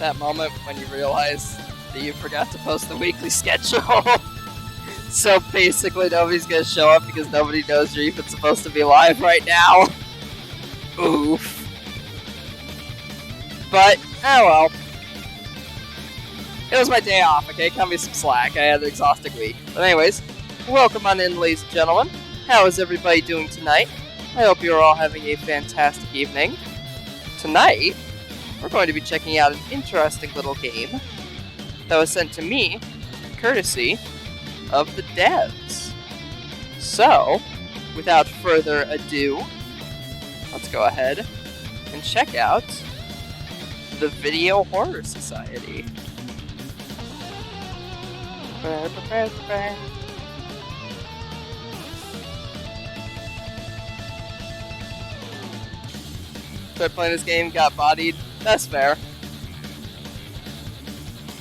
That moment when you realize that you forgot to post the weekly schedule. So basically nobody's gonna show up because nobody knows you're even supposed to be live right now. Oof. But, oh well. It was my day off, okay? Cut me some slack. I had an exhausting week. But anyways, welcome on in, ladies and gentlemen. How is everybody doing tonight? I hope you're all having a fantastic evening. Tonight, we're going to be checking out an interesting little game that was sent to me, courtesy of the devs. So, without further ado, let's go ahead and check out the Video Horror Society. Started playing this game, got bodied. That's fair.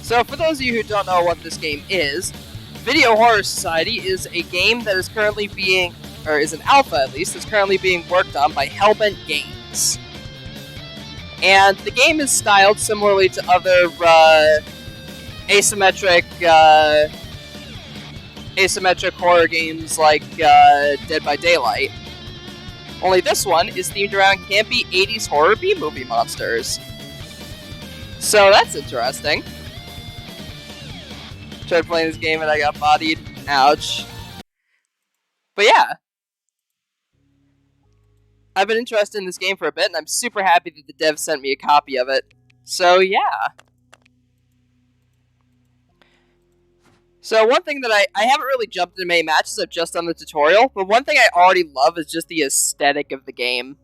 So, for those of you who don't know what this game is, Video Horror Society is a game that is currently being, or is an alpha at least, that's currently being worked on by Hellbent Games. And the game is styled similarly to other asymmetric horror games like Dead by Daylight. Only this one is themed around campy 80s horror B-movie monsters. So that's interesting. Tried playing this game and I got bodied. Ouch. But yeah. I've been interested in this game for a bit, and I'm super happy that the devs sent me a copy of it. So yeah. So one thing that I haven't really jumped into many matches, I've just done the tutorial, but one thing I already love is just the aesthetic of the game.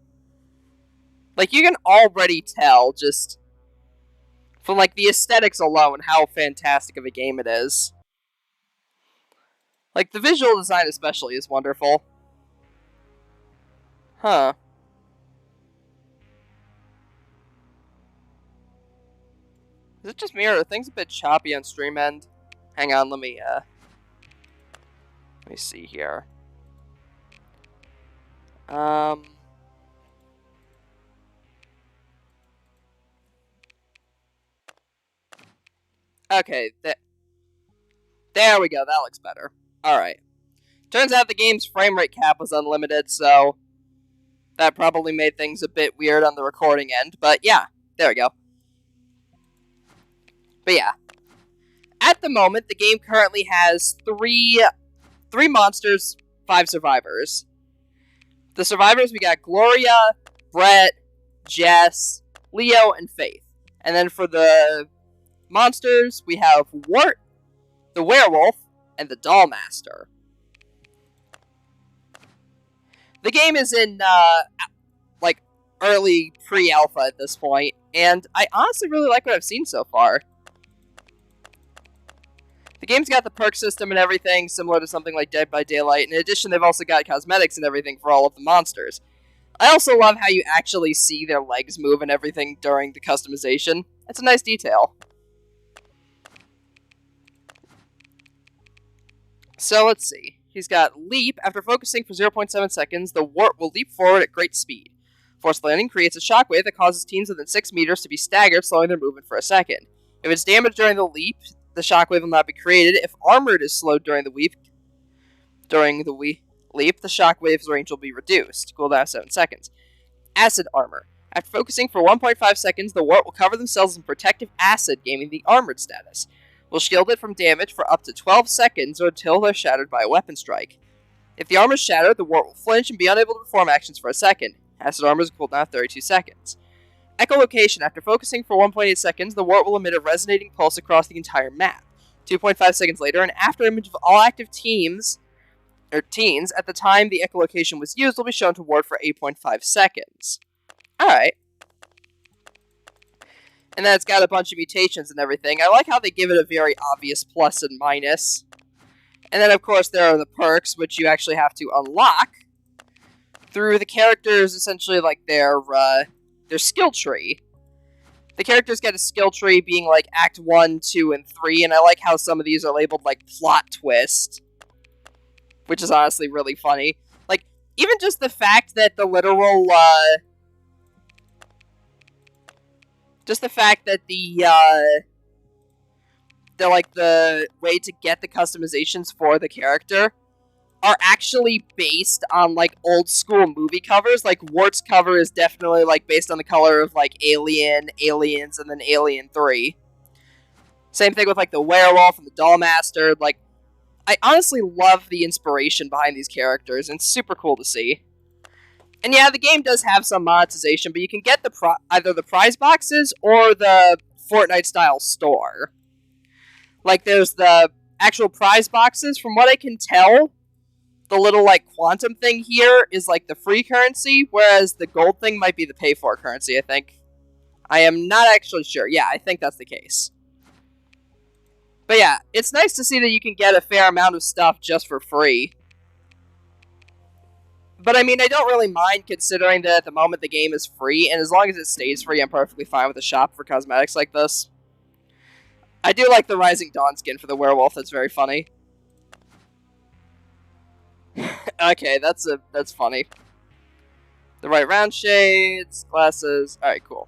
Like, you can already tell, just from, like, the aesthetics alone, how fantastic of a game it is. Like, the visual design especially is wonderful. Huh. Is it just me, or are things a bit choppy on stream end? Hang on, let me see here. Okay, there we go, that looks better. Alright. Turns out the game's frame rate cap was unlimited, so that probably made things a bit weird on the recording end, but yeah, there we go. But yeah. At the moment, the game currently has three monsters, 5 survivors. The survivors, we got Gloria, Brett, Jess, Leo, and Faith. And then for the monsters, we have Wart, the Werewolf, and the Dollmaster. The game is in, like, early pre-alpha at this point, and I honestly really like what I've seen so far. The game's got the perk system and everything, similar to something like Dead by Daylight. In addition, they've also got cosmetics and everything for all of the monsters. I also love how you actually see their legs move and everything during the customization. It's a nice detail. So let's see. He's got Leap. After focusing for 0.7 seconds, the Wart will leap forward at great speed. Forced landing creates a shockwave that causes teams within 6 meters to be staggered, slowing their movement for a second. If it's damaged during the leap, the shockwave will not be created. If armored is slowed during the leap, the shockwave's range will be reduced. Cooldown 7 seconds. Acid armor. After focusing for 1.5 seconds, the Wart will cover themselves in protective acid, gaining the armored status. Will shield it from damage for up to 12 seconds or until they're shattered by a weapon strike. If the armor is shattered, the Wart will flinch and be unable to perform actions for a second. Acid armor is cooldown of 32 seconds. Echolocation. After focusing for 1.8 seconds, the Wart will emit a resonating pulse across the entire map. 2.5 seconds later, an afterimage of all active teens at the time the echolocation was used will be shown to Wart for 8.5 seconds. Alright. And then it's got a bunch of mutations and everything. I like how they give it a very obvious plus and minus. And then, of course, there are the perks, which you actually have to unlock through the characters, essentially, like, their skill tree. The characters get a skill tree being, like, Act 1, 2, and 3, and I like how some of these are labeled, like, plot twist. Which is honestly really funny. Like, even just the fact that the literal, Just the fact that the way to get the customizations for the character are actually based on like old school movie covers. Like Wart's cover is definitely like based on the color of like Alien, Aliens, and then Alien 3. Same thing with like the werewolf and the dollmaster. Like, I honestly love the inspiration behind these characters, and it's super cool to see. And yeah, the game does have some monetization, but you can get either the prize boxes or the Fortnite-style store. Like, there's the actual prize boxes. From what I can tell, the little, like, quantum thing here is, like, the free currency, whereas the gold thing might be the pay-for currency, I think. I am not actually sure. Yeah, I think that's the case. But yeah, it's nice to see that you can get a fair amount of stuff just for free. But I mean, I don't really mind considering that at the moment the game is free, and as long as it stays free, I'm perfectly fine with a shop for cosmetics like this. I do like the Rising Dawn skin for the werewolf, that's very funny. Okay, that's funny. The right round shades, glasses, alright, cool.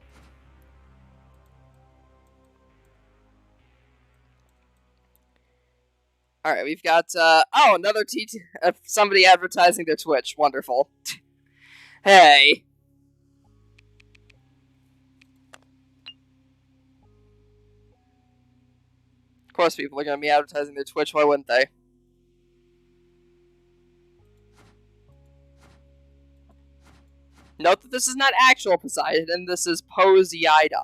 Alright, we've got, oh, another somebody advertising their Twitch. Wonderful. Hey. Of course people are going to be advertising their Twitch, why wouldn't they? Note that this is not actual Poseidon, this is Poseidon.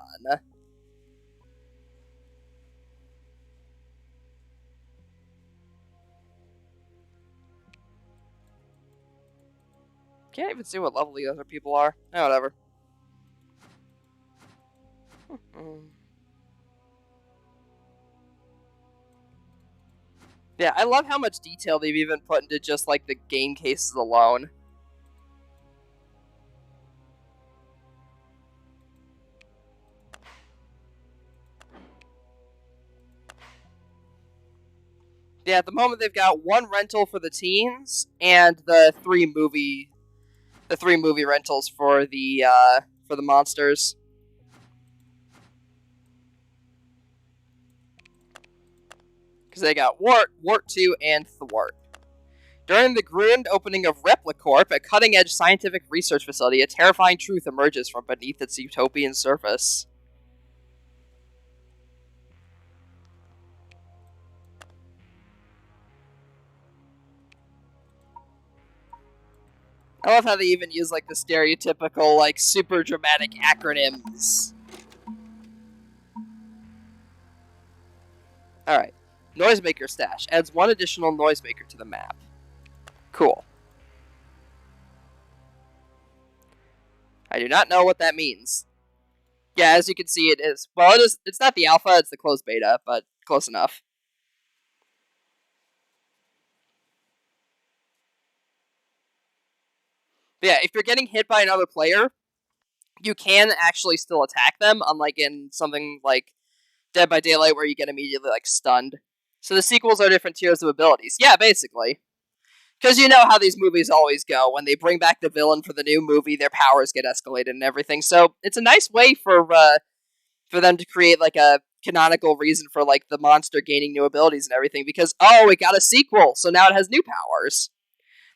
Can't even see what level the other people are. Oh, whatever. Yeah, I love how much detail they've even put into just, like, the game cases alone. Yeah, at the moment they've got one rental for the teens and the three movie rentals for the monsters. Because they got Wart, Wart 2, and Thwart. During the grand opening of Replicorp, a cutting-edge scientific research facility, a terrifying truth emerges from beneath its utopian surface. I love how they even use, like, the stereotypical, like, super dramatic acronyms. Alright. Noisemaker Stash. Adds one additional noisemaker to the map. Cool. I do not know what that means. Yeah, as you can see, it is. Well, it's not the alpha, it's the closed beta, but close enough. But yeah, if you're getting hit by another player, you can actually still attack them, unlike in something like Dead by Daylight where you get immediately, like, stunned. So the sequels are different tiers of abilities. Yeah, basically. Because you know how these movies always go. When they bring back the villain for the new movie, their powers get escalated and everything. So it's a nice way for them to create, like, a canonical reason for, like, the monster gaining new abilities and everything. Because, oh, it got a sequel, so now it has new powers.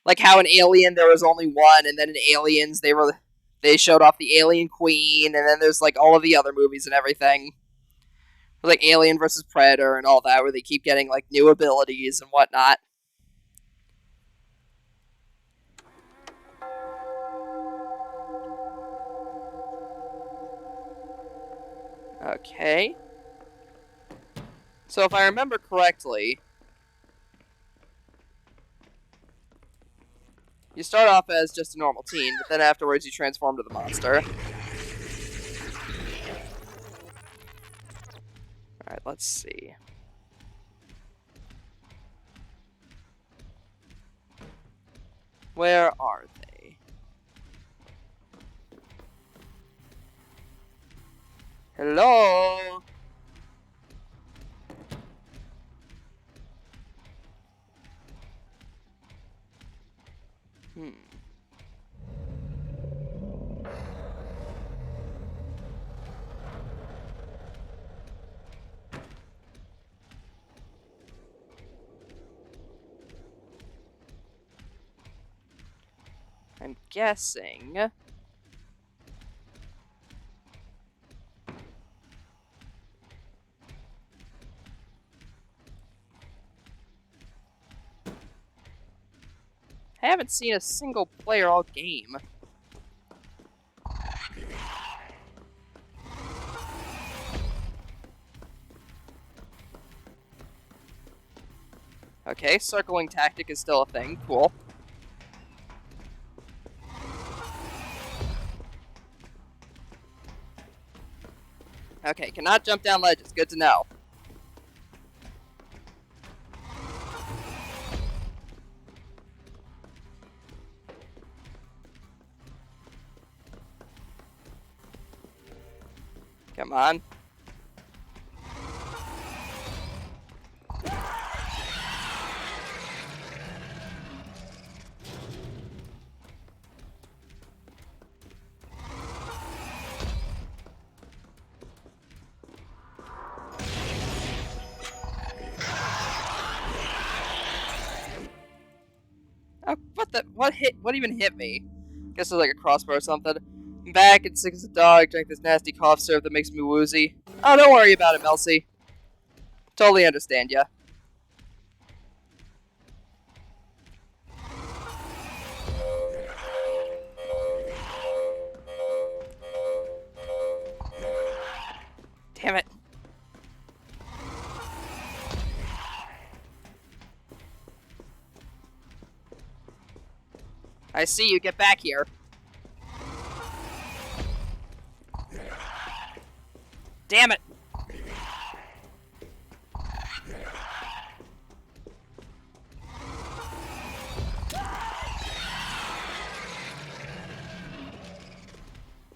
Like how in Alien there was only one, and then in Aliens they showed off the Alien Queen, and then there's, like, all of the other movies and everything. Like Alien vs. Predator and all that, where they keep getting, like, new abilities and whatnot. Okay. So if I remember correctly, you start off as just a normal teen, but then afterwards you transform to the monster. Alright, let's see. Where are they? Hello? I'm guessing... I haven't seen a single player all game. Okay, circling tactic is still a thing. Cool. Okay, cannot jump down ledges. Good to know. Come on. Oh, what the? What even hit me? Guess it was like a crossbow or something. I'm back and sick as a dog. Drank this nasty cough syrup that makes me woozy. Oh, don't worry about it, Melcy. Totally understand ya. Damn it. I see you. Get back here. Damn it.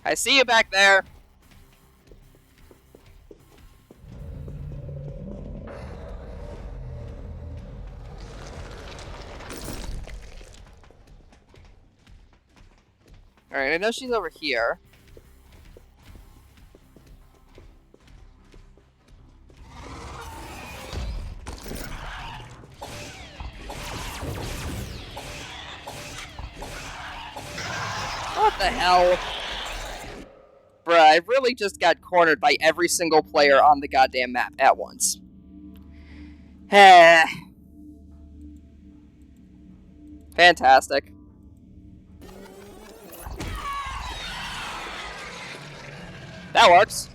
I see you back there. Alright, I know she's over here. What the hell? Bruh, I really just got cornered by every single player on the goddamn map at once. Fantastic. That works.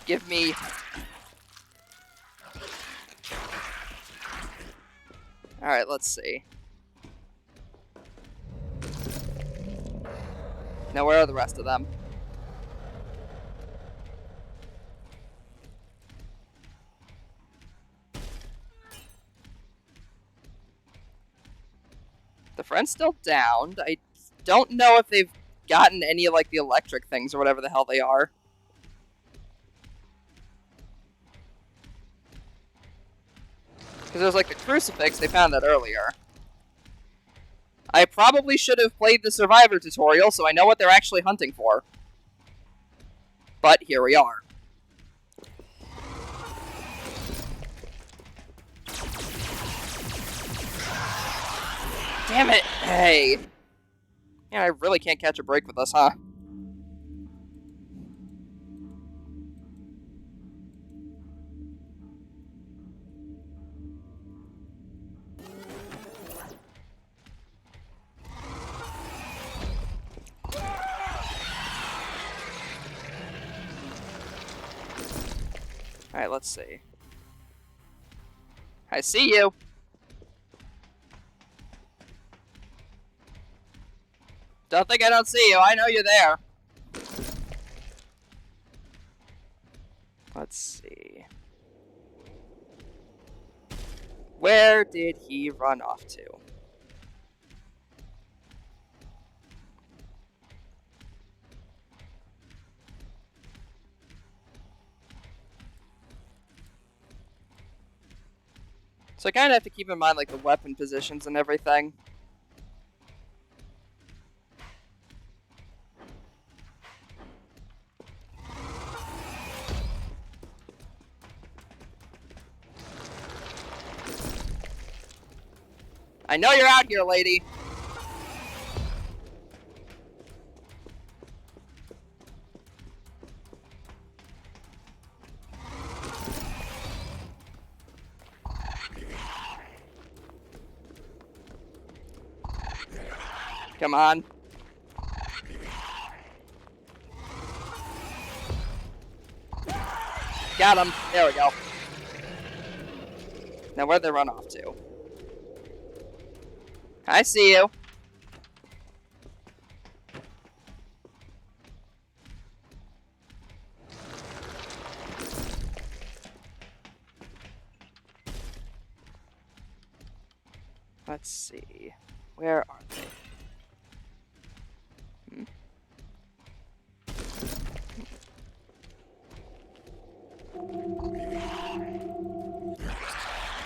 Give me... Alright, let's see. Now, where are the rest of them? The friend's still downed. I don't know if they've gotten any of, like, the electric things or whatever the hell they are. Because there's, like, the crucifix. They found that earlier. I probably should have played the Survivor tutorial so I know what they're actually hunting for. But here we are. Damn it! Hey. Yeah, I really can't catch a break with us, huh? Alright, let's see. I see you! Don't think I don't see you. I know you're there. Let's see. Where did he run off to? So I kind of have to keep in mind, like, the weapon positions and everything. I know you're out here, lady. Come on. Got him. There we go. Now where'd they run off to? I see you. Let's see. Where are they?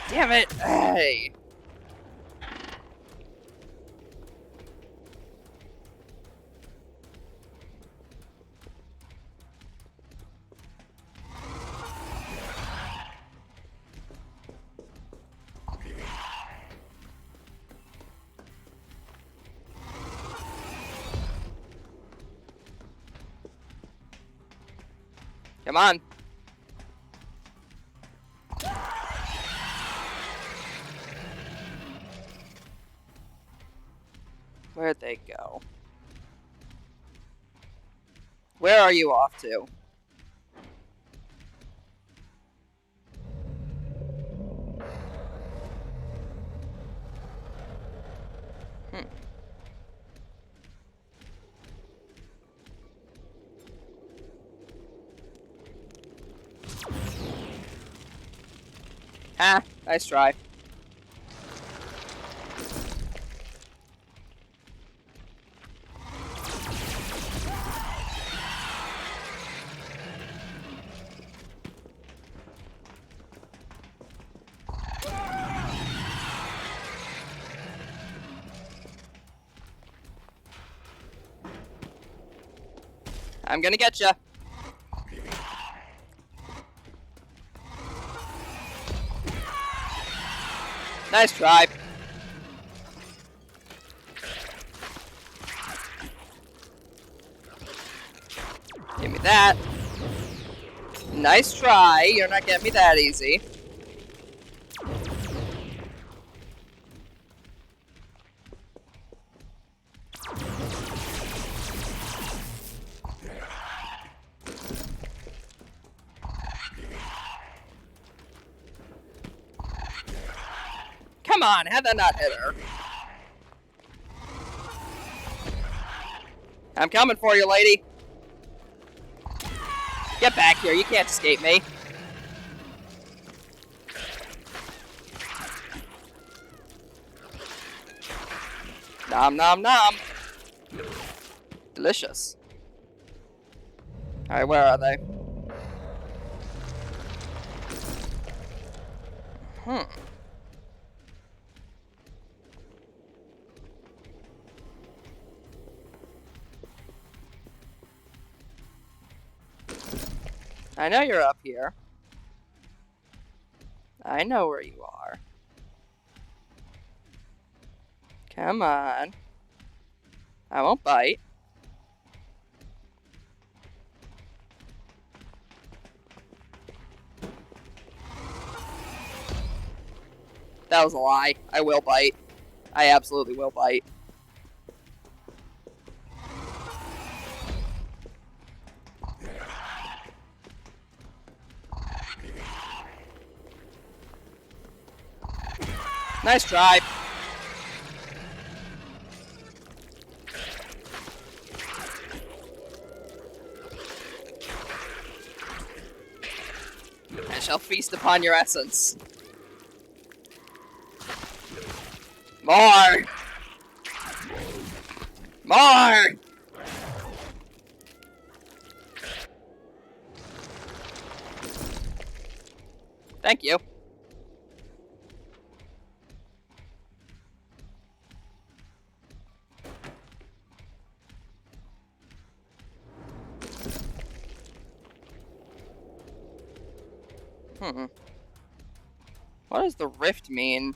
Damn it! Hey! Come on. Where'd they go? Where are you off to? Ah, nice try. I'm gonna get ya. Nice try. Give me that. Nice try. You're not getting me that easy. Come on, how'd that not hit her? I'm coming for you, lady. Get back here, you can't escape me. Nom nom nom. Delicious. Alright, where are they? I know you're up here. I know where you are. Come on. I won't bite. That was a lie. I will bite. I absolutely will bite. Nice try. I shall feast upon your essence. More! More! Thank you. What does the rift mean?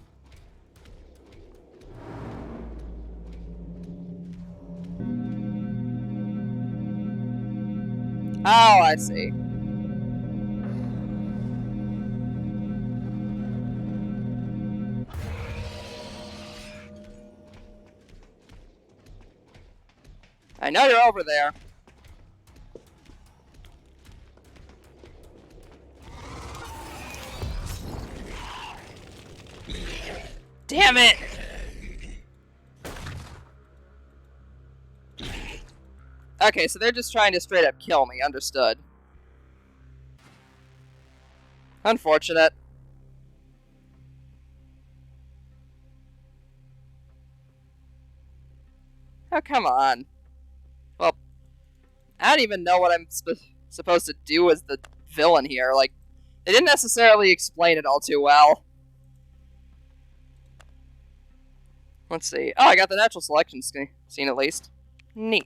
Oh, I see. I know you're over there. Damn it! Okay, so they're just trying to straight up kill me. Understood. Unfortunate. Oh, come on. Well, I don't even know what I'm supposed to do as the villain here. Like, they didn't necessarily explain it all too well. Let's see. Oh, I got the natural selection scene at least. Neat.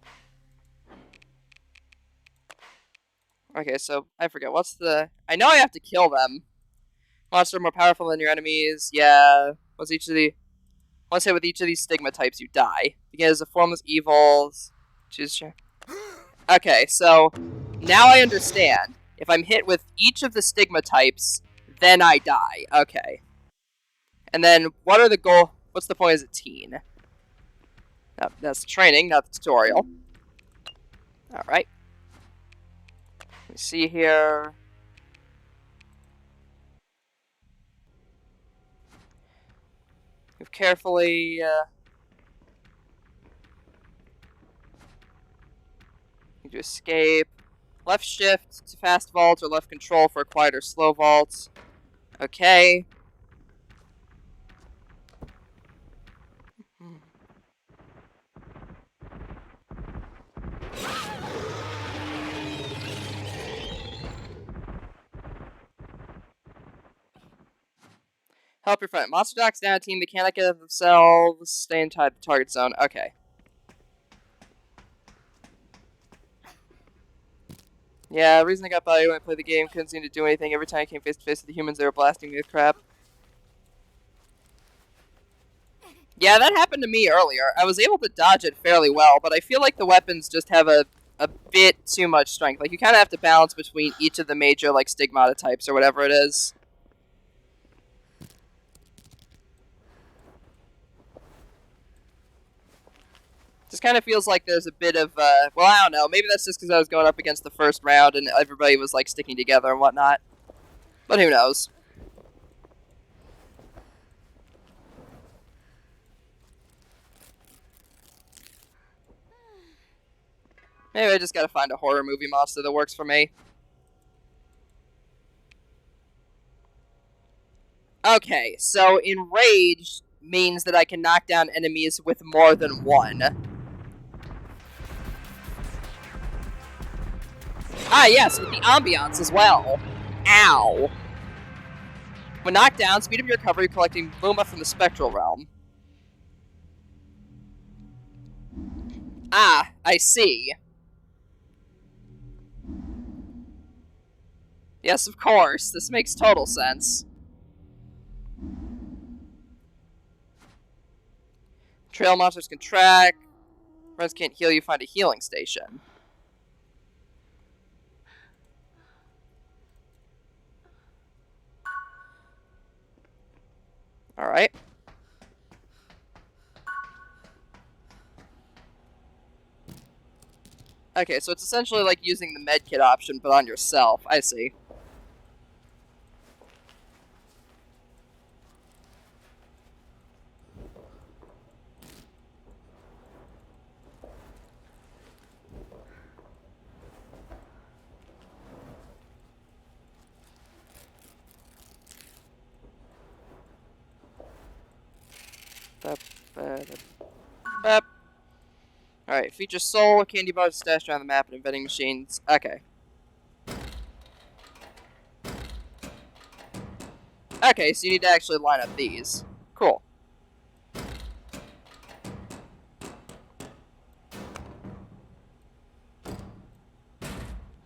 Okay, so I forget. What's the... I know I have to kill them. Monster more powerful than your enemies. Yeah. What's each of the... Once hit with each of these stigma types, you die. Begin as a formless evil. Choose... Okay, so now I understand. If I'm hit with each of the stigma types, then I die. Okay. And then what are the goal... What's the point as a teen? That's training, not the tutorial. Alright. Let me see here. Move carefully. Need to escape. Left shift to fast vault or left control for a quiet or slow vault. Okay. Help your friend. Monster Dogs down a team. They cannot get themselves. Stay inside the target zone. Okay. Yeah, the reason I got by when I played the game, couldn't seem to do anything. Every time I came face to face with the humans, they were blasting me with crap. Yeah, that happened to me earlier. I was able to dodge it fairly well, but I feel like the weapons just have a bit too much strength. Like, you kind of have to balance between each of the major, like, stigmata types or whatever it is. Just kind of feels like there's a bit of, well, I don't know. Maybe that's just because I was going up against the first round and everybody was, like, sticking together and whatnot. But who knows? Maybe I just gotta find a horror movie monster that works for me. Okay, so enraged means that I can knock down enemies with more than one. Ah, yes, with the ambiance as well. Ow. When knocked down, speed up your recovery, collecting Luma from the Spectral Realm. Ah, I see. Yes, of course. This makes total sense. Trail monsters can track. Friends can't heal you, find a healing station. Alright. Okay, so it's essentially like using the medkit option, but on yourself. I see. Alright, feature soul, candy bars stashed around the map, and vending machines. Okay. Okay, so you need to actually line up these. Cool.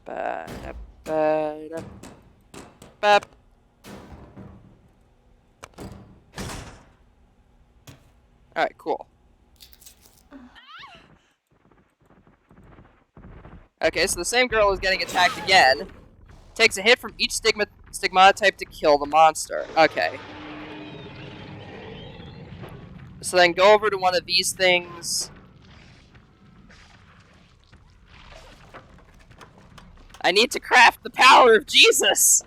Bap. Alright, cool. Okay, so the same girl is getting attacked again. Takes a hit from each stigmata type to kill the monster. Okay. So then go over to one of these things. I need to craft the power of Jesus!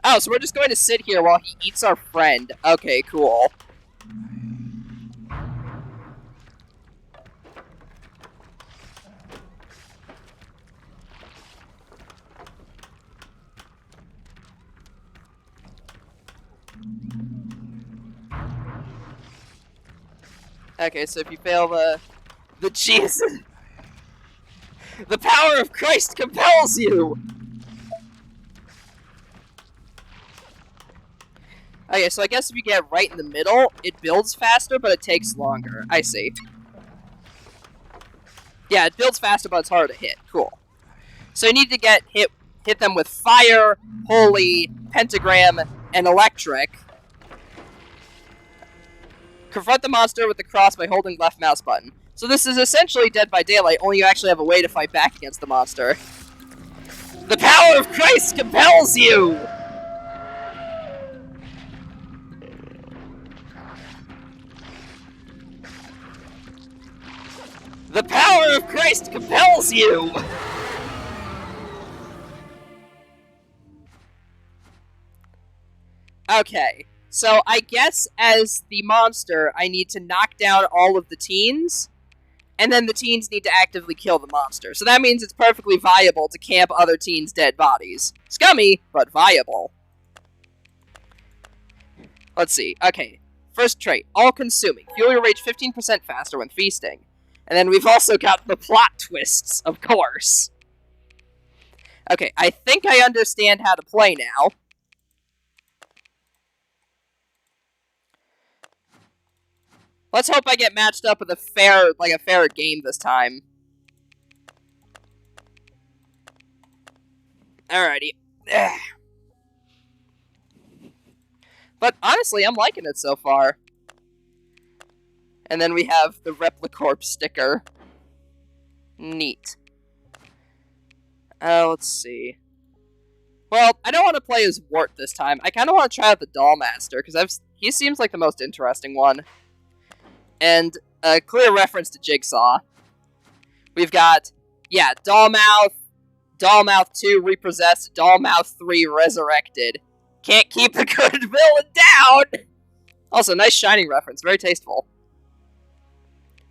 Oh, so we're just going to sit here while he eats our friend. Okay, cool. Okay, so if you fail the Jesus, the power of Christ compels you! Okay, so I guess if you get right in the middle, it builds faster, but it takes longer. I see. Yeah, it builds faster, but it's harder to hit. Cool. So you need to hit them with fire, holy, pentagram, and electric. Confront the monster with the cross by holding left mouse button. So this is essentially Dead by Daylight, only you actually have a way to fight back against the monster. The power of Christ compels you! The power of Christ compels you! Okay, so I guess as the monster, I need to knock down all of the teens, and then the teens need to actively kill the monster. So that means it's perfectly viable to camp other teens' dead bodies. Scummy, but viable. Let's see. Okay, first trait, all-consuming. Fuel your rage 15% faster when feasting. And then we've also got the plot twists, of course. Okay, I think I understand how to play now. Let's hope I get matched up with a fair game this time. Alrighty. But honestly, I'm liking it so far. And then we have the Replicorp sticker. Neat. Let's see. Well, I don't want to play as Wart this time. I kind of want to try out the Dollmaster, because he seems like the most interesting one. And a clear reference to Jigsaw. We've got, yeah, Dollmouth, Dollmouth 2 Repossessed, Dollmouth 3 Resurrected. Can't keep the good villain down! Also, nice Shining reference, very tasteful.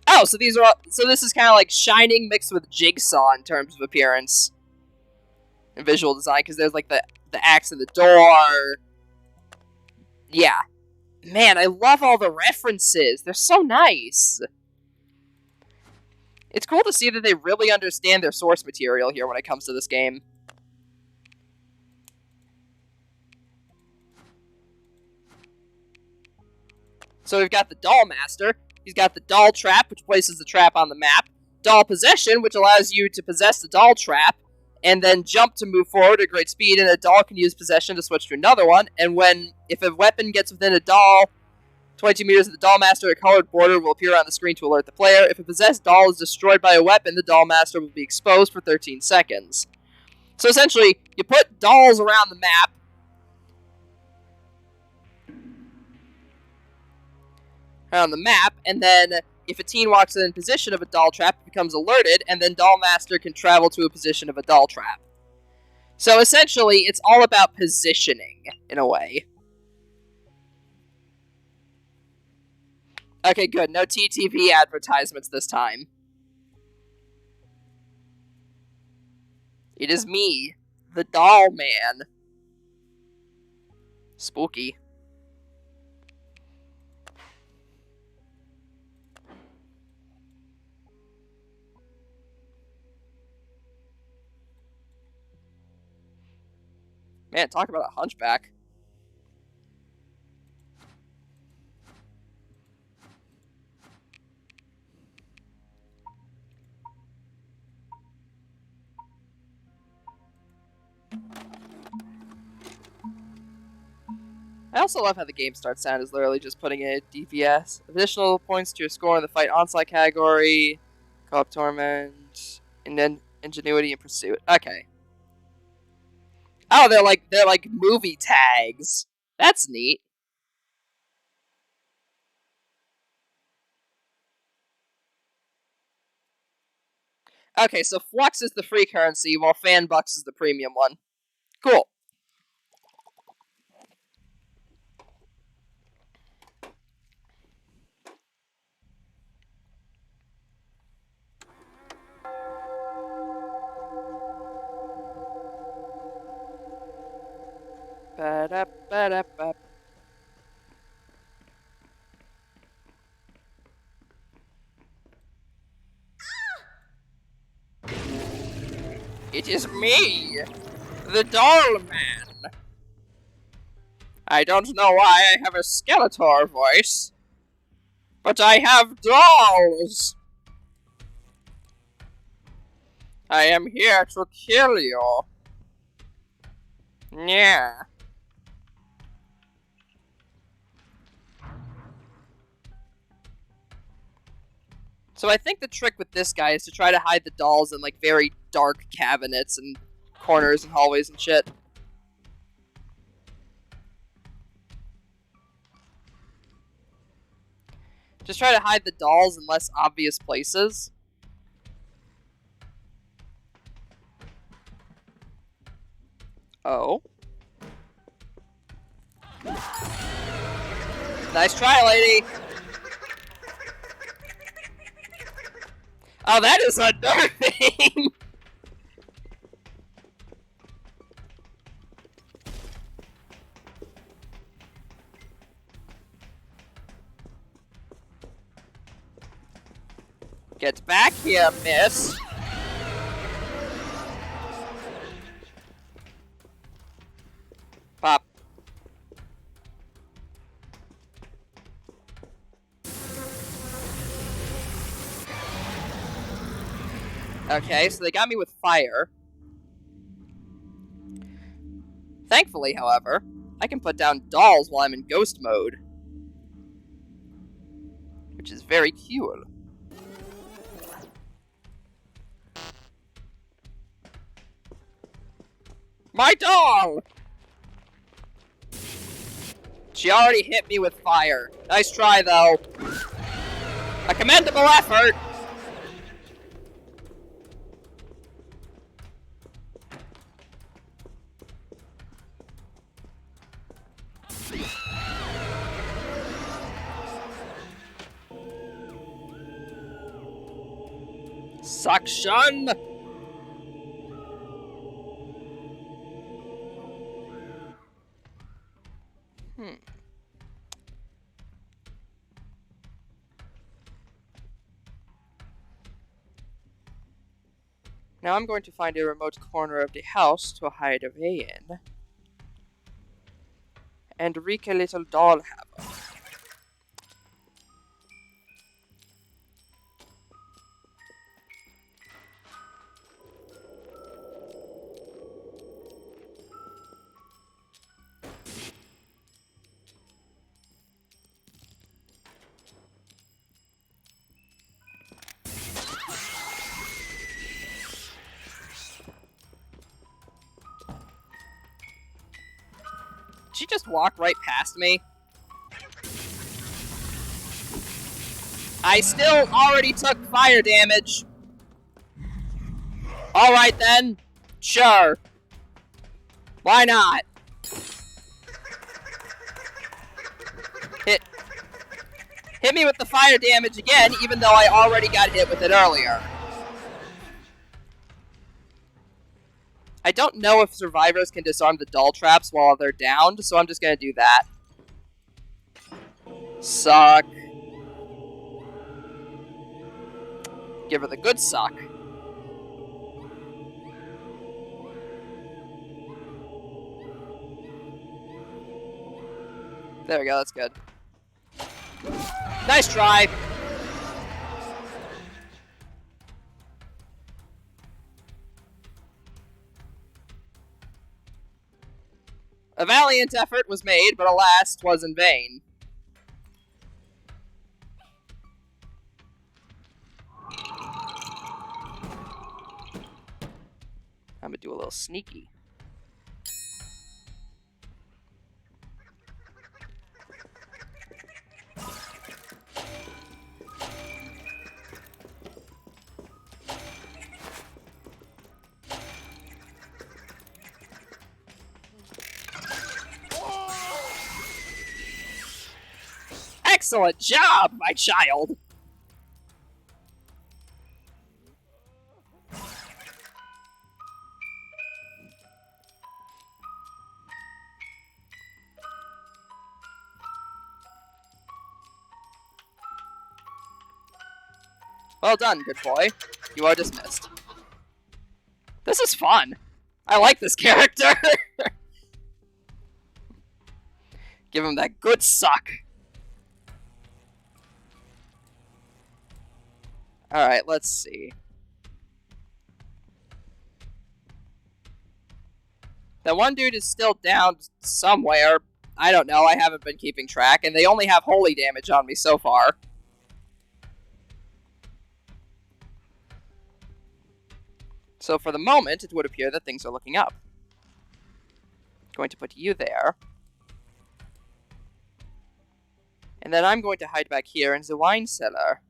Oh, so this is kind of like Shining mixed with Jigsaw in terms of appearance and visual design, because there's like the axe in the door. Yeah. Man, I love all the references. They're so nice. It's cool to see that they really understand their source material here when it comes to this game. So we've got the Dollmaster. He's got the Doll Trap, which places the trap on the map. Doll Possession, which allows you to possess the doll trap, and then jump to move forward at great speed, and a doll can use possession to switch to another one. And if a weapon gets within a doll 22 meters of the Dollmaster, a colored border will appear on the screen to alert the player. If a possessed doll is destroyed by a weapon, the Dollmaster will be exposed for 13 seconds. So essentially, you put dolls around the map. And then if a teen walks in position of a doll trap, it becomes alerted, and then Dollmaster can travel to a position of a doll trap. So essentially, it's all about positioning, in a way. Okay, good. No TTV advertisements this time. It is me, the Doll Man. Spooky. Man, talk about a hunchback. I also love how the game start sound is literally just putting in DPS. Additional points to your score in the fight onslaught category, co-op torment, and then ingenuity and pursuit. Okay. Oh, they're like movie tags. That's neat. Okay, so Flux is the free currency, while Fanbucks is the premium one. Cool. Ba-da-ba-da-ba. It is me, the Doll Man. I don't know why I have a Skeletor voice, but I have dolls. I am here to kill you. Yeah. So I think the trick with this guy is to try to hide the dolls in like very dark cabinets and corners and hallways and shit. Just try to hide the dolls in less obvious places. Oh. Nice try, lady. Oh, that is unnerving. Get back here, miss. Pop. Okay, so they got me with fire. Thankfully, however, I can put down dolls while I'm in ghost mode. Which is very cool. My doll! She already hit me with fire. Nice try, though. A commendable effort! Suction! Now I'm going to find a remote corner of the house to hide away in. And wreak a little doll havoc. She just walked right past me. I still already took fire damage. Alright then. Sure. Why not? Hit me with the fire damage again, even though I already got hit with it earlier. I don't know if survivors can disarm the doll traps while they're downed, so I'm just gonna do that. Suck. Give her the good suck. There we go, that's good. Nice try! A valiant effort was made, but alas, 'twas in vain. I'm gonna do a little sneaky. Excellent job, my child! Well done, good boy. You are dismissed. This is fun. I like this character. Give him that good suck. Alright, let's see. That one dude is still down somewhere. I don't know, I haven't been keeping track, and they only have holy damage on me so far. So for the moment, it would appear that things are looking up. Going to put you there. And then I'm going to hide back here in the wine cellar.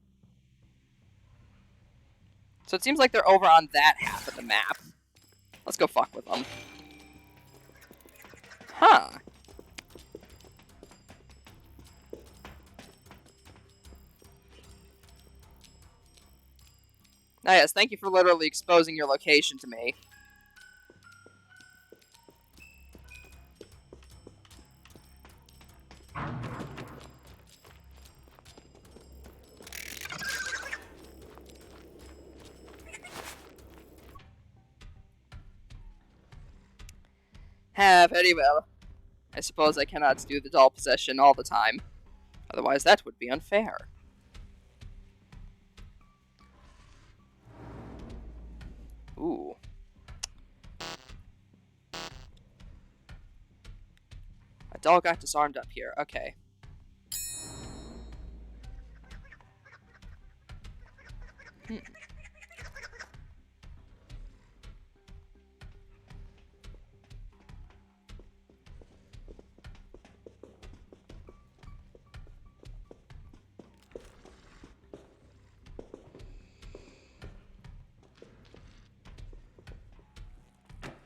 So it seems like they're over on that half of the map. Let's go fuck with them. Huh. Ah, yes, thank you for literally exposing your location to me. Very well. I suppose I cannot do the doll possession all the time. Otherwise, that would be unfair. Ooh. A doll got disarmed up here. Okay.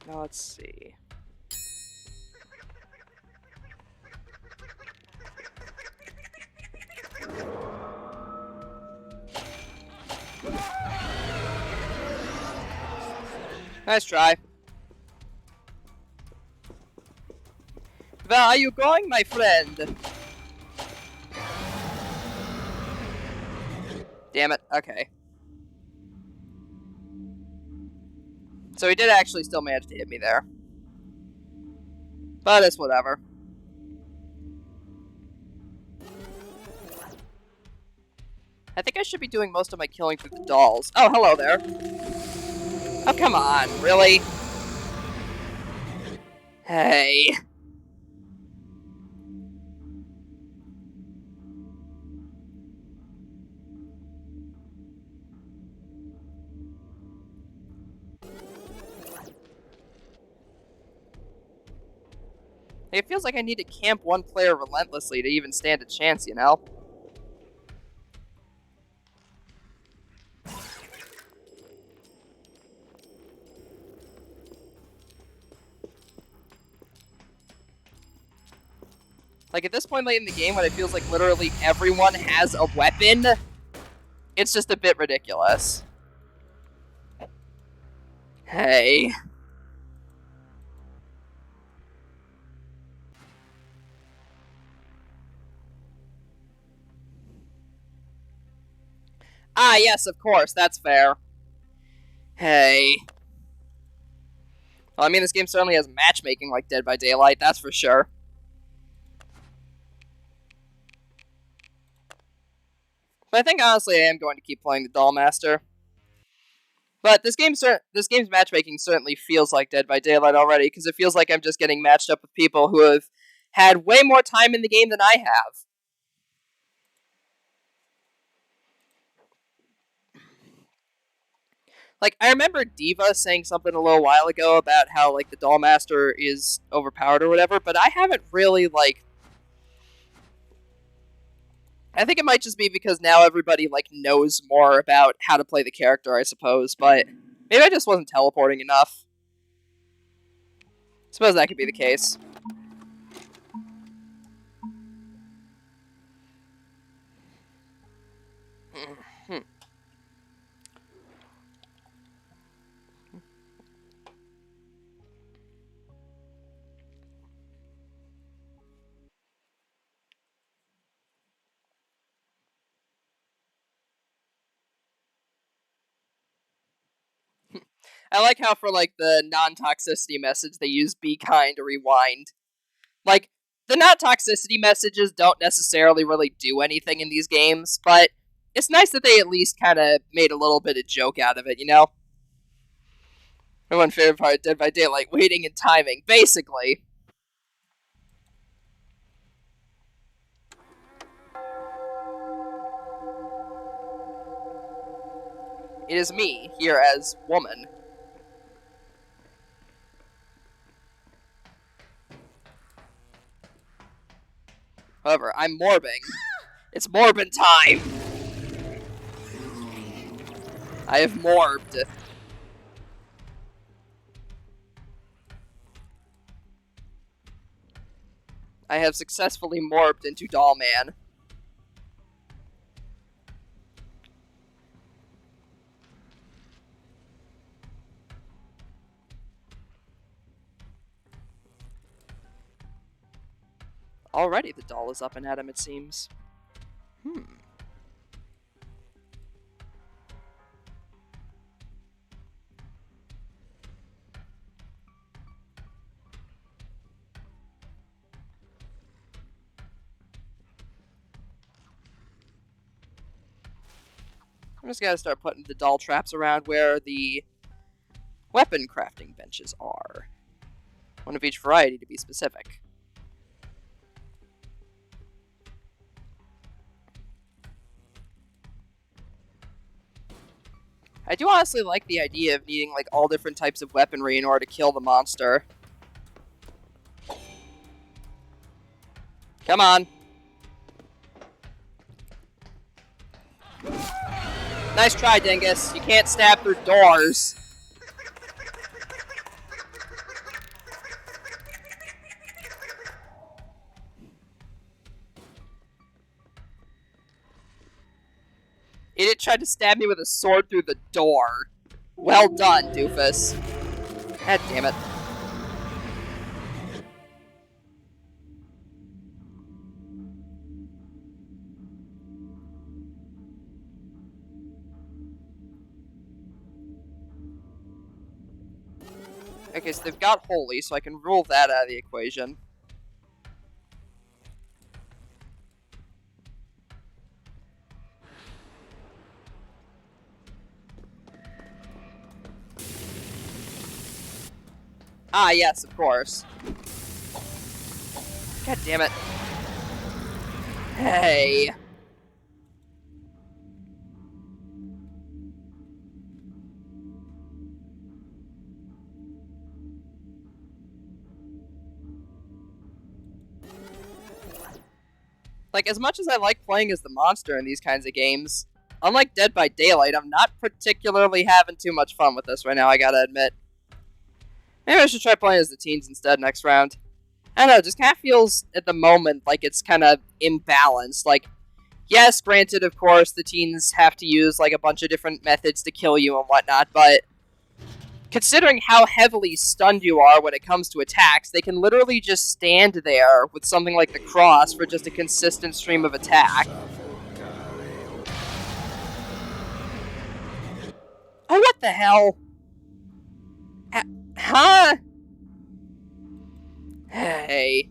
Now let's see. Nice try. Where are you going, my friend? Damn it. Okay. So he did actually still manage to hit me there. But it's whatever. I think I should be doing most of my killing through the dolls. Oh, hello there. Oh, come on. Really? Hey. It feels like I need to camp one player relentlessly to even stand a chance, you know? Like, at this point late in the game, when it feels like literally everyone has a weapon, it's just a bit ridiculous. Hey. Ah, yes, of course, that's fair. Hey. Well, I mean, this game certainly has matchmaking like Dead by Daylight, that's for sure. But I think, honestly, I am going to keep playing the Doll Master. But this game's matchmaking certainly feels like Dead by Daylight already, because it feels like I'm just getting matched up with people who have had way more time in the game than I have. Like, I remember Diva saying something a little while ago about how, like, the Dollmaster is overpowered or whatever, but I haven't really, like... I think it might just be because now everybody, like, knows more about how to play the character, I suppose, but maybe I just wasn't teleporting enough. I suppose that could be the case. I like how for, like, the non-toxicity message, they use be kind or rewind. Like, the not-toxicity messages don't necessarily really do anything in these games, but it's nice that they at least kind of made a little bit of joke out of it, you know? My one favorite part of Dead by Daylight, waiting and timing, basically. It is me, here as woman. However, I'm morbing. It's morbin time! I have morbed. I have successfully morbed into Dollman. Already the doll is up and at him, it seems. I'm just gonna start putting the doll traps around where the weapon crafting benches are. One of each variety, to be specific. I do honestly like the idea of needing, like, all different types of weaponry in order to kill the monster. Come on. Nice try, Dingus. You can't stab through doors. Idiot tried to stab me with a sword through the door. Well done, doofus. God damn it. Okay, so they've got Holy, so I can rule that out of the equation. Ah, yes, of course. God damn it. Hey. Like, as much as I like playing as the monster in these kinds of games, unlike Dead by Daylight, I'm not particularly having too much fun with this right now, I gotta admit. Maybe I should try playing as the teens instead next round. I don't know, it just kind of feels, at the moment, like it's kind of imbalanced. Like, yes, granted, of course, the teens have to use, like, a bunch of different methods to kill you and whatnot, but considering how heavily stunned you are when it comes to attacks, they can literally just stand there with something like the cross for just a consistent stream of attack. Oh, what the hell? Huh? Hey.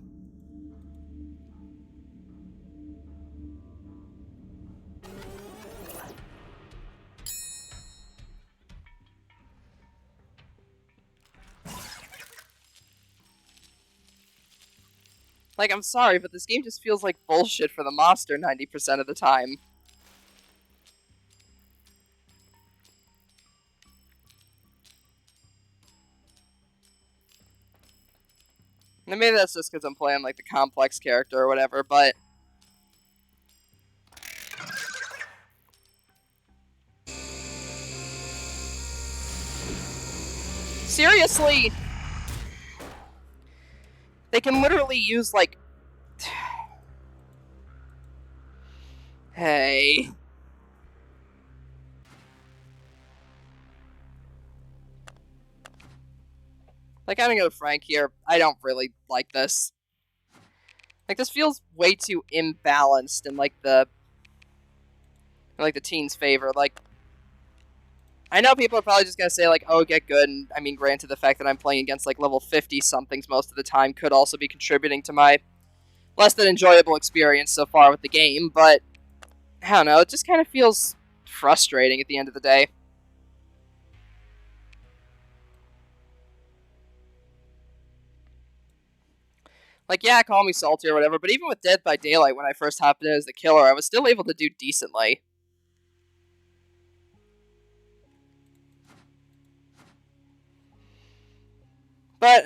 Like, I'm sorry, but this game just feels like bullshit for the monster 90% of the time. And maybe that's just because I'm playing, like, the complex character or whatever, but... Seriously! They can literally use, like... Hey... Like, I'm gonna go Frank here. I don't really like this. Like, this feels way too imbalanced in, like, the team's favor. Like, I know people are probably just gonna say, like, oh, get good, and, I mean, granted, the fact that I'm playing against, like, level 50-somethings most of the time could also be contributing to my less than enjoyable experience so far with the game, but, I don't know, it just kind of feels frustrating at the end of the day. Like, yeah, call me salty or whatever, but even with Dead by Daylight, when I first hopped in as the killer, I was still able to do decently. But,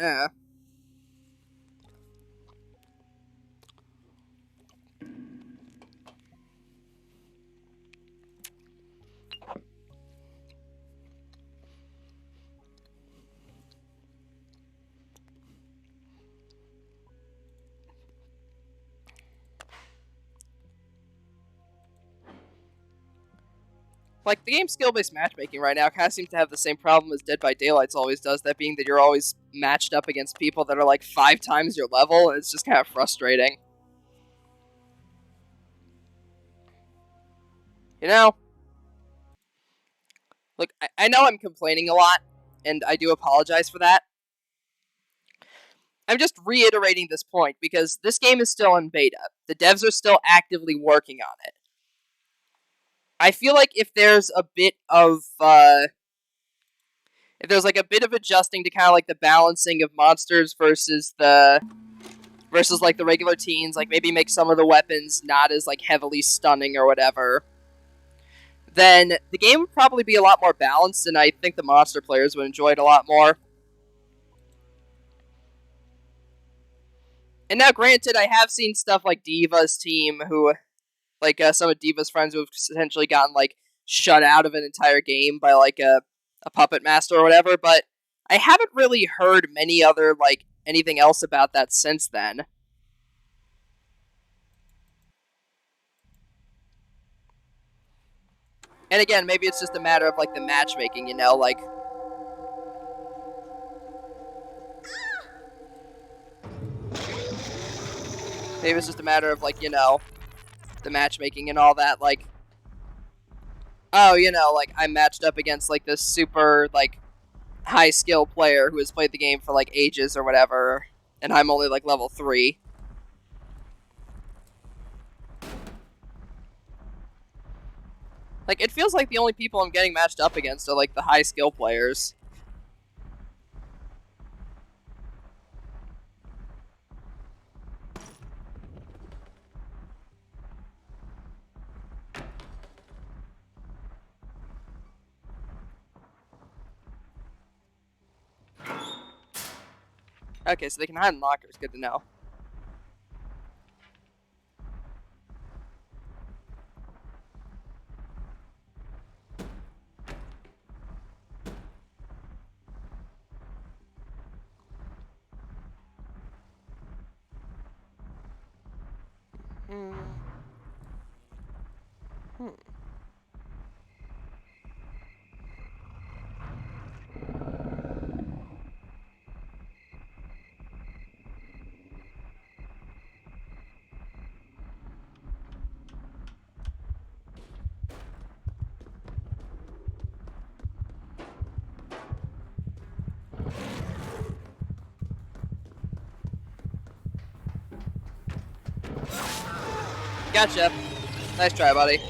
like, the game's skill-based matchmaking right now kind of seems to have the same problem as Dead by Daylight's always does, that being that you're always matched up against people that are, like, 5 times your level, and it's just kind of frustrating. You know? Look, I know I'm complaining a lot, and I do apologize for that. I'm just reiterating this point, because this game is still in beta. The devs are still actively working on it. I feel like if there's a bit of, if there's, like, a bit of adjusting to kind of, like, the balancing of monsters versus like, the regular teens, like, maybe make some of the weapons not as, like, heavily stunning or whatever, then the game would probably be a lot more balanced, and I think the monster players would enjoy it a lot more. And now, granted, I have seen stuff like D.Va's team, who, like, some of D.Va's friends who have essentially gotten, like, shut out of an entire game by, like, a puppet master or whatever, but I haven't really heard many other, like, anything else about that since then. And again, maybe it's just a matter of, like, the matchmaking, you know, like... Maybe it's just a matter of, like, you know, the matchmaking and all that, like... Oh, you know, like, I'm matched up against, like, this super, like, high-skill player who has played the game for, like, ages or whatever, and I'm only, like, level 3. Like, it feels like the only people I'm getting matched up against are, like, the high-skill players. Okay, so they can hide in lockers. Good to know. Gotcha. Nice try, buddy.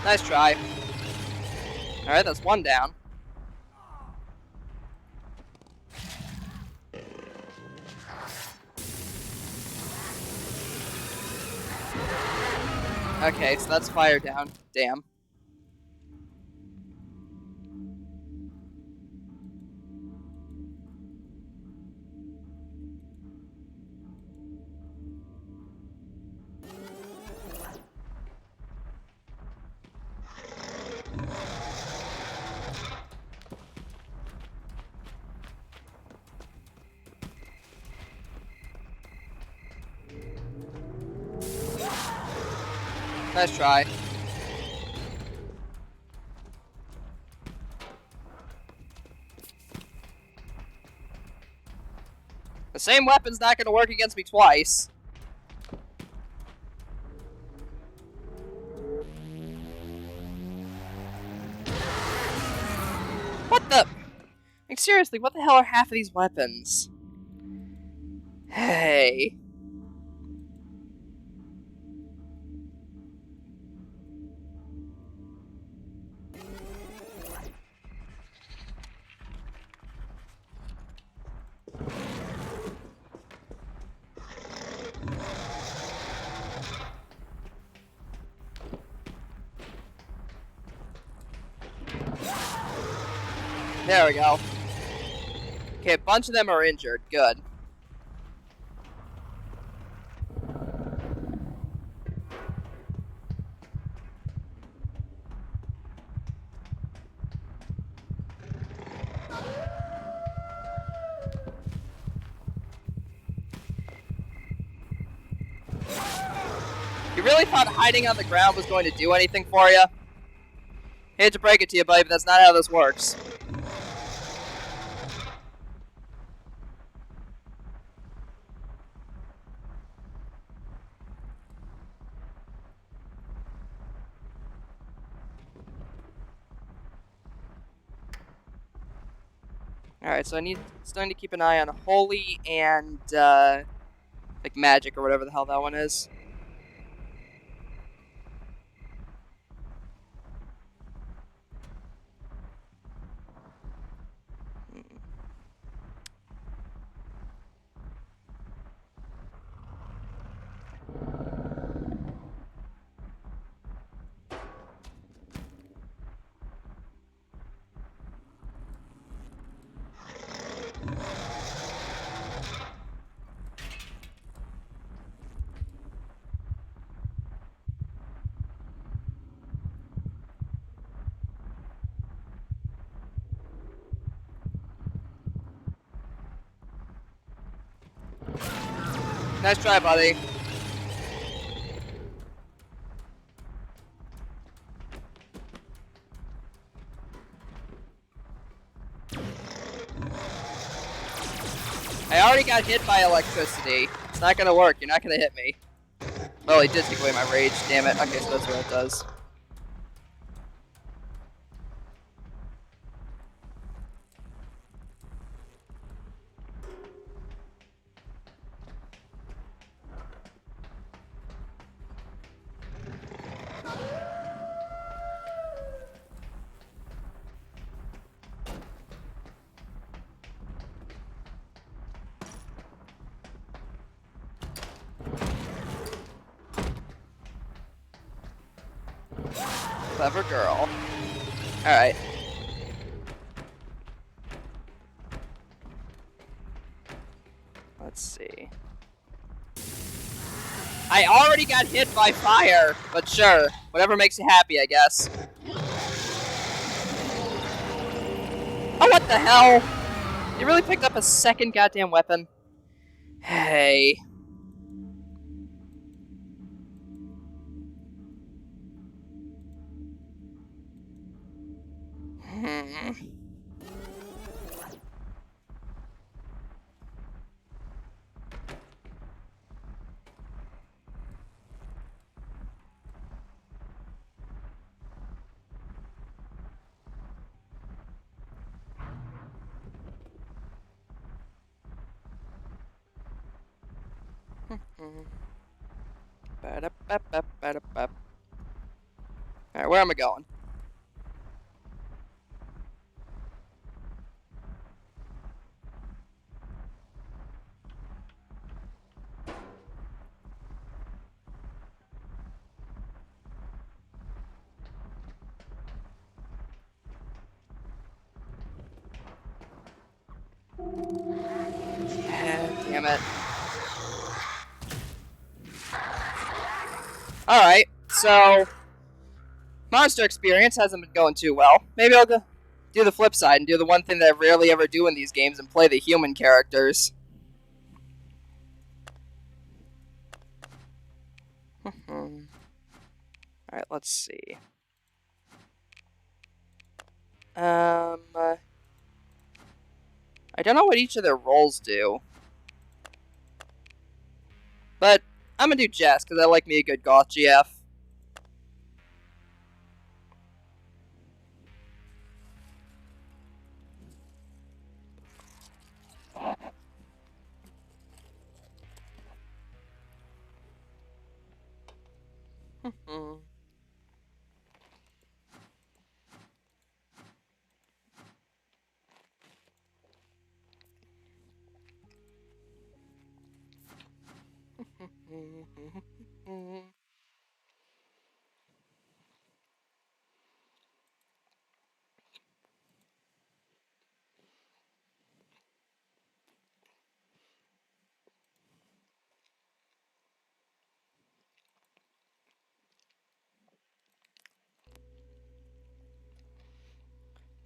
Nice try. Alright, that's one down. Okay, so that's fire down. Damn. Nice try. The same weapon's not gonna work against me twice. What the? Like, seriously, what the hell are half of these weapons? Hey. There we go. Okay, a bunch of them are injured. Good. You really thought hiding on the ground was going to do anything for you? Hate to break it to you, buddy, but that's not how this works. Alright, so I still need to keep an eye on Holy and, like, Magic or whatever the hell that one is. Nice try, buddy. I already got hit by electricity. It's not gonna work. You're not gonna hit me. Well, he did take away my rage. Damn it. Okay, so that's what it does. Clever girl. Alright. Let's see. I already got hit by fire, but sure. Whatever makes you happy, I guess. Oh, what the hell? You really picked up a second goddamn weapon? Hey. Ba-da-ba-ba-ba-da-ba. Alright, where am I going? Damn it. Alright, so monster experience hasn't been going too well. Maybe I'll go do the flip side and do the one thing that I rarely ever do in these games and play the human characters. Alright, let's see. I don't know what each of their roles do. But I'm gonna do Jess, because I like me a good goth GF.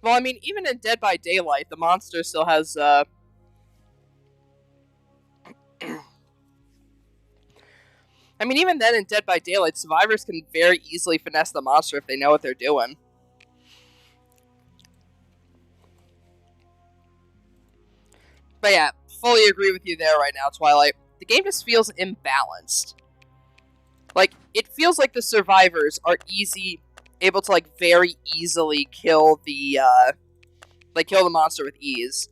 Well, I mean, even in Dead by Daylight, the monster still has, I mean, even then in Dead by Daylight, survivors can very easily finesse the monster if they know what they're doing. But yeah, fully agree with you there right now, Twilight. The game just feels imbalanced. Like, it feels like the survivors are able to, like, very easily kill the, kill the monster with ease.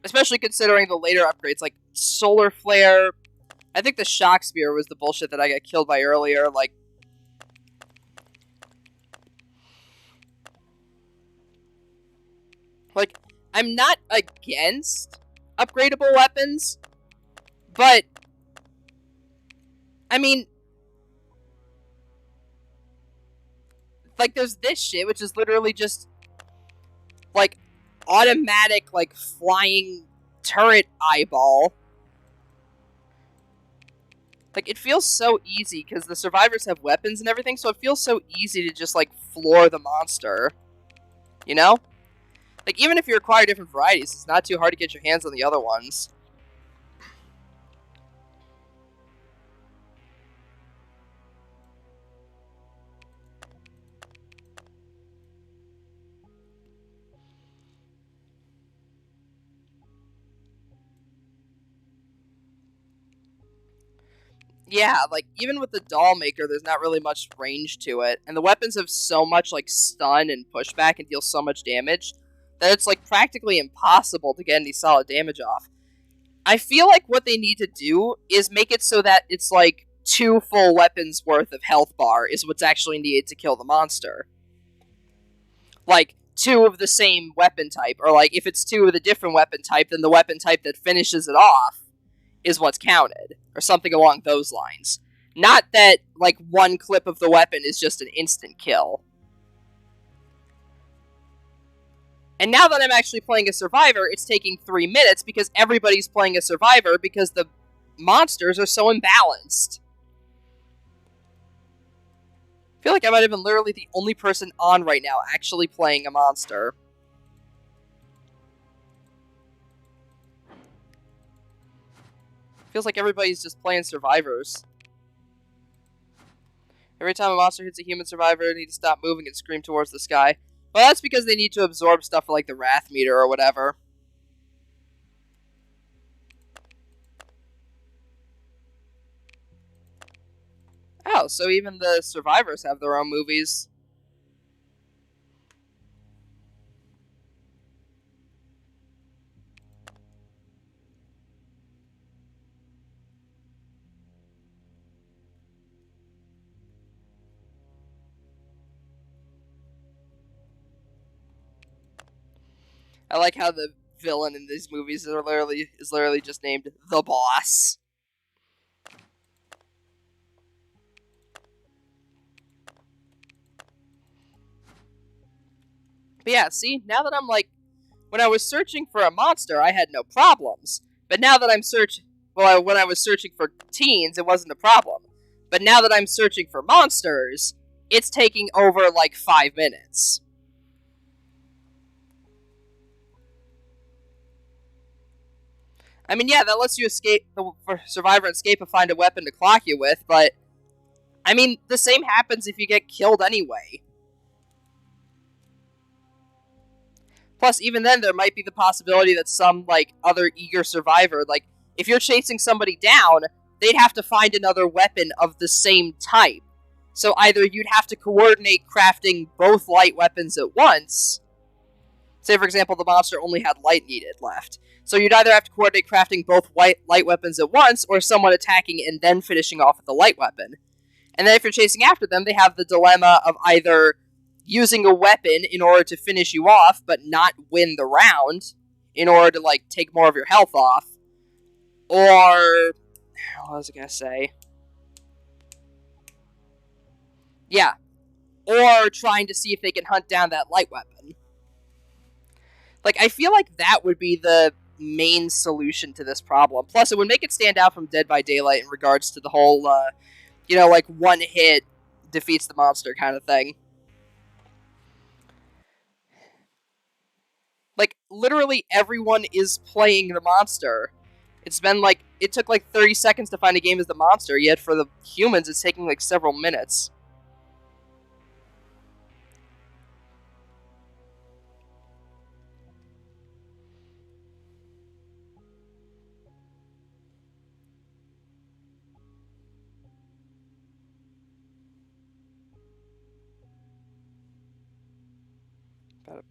Especially considering the later upgrades, like Solar Flare. I think the Shock Spear was the bullshit that I got killed by earlier, like... Like, I'm not against upgradable weapons, but... I mean... Like, there's this shit, which is literally just... Like, automatic, like, flying turret eyeball. Like, it feels so easy, because the survivors have weapons and everything, so it feels so easy to just, like, floor the monster. You know? Like, even if you require different varieties, it's not too hard to get your hands on the other ones. Yeah, like, even with the doll maker, there's not really much range to it. And the weapons have so much, like, stun and pushback and deal so much damage that it's, like, practically impossible to get any solid damage off. I feel like what they need to do is make it so that it's, like, 2 full weapons worth of health bar is what's actually needed to kill the monster. Like, 2 of the same weapon type, or, like, if it's 2 of the different weapon type, then the weapon type that finishes it off is what's counted, or something along those lines. Not that, like, 1 clip of the weapon is just an instant kill. And now that I'm actually playing a survivor, it's taking 3 minutes because everybody's playing a survivor because the monsters are so imbalanced. I feel like I might have been literally the only person on right now actually playing a monster. Feels like everybody's just playing survivors. Every time a monster hits a human survivor, they need to stop moving and scream towards the sky. Well, that's because they need to absorb stuff for, like, the Wrath Meter or whatever. Oh, so even the survivors have their own movies. I like how the villain in these movies is literally just named the Boss. But yeah, see, now that I'm like, when I was searching for a monster, I had no problems. But now that I'm when I was searching for teens, it wasn't a problem. But now that I'm searching for monsters, it's taking over like 5 minutes. I mean, yeah, that lets you escape the survivor escape and find a weapon to clock you with, but I mean, the same happens if you get killed anyway. Plus, even then, there might be the possibility that some, like, other eager survivor, like, if you're chasing somebody down, they'd have to find another weapon of the same type. So either you'd have to coordinate crafting both light weapons at once. Say, for example, the monster only had light needed left. So you'd either have to coordinate crafting both light weapons at once, or someone attacking and then finishing off with the light weapon. And then if you're chasing after them, they have the dilemma of either using a weapon in order to finish you off, but not win the round, in order to, like, take more of your health off, or... what was I gonna say? Yeah. Or trying to see if they can hunt down that light weapon. Like, I feel like that would be the main solution to this problem. Plus, it would make it stand out from Dead by Daylight in regards to the whole, like, one hit defeats the monster kind of thing. Like, literally everyone is playing the monster. It's been, like, it took, like, 30 seconds to find a game as the monster, yet for the humans, it's taking, like, several minutes.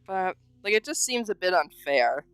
But, like, it just seems a bit unfair.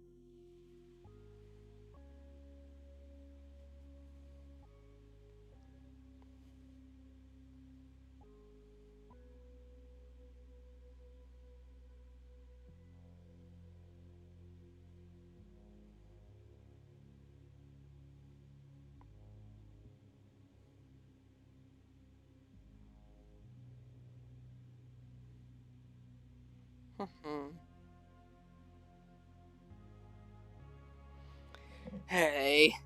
Hey.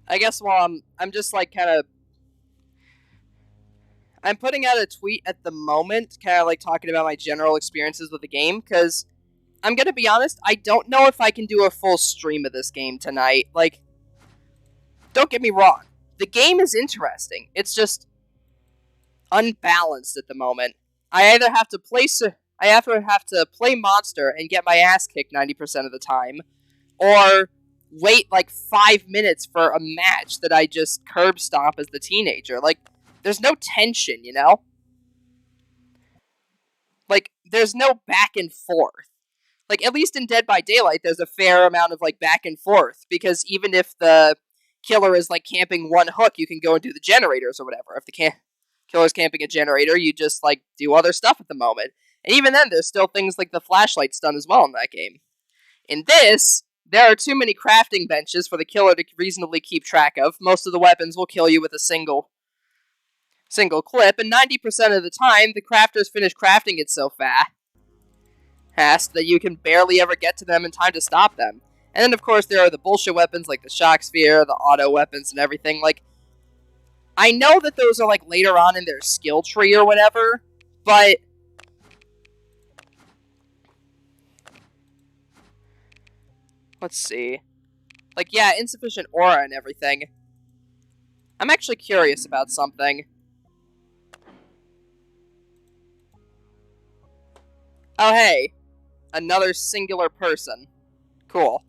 I guess while I'm just, like, kind of... I'm putting out a tweet at the moment, kind of, like, talking about my general experiences with the game, because I'm gonna be honest, I don't know if I can do a full stream of this game tonight. Like, don't get me wrong, the game is interesting. It's just unbalanced at the moment. I either have to play Monster and get my ass kicked 90% of the time, or wait like 5 minutes for a match that I just curb stomp as the teenager. Like, there's no tension, you know? Like, there's no back and forth. Like, at least in Dead by Daylight, there's a fair amount of, like, back and forth, because even if the killer is, like, camping one hook, you can go and do the generators or whatever. If the killer's camping a generator, you just, like, do other stuff at the moment. And even then, there's still things like the flashlight stun as well in that game. In this, there are too many crafting benches for the killer to reasonably keep track of. Most of the weapons will kill you with a single clip, and 90% of the time, the crafters finish crafting it so fast that you can barely ever get to them in time to stop them. And then, of course, there are the bullshit weapons like the shock sphere, the auto weapons, and everything. Like, I know that those are, like, later on in their skill tree or whatever, but let's see. Like, yeah, insufficient aura and everything. I'm actually curious about something. Oh, hey. Another singular person. Cool.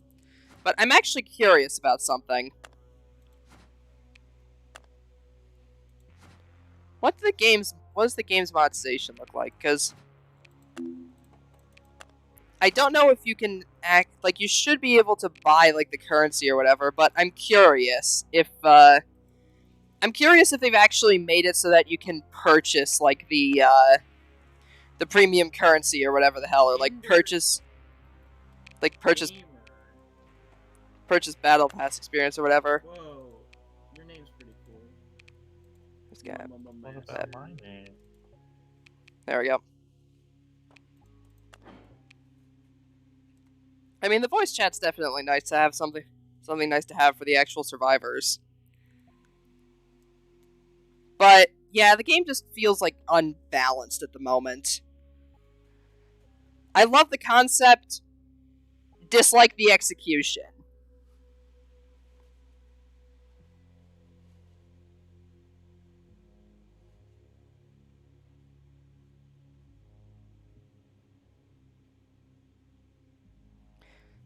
But I'm actually curious about something. What does the game's monetization look like? Because I don't know if you can act like you should be able to buy like the currency or whatever, but I'm curious if they've actually made it so that you can purchase like the premium currency or whatever the hell, or like purchase battle pass experience or whatever. Whoa, your name's pretty cool. This guy. What about my name? There we go. I mean, the voice chat's definitely nice to have something nice to have for the actual survivors. But yeah, the game just feels like unbalanced at the moment. I love the concept, dislike the execution.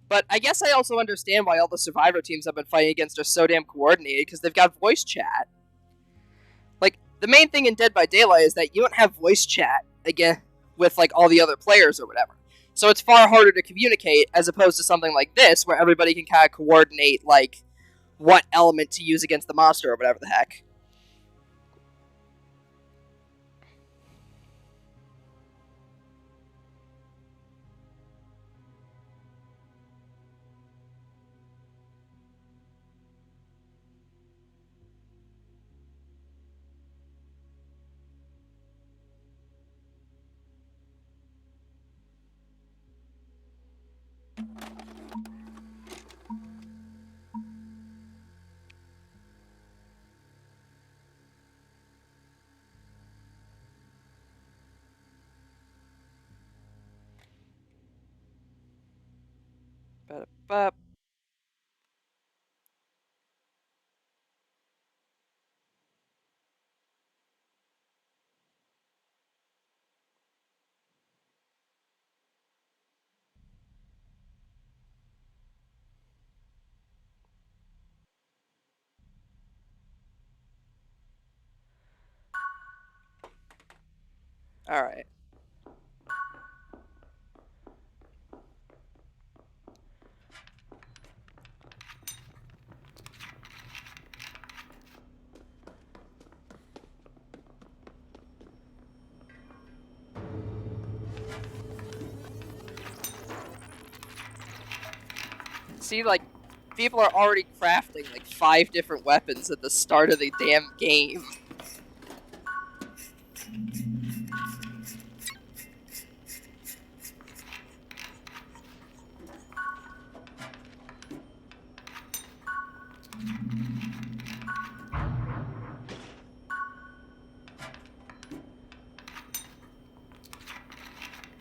But I guess I also understand why all the Survivor teams I've been fighting against are so damn coordinated, because they've got voice chat. Like, the main thing in Dead by Daylight is that you don't have voice chat, again, with, like, all the other players or whatever. So it's far harder to communicate, as opposed to something like this, where everybody can kind of coordinate, like, what element to use against the monster or whatever the heck. But alright. See, like, people are already crafting, like, 5 different weapons at the start of the damn game.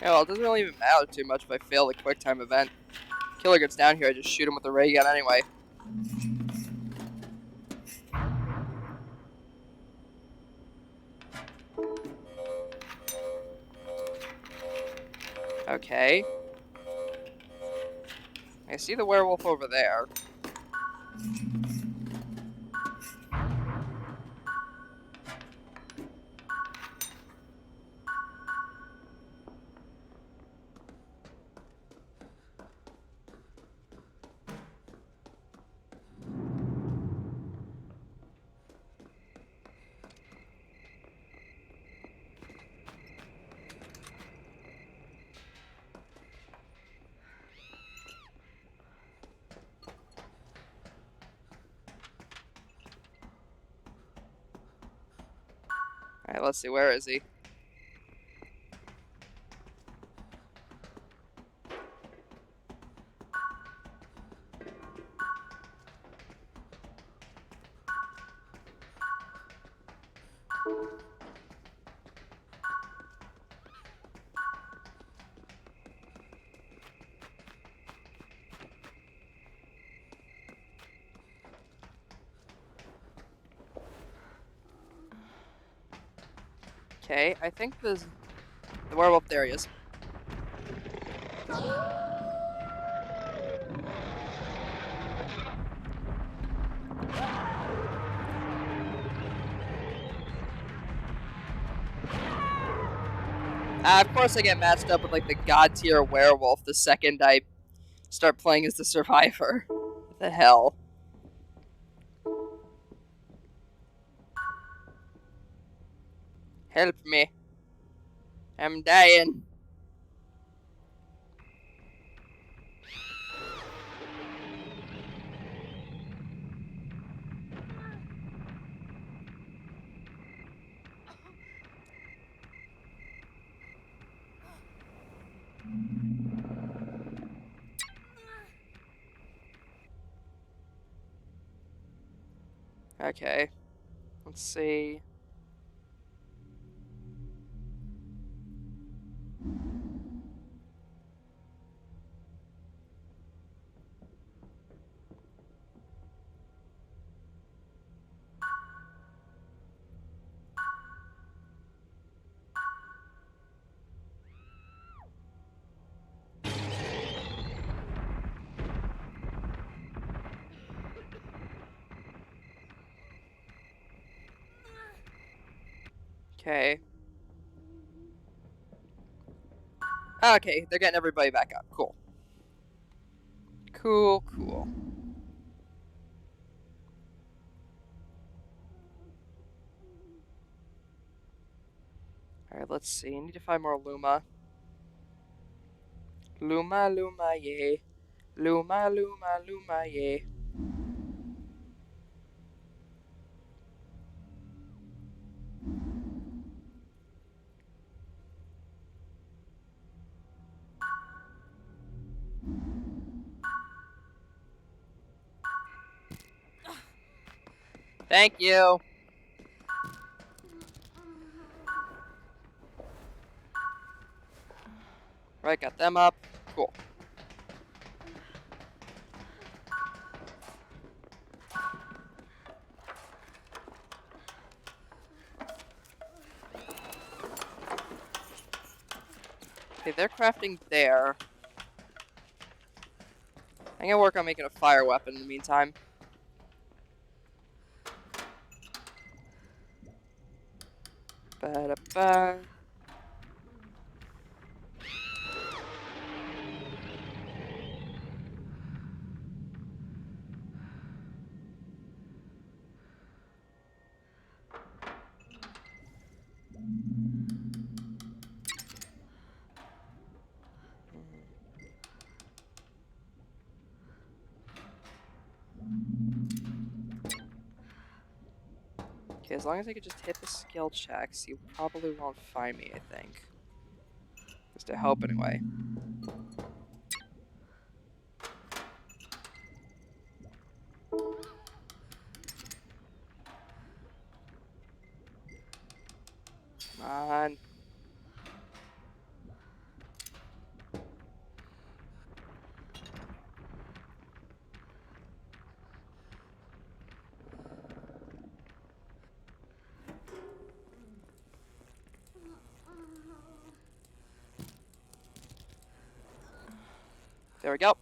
Yeah, well, it doesn't really even matter too much if I fail the quick time event. Killer gets down here, I just shoot him with the ray gun anyway. Okay. I see the werewolf over there. Alright, let's see, where is he? Okay, I think the werewolf, there he is. Of course I get matched up with, like, the god tier werewolf the second I start playing as the survivor. What the hell? Help me. I'm dying. Okay. Let's see. Okay. Okay, they're getting everybody back up. Cool. Cool. Alright, let's see. I need to find more Luma. Luma, yeah. Luma, yeah. Thank you. Right, got them up. Cool. Okay, they're crafting there. I'm gonna work on making a fire weapon in the meantime. Ba-da-ba. Okay, as long as I could just hit the skill checks, you probably won't find me, I think. Just to hope, anyway. Come on. There we go.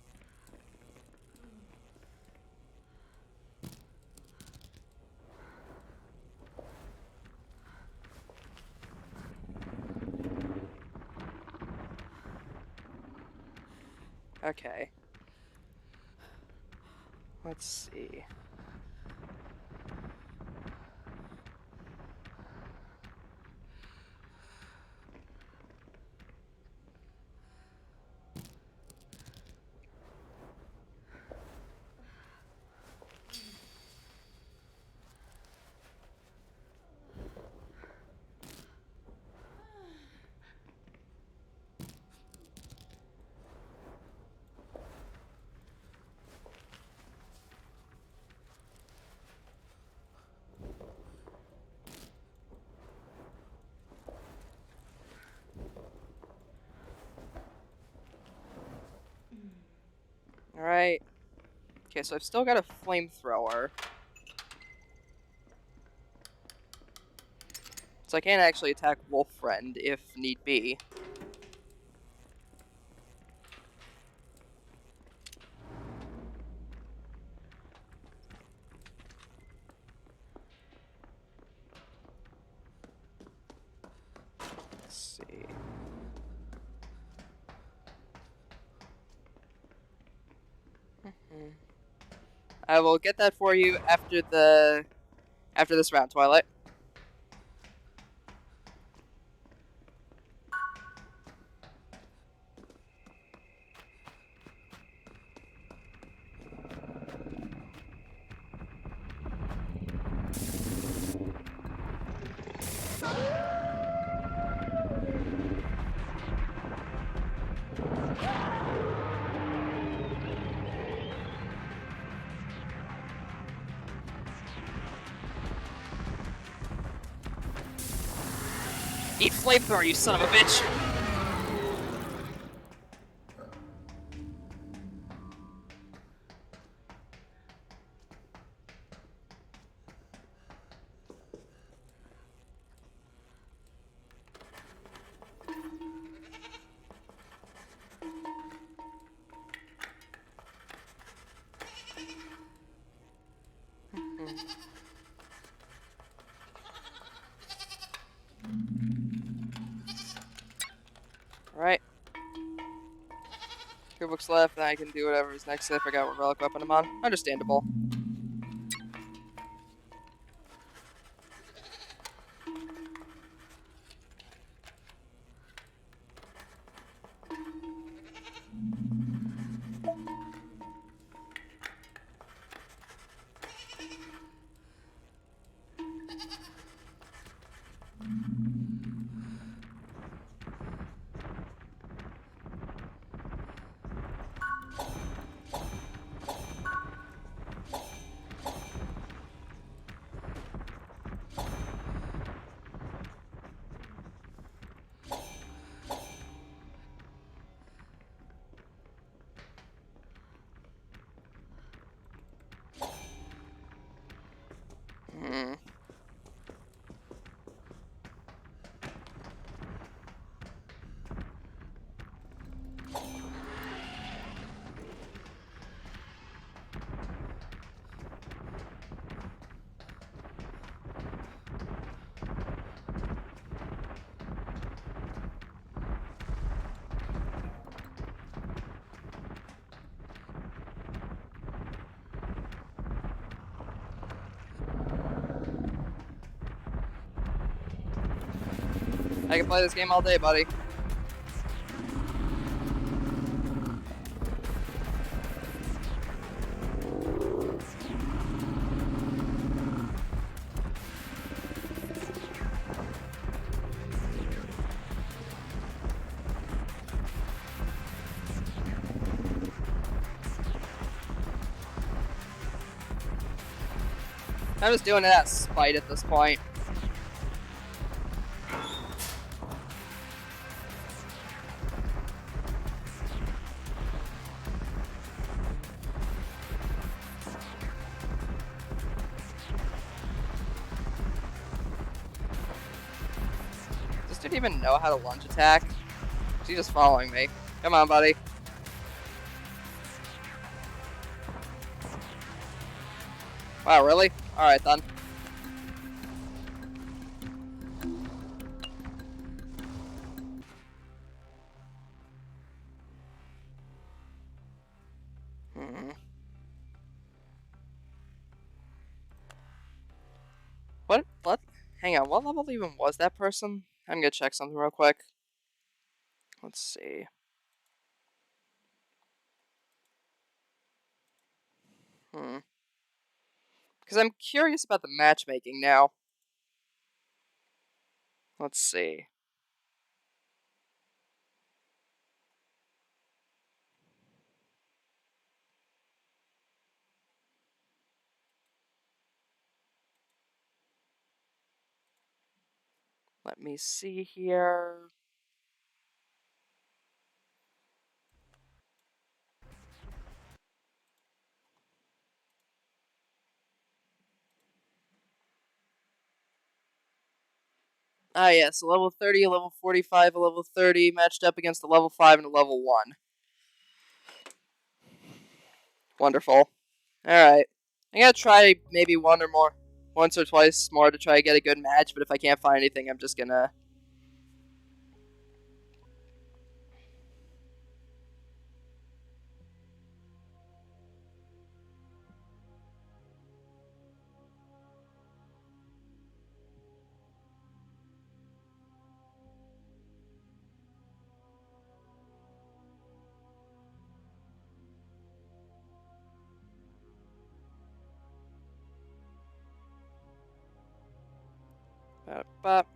Okay. Let's see. Alright. Okay, so I've still got a flamethrower. So I can actually attack Wolf Friend if need be. Let's see. I will get that for you after this round, Twilight. Eat flamethrower, you son of a bitch! Alright. 2 books left, and I can do whatever is next. I forgot what relic weapon I'm on. Understandable. Hmm. I can play this game all day, buddy. I'm just doing it out of spite at this point. Does this dude even know how to lunge attack? Is he just following me? Come on, buddy. Wow, really? Alright then. What? Hang on, what level even was that person? I'm gonna check something real quick. Let's see. Because I'm curious about the matchmaking now. Let's see. Let me see here. Ah, yeah, so level 30, a level 45, a level 30 matched up against a level 5 and a level 1. Wonderful. Alright. I gotta try maybe once or twice more to try to get a good match, but if I can't find anything, I'm just gonna... Bop.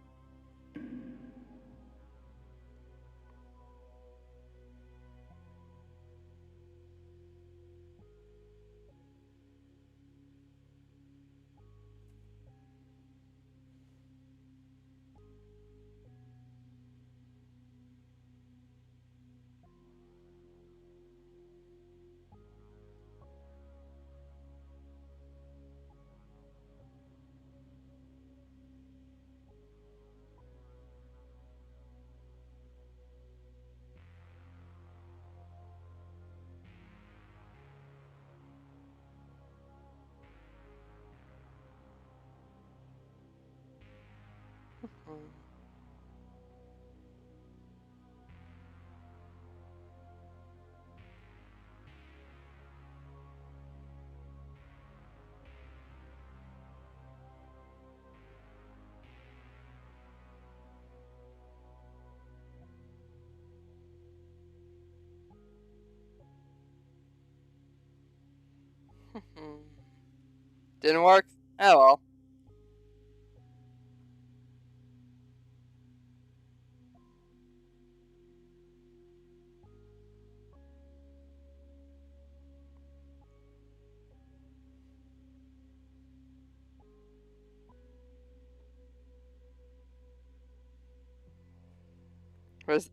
Didn't work? Oh well.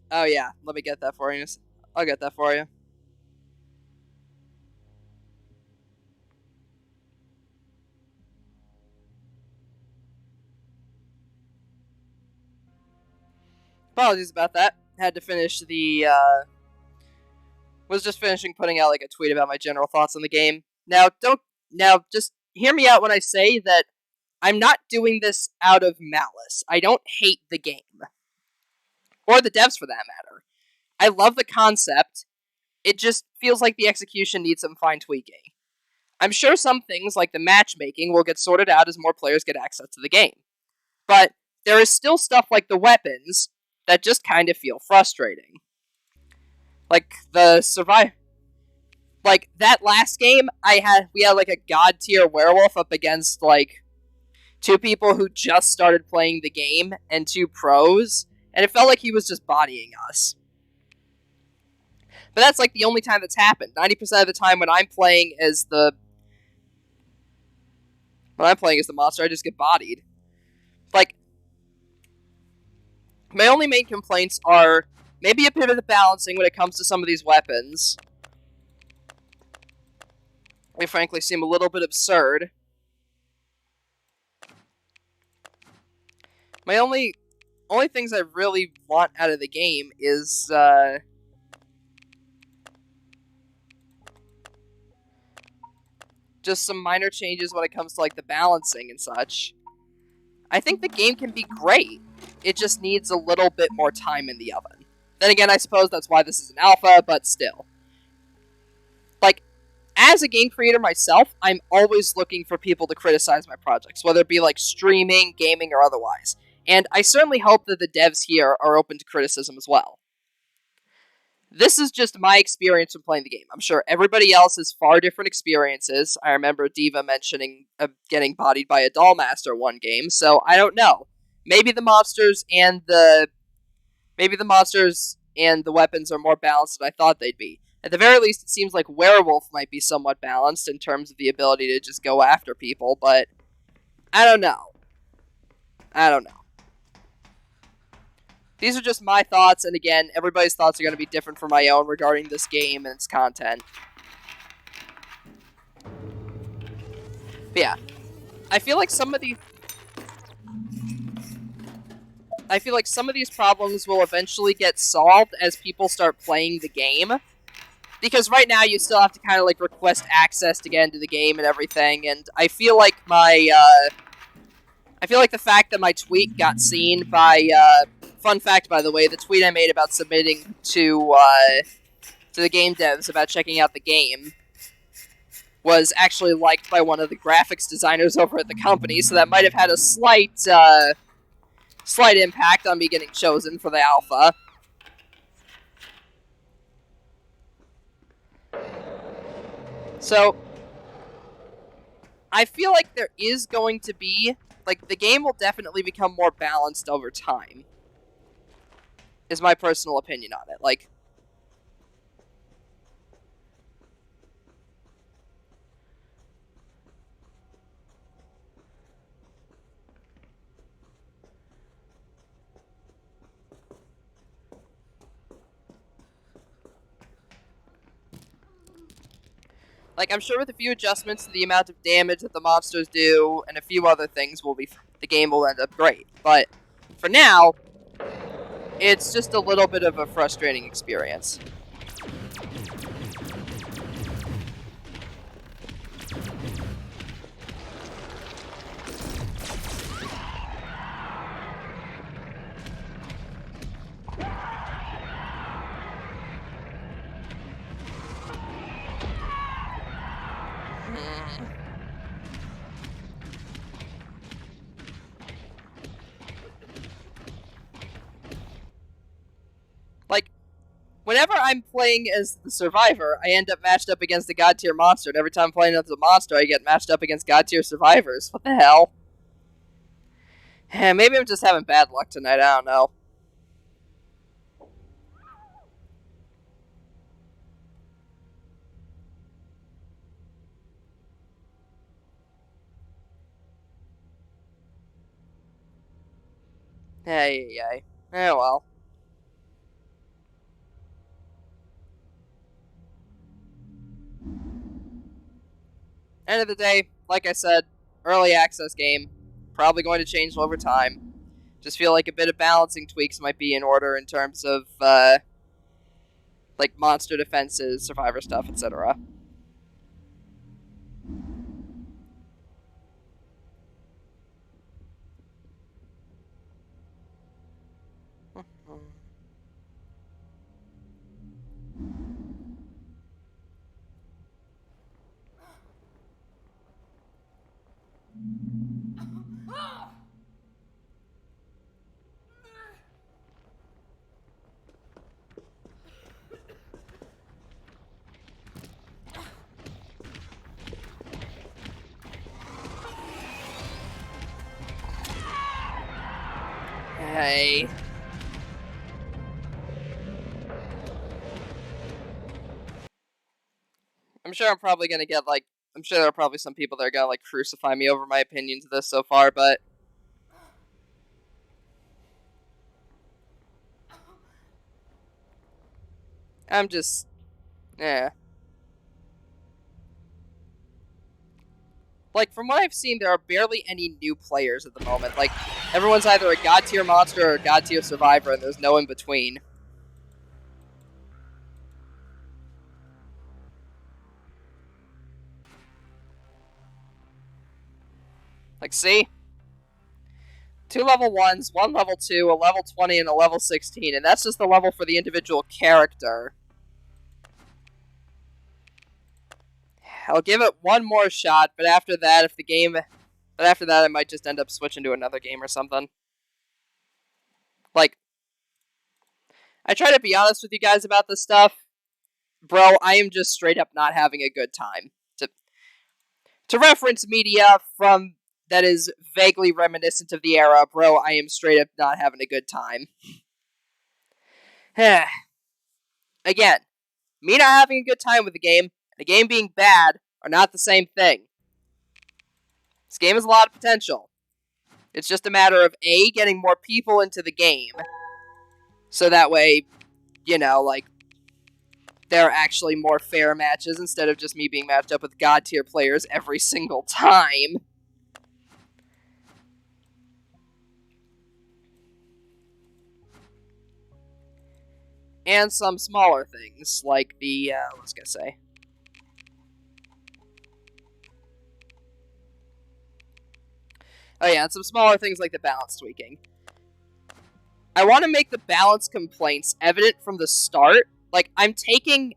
Oh yeah, let me get that for you. I'll get that for you. Apologies about that. Had to finish the, was just finishing putting out, like, a tweet about my general thoughts on the game. Now, just hear me out when I say that I'm not doing this out of malice. I don't hate the game. Or the devs, for that matter. I love the concept. It just feels like the execution needs some fine tweaking. I'm sure some things, like the matchmaking, will get sorted out as more players get access to the game. But there is still stuff like the weapons that just kind of feel frustrating. Like the like that last game, we had like a god tier werewolf up against like two people who just started playing the game and two pros, and it felt like he was just bodying us. But that's like the only time that's happened. 90% of the time when I'm playing as the monster, I just get bodied. Like, my only main complaints are maybe a bit of the balancing when it comes to some of these weapons. They frankly seem a little bit absurd. My only things I really want out of the game is just some minor changes when it comes to like the balancing and such. I think the game can be great. It just needs a little bit more time in the oven. Then again, I suppose that's why this is an alpha, but still. Like, as a game creator myself, I'm always looking for people to criticize my projects, whether it be like streaming, gaming, or otherwise. And I certainly hope that the devs here are open to criticism as well. This is just my experience from playing the game. I'm sure everybody else has far different experiences. I remember Diva mentioning getting bodied by a Dollmaster one game, so I don't know. Maybe the monsters and the weapons are more balanced than I thought they'd be. At the very least, it seems like Werewolf might be somewhat balanced in terms of the ability to just go after people, but I don't know. These are just my thoughts, and again, everybody's thoughts are going to be different from my own regarding this game and its content. But yeah, I feel like some of these... I feel like some of these problems will eventually get solved as people start playing the game. Because right now you still have to kind of like request access to get into the game and everything, and I feel like the fact that my tweet got seen by, fun fact by the way, the tweet I made about submitting to the game devs about checking out the game was actually liked by one of the graphics designers over at the company, so that might have had a slight impact on me getting chosen for the alpha. So, I feel like there is going to be, like, the game will definitely become more balanced over time, is my personal opinion on it. Like, I'm sure with a few adjustments to the amount of damage that the monsters do, and a few other things, the game will end up great. But, for now, it's just a little bit of a frustrating experience. Like, whenever I'm playing as the survivor, I end up matched up against the god tier monster, and every time I'm playing as a monster, I get matched up against god tier survivors. What the hell? Maybe I'm just having bad luck tonight, I don't know. Hey. Oh well. End of the day, like I said, early access game. Probably going to change over time. Just feel like a bit of balancing tweaks might be in order in terms of, like, monster defenses, survivor stuff, etc. Hey. I'm sure I'm probably gonna get, like, I'm sure there are probably some people that are gonna, like, crucify me over my opinions of this so far, but I'm just, yeah. Like, from what I've seen, there are barely any new players at the moment. Like, everyone's either a god tier monster or a god tier survivor, and there's no in between. Like, see? 2 level 1s, 1 level 2, a level 20, and a level 16, and that's just the level for the individual character. I'll give it one more shot, but after that, I might just end up switching to another game or something. Like, I try to be honest with you guys about this stuff. Bro, I am just straight up not having a good time. To reference media from that is vaguely reminiscent of the era, bro, I am straight up not having a good time. Again, me not having a good time with the game, and the game being bad, are not the same thing. This game has a lot of potential. It's just a matter of A, getting more people into the game, so that way, you know, like, there are actually more fair matches instead of just me being matched up with god tier players every single time. And some smaller things, like the, what was I gonna say? Oh yeah, and some smaller things like the balance tweaking. I want to make the balance complaints evident from the start. Like, I'm taking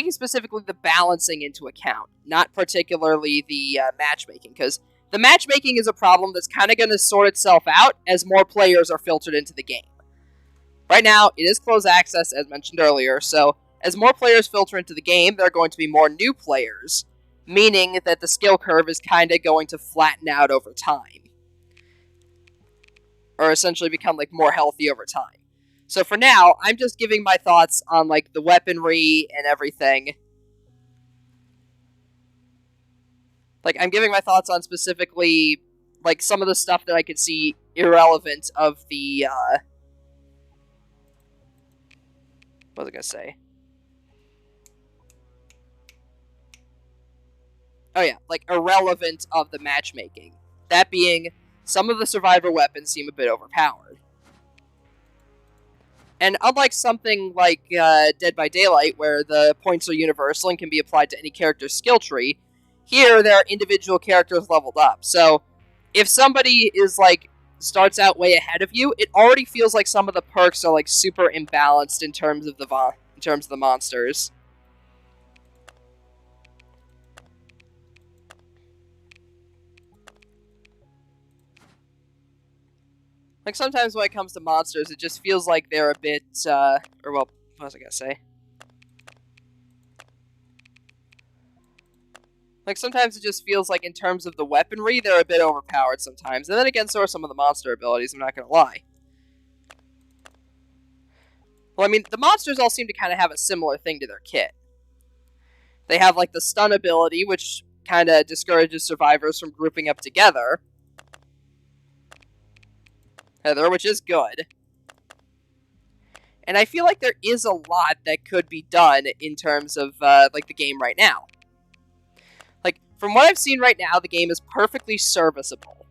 specifically the balancing into account, not particularly the matchmaking, because the matchmaking is a problem that's kind of going to sort itself out as more players are filtered into the game. Right now, it is closed access, as mentioned earlier, so as more players filter into the game, there are going to be more new players, meaning that the skill curve is kind of going to flatten out over time. Or essentially become, like, more healthy over time. So for now, I'm just giving my thoughts on, like, the weaponry and everything. Like, I'm giving my thoughts on specifically, like, some of the stuff that I could see irrelevant of the, what was I gonna say? Oh yeah, like, irrelevant of the matchmaking. That being, some of the survivor weapons seem a bit overpowered. And unlike something like Dead by Daylight, where the points are universal and can be applied to any character's skill tree, here there are individual characters leveled up. So if somebody is like starts out way ahead of you, it already feels like some of the perks are like super imbalanced in terms of the monsters. Like, sometimes when it comes to monsters, it just feels like they're a bit, or well, what was I gonna say? Like, sometimes it just feels like in terms of the weaponry, they're a bit overpowered sometimes. And then again, so are some of the monster abilities, I'm not gonna lie. Well, I mean, the monsters all seem to kind of have a similar thing to their kit. They have, like, the stun ability, which kind of discourages survivors from grouping up together. Heather, which is good. And I feel like there is a lot that could be done in terms of, like, the game right now. Like, from what I've seen right now, the game is perfectly serviceable.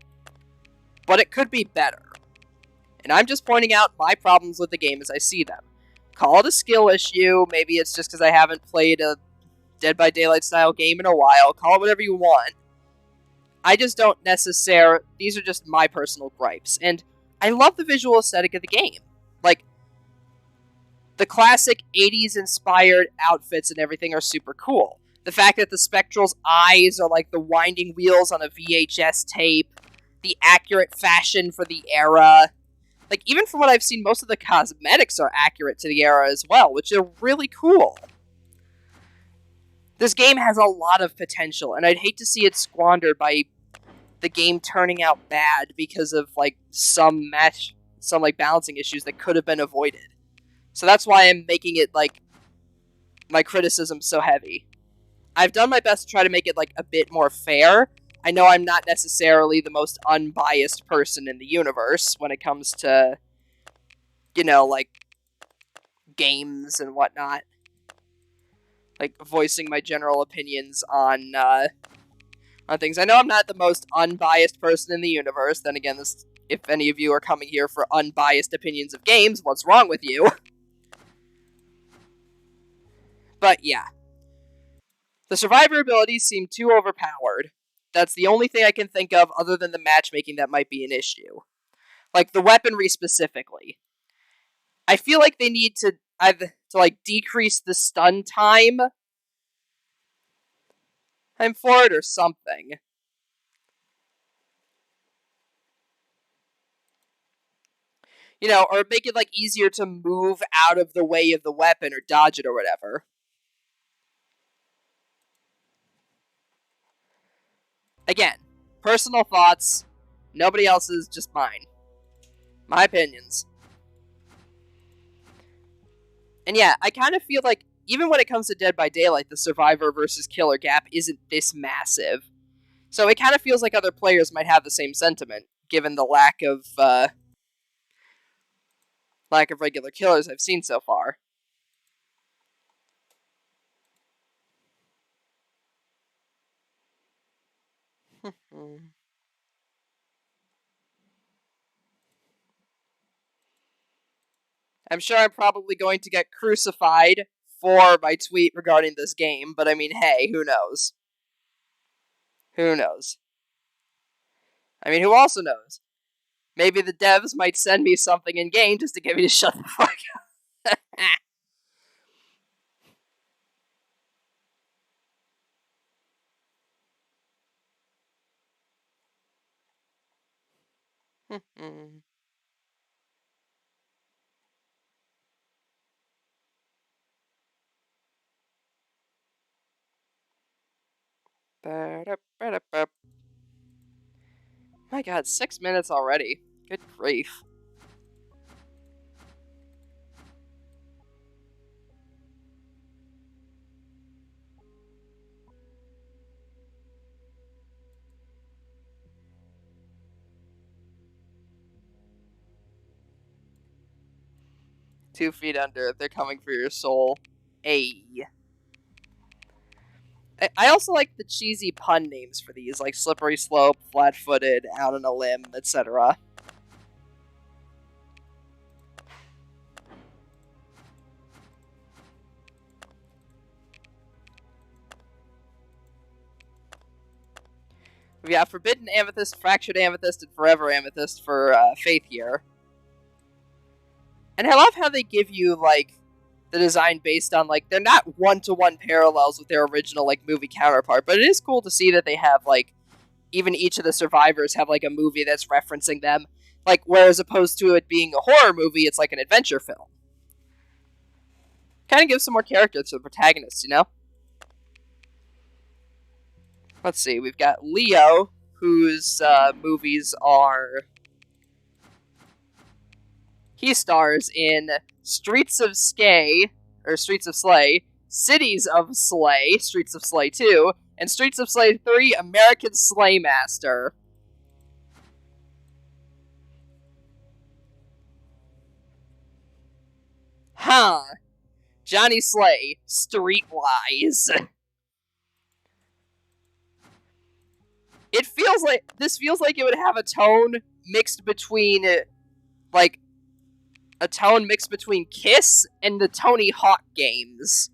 But it could be better. And I'm just pointing out my problems with the game as I see them. Call it a skill issue, maybe it's just because I haven't played a Dead by Daylight style game in a while, call it whatever you want. I just don't necessarily, these are just my personal gripes, and I love the visual aesthetic of the game. Like, the classic 80s inspired outfits and everything are super cool. The fact that the Spectral's eyes are like the winding wheels on a VHS tape, the accurate fashion for the era. Like, even from what I've seen, most of the cosmetics are accurate to the era as well, which are really cool. This game has a lot of potential, and I'd hate to see it squandered by the game turning out bad because of, like, some like, balancing issues that could have been avoided. So that's why I'm making it, like, my criticism so heavy. I've done my best to try to make it, like, a bit more fair. I know I'm not necessarily the most unbiased person in the universe when it comes to, you know, like, games and whatnot. Like, voicing my general opinions on things. I know I'm not the most unbiased person in the universe. Then again, if any of you are coming here for unbiased opinions of games, what's wrong with you? But yeah. The survivor abilities seem too overpowered. That's the only thing I can think of other than the matchmaking that might be an issue. Like, the weaponry specifically. I feel like they need to either like decrease the stun time for it or something. You know, or make it like easier to move out of the way of the weapon or dodge it or whatever. Again, personal thoughts, nobody else's, just mine. My opinions. And yeah, I kind of feel like even when it comes to Dead by Daylight, the survivor versus killer gap isn't this massive. So it kind of feels like other players might have the same sentiment, given the lack of regular killers I've seen so far. I'm sure I'm probably going to get crucified for my tweet regarding this game, but I mean, hey, who knows? Who knows? I mean, who also knows? Maybe the devs might send me something in game just to get me to shut the fuck up. My god, 6 minutes already. Good grief. "2 feet under, they're coming for your soul." Ayy. I also like the cheesy pun names for these, like Slippery Slope, Flat-Footed, Out on a Limb, etc. We got Forbidden Amethyst, Fractured Amethyst, and Forever Amethyst for Faith Year. And I love how they give you, like, the design based on, like, they're not one-to-one parallels with their original, like, movie counterpart, but it is cool to see that they have, like, even each of the survivors have, like, a movie that's referencing them. Like, whereas opposed to it being a horror movie, it's like an adventure film. Kind of gives some more character to the protagonists, you know? Let's see, we've got Leo, whose movies are... He stars in Streets of Slay, Cities of Slay, Streets of Slay 2, and Streets of Slay 3, American Slaymaster. Huh. Johnny Slay, Streetwise. This feels like it would have a tone mixed between, like, a tone mixed between Kiss and the Tony Hawk games.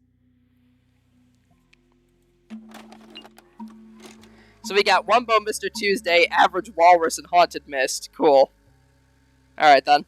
So we got Wumbo, Mr. Tuesday, Average Walrus, and Haunted Mist. Cool. Alright then.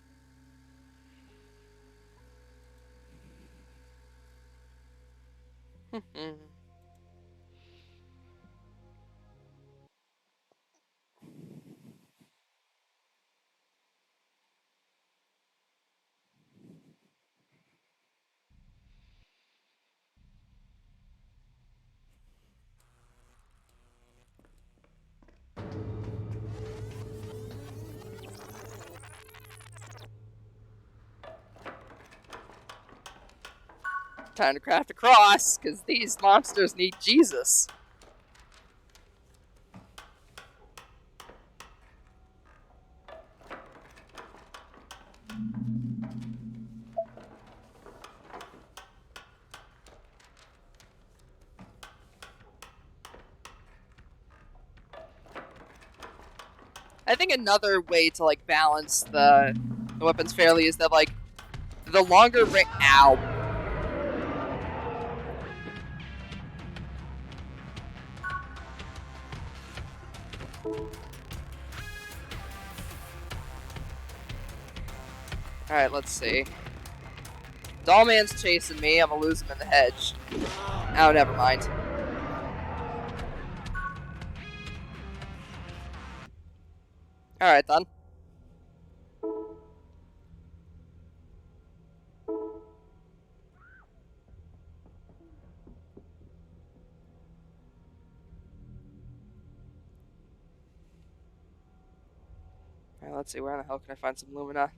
Time to craft a cross, because these monsters need Jesus. I think another way to, like, balance the weapons fairly is that, like, the longer range... Ow. Alright, let's see. Dollman's chasing me. I'm gonna lose him in the hedge. Oh, never mind. Alright, then. Alright, let's see. Where in the hell can I find some Lumina?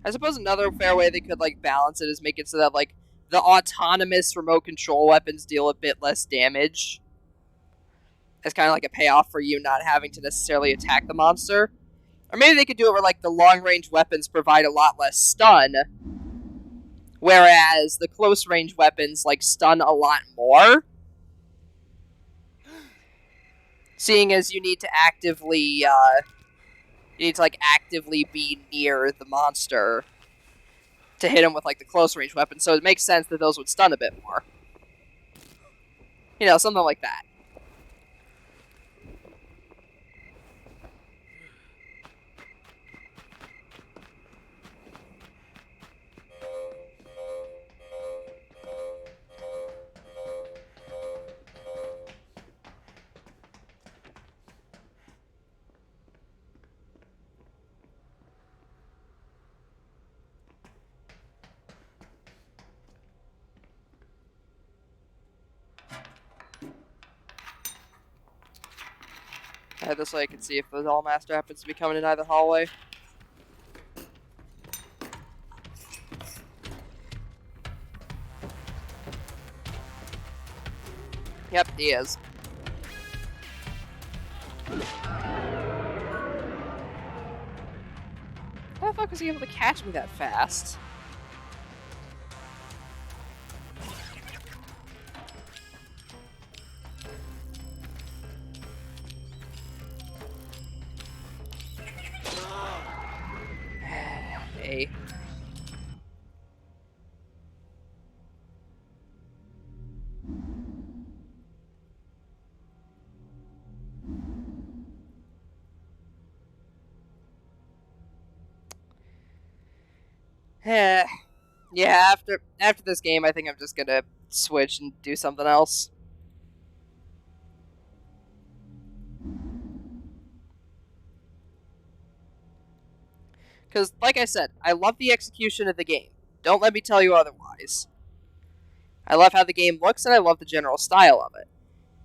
I suppose another fair way they could, like, balance it is make it so that, like, the autonomous remote control weapons deal a bit less damage. It's kind of like a payoff for you not having to necessarily attack the monster. Or maybe they could do it where, like, the long-range weapons provide a lot less stun, whereas the close-range weapons, like, stun a lot more. Seeing as you need to actively, You need to, like, actively be near the monster to hit him with, like, the close range weapon, so it makes sense that those would stun a bit more. You know, something like that. This way I can see if the Dollmaster happens to be coming in either hallway. Yep, he is. How the fuck was he able to catch me that fast? Hey. Yeah, after this game, I think I'm just gonna switch and do something else. Because, like I said, I love the execution of the game. Don't let me tell you otherwise. I love how the game looks, and I love the general style of it.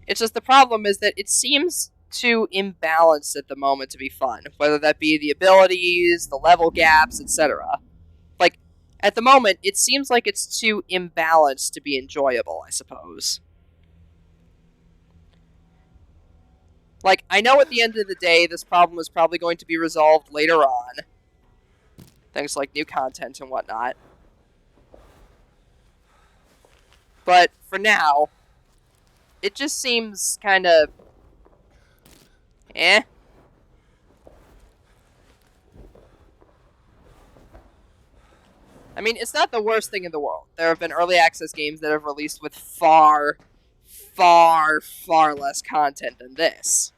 It's just the problem is that it seems too imbalanced at the moment to be fun, whether that be the abilities, the level gaps, etc. Like, at the moment, it seems like it's too imbalanced to be enjoyable, I suppose. Like, I know at the end of the day, this problem is probably going to be resolved later on. Things like new content and whatnot. But for now, it just seems kind of... eh. I mean, it's not the worst thing in the world. There have been early access games that have released with far less content than this.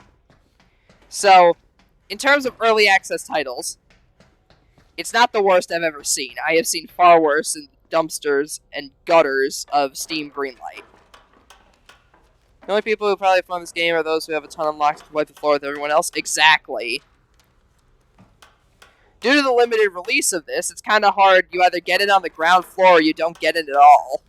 So, in terms of early access titles, it's not the worst I've ever seen. I have seen far worse in the dumpsters and gutters of Steam Greenlight. The only people who probably fund this game are those who have a ton unlocked to wipe the floor with everyone else. Exactly. Due to the limited release of this, it's kind of hard. You either get it on the ground floor or you don't get it at all.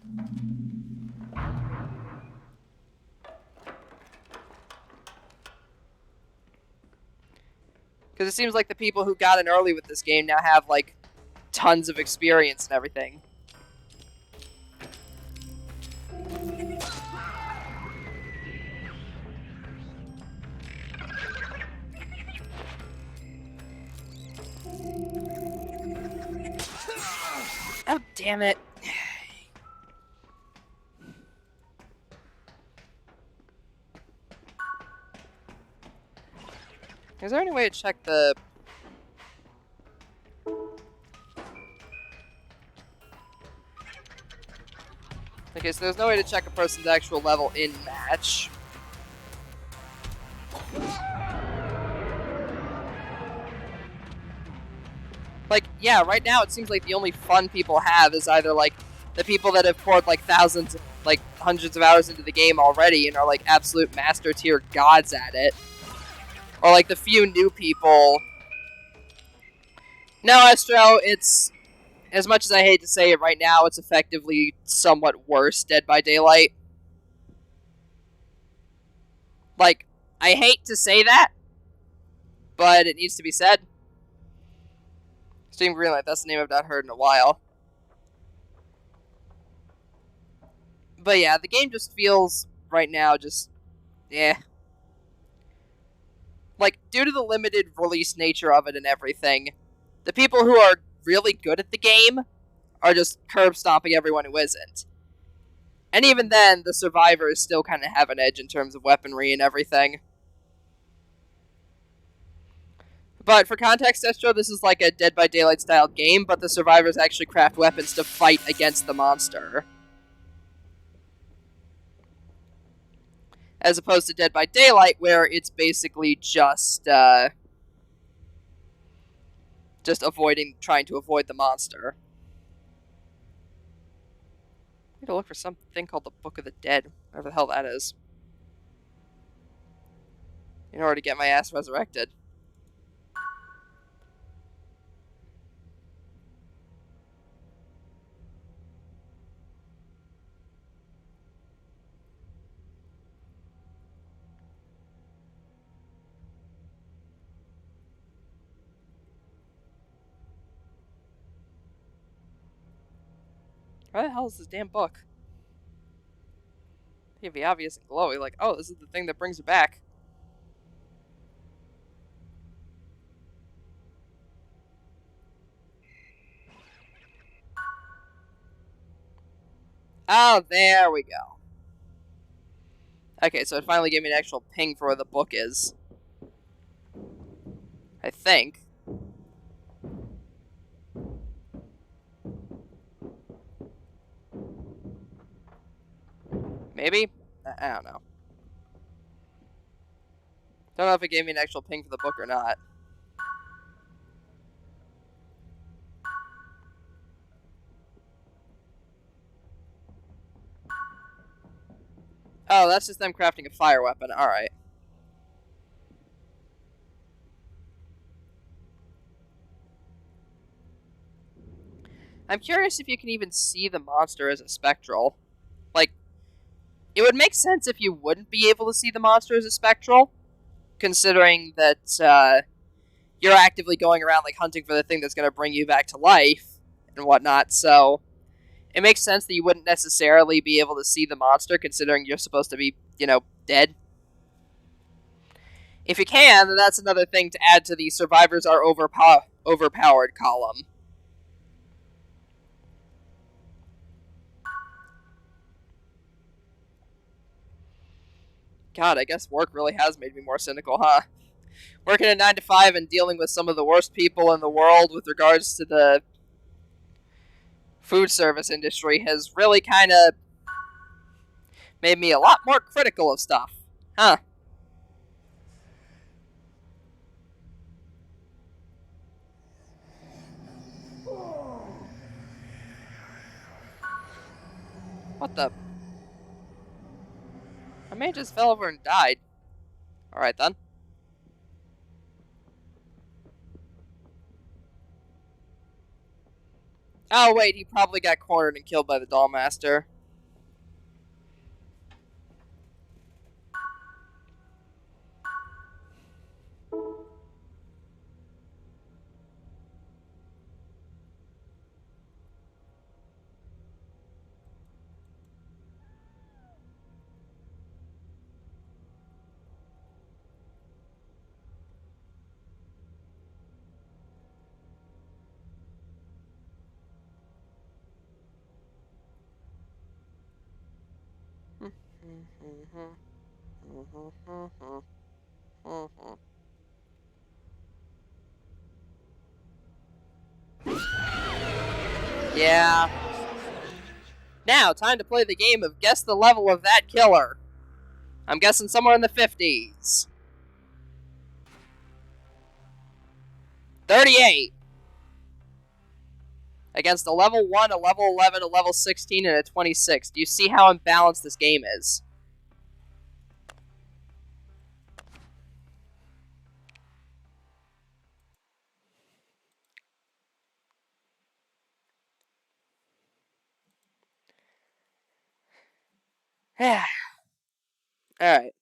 Because it seems like the people who got in early with this game now have, like, tons of experience and everything. Oh, damn it. Is there any way to check the... Okay, so there's no way to check a person's actual level in match. Like, yeah, right now it seems like the only fun people have is either, like, the people that have poured, like, thousands, like, hundreds of hours into the game already and are, like, absolute master tier gods at it. Or, like, the few new people. No, Astro, it's... As much as I hate to say it right now, it's effectively somewhat worse Dead by Daylight. Like, I hate to say that, but it needs to be said. Steam Greenlight, that's the name I've not heard in a while. But yeah, the game just feels, right now, just... eh. Like, due to the limited release nature of it and everything, the people who are really good at the game are just curb stomping everyone who isn't. And even then, the survivors still kind of have an edge in terms of weaponry and everything. But for context, Destro, this is like a Dead by Daylight style game, but the survivors actually craft weapons to fight against the monster. As opposed to Dead by Daylight, where it's basically just trying to avoid the monster. I need to look for something called the Book of the Dead, whatever the hell that is, in order to get my ass resurrected. Where the hell is this damn book? It'd be obvious and glowy, like, oh, this is the thing that brings you back. Oh, there we go. Okay, so it finally gave me an actual ping for where the book is. I think. Maybe? I don't know. Don't know if it gave me an actual ping for the book or not. Oh, that's just them crafting a fire weapon. Alright. I'm curious if you can even see the monster as a spectral. Like, it would make sense if you wouldn't be able to see the monster as a spectral, considering that you're actively going around like hunting for the thing that's going to bring you back to life and whatnot. So it makes sense that you wouldn't necessarily be able to see the monster, considering you're supposed to be, dead. If you can, then that's another thing to add to the survivors are overpowered column. God, I guess work really has made me more cynical, huh? Working a 9 to 5 and dealing with some of the worst people in the world with regards to the food service industry has really kind of made me a lot more critical of stuff. Huh. What the? My man just fell over and died. Alright then. Oh wait, he probably got cornered and killed by the doll master. Yeah. Now, time to play the game of guess the level of that killer. I'm guessing somewhere in the 50s. 38. Against a level 1, a level 11, a level 16, and a 26. Do you see how imbalanced this game is? Alright.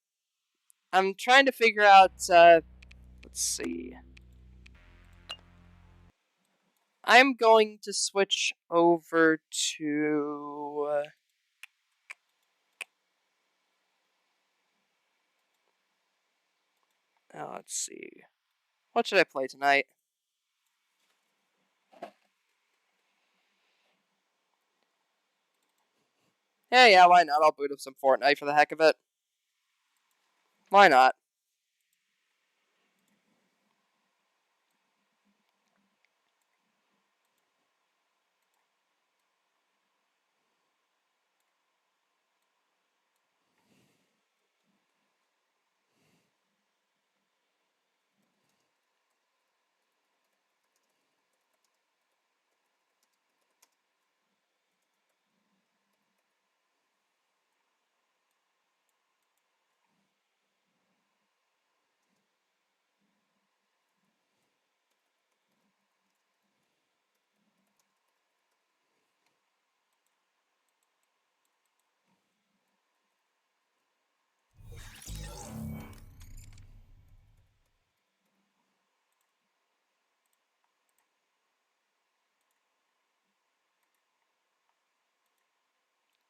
I'm trying to figure out, let's see. I'm going to switch over to... let's see. What should I play tonight? Yeah, why not? I'll boot up some Fortnite for the heck of it. Why not?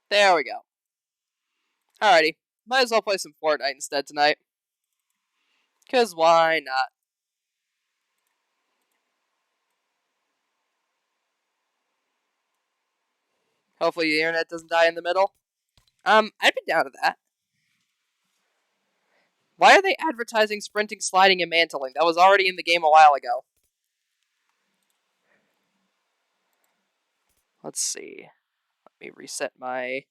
There we go. Alrighty. Might as well play some Fortnite instead tonight. Because why not? Hopefully the internet doesn't die in the middle. I'd be down to that. Why are they advertising sprinting, sliding, and mantling? That was already in the game a while ago. Let's see. Let me reset my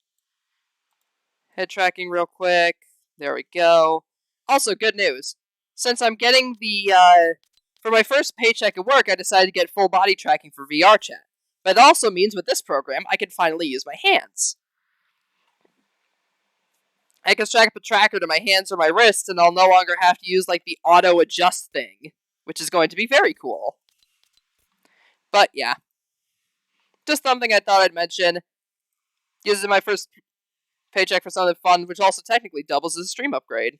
head tracking real quick. There we go. Also, good news. Since I'm getting the, for my first paycheck at work, I decided to get full body tracking for VR chat. But it also means with this program, I can finally use my hands. I can strap a tracker to my hands or my wrists, and I'll no longer have to use, like, the auto-adjust thing, which is going to be very cool. But, yeah. Just something I thought I'd mention. Using my first paycheck for something fun, which also technically doubles as a stream upgrade.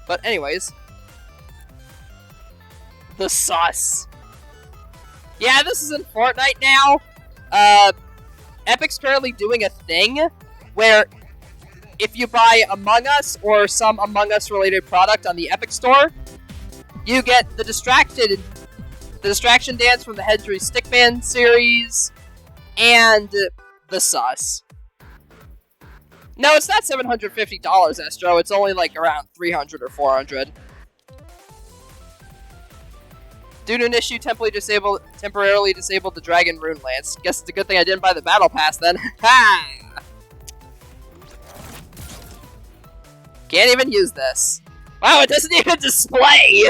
But anyways. The sus. Yeah, this is in Fortnite now. Epic's currently doing a thing where if you buy Among Us or some Among Us related product on the Epic Store, you get the Distraction Dance from the Hedgery Stickman series, and the sus. No, it's not $750, Astro. It's only like around $300 or $400. Due to an issue, temporarily disabled the Dragon Rune Lance. Guess it's a good thing I didn't buy the Battle Pass then. Ha! Can't even use this. Wow, it doesn't even display!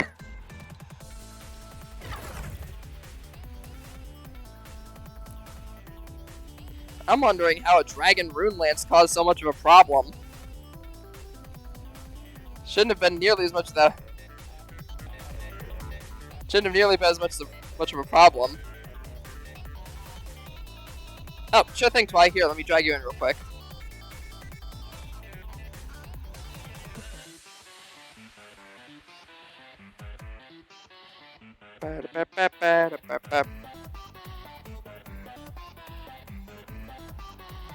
I'm wondering how a Dragon Rune Lance caused so much of a problem. Shouldn't have been nearly as much of the... Shouldn't have nearly been as much of a problem. Oh, sure thing, Twy. Here, let me drag you in real quick.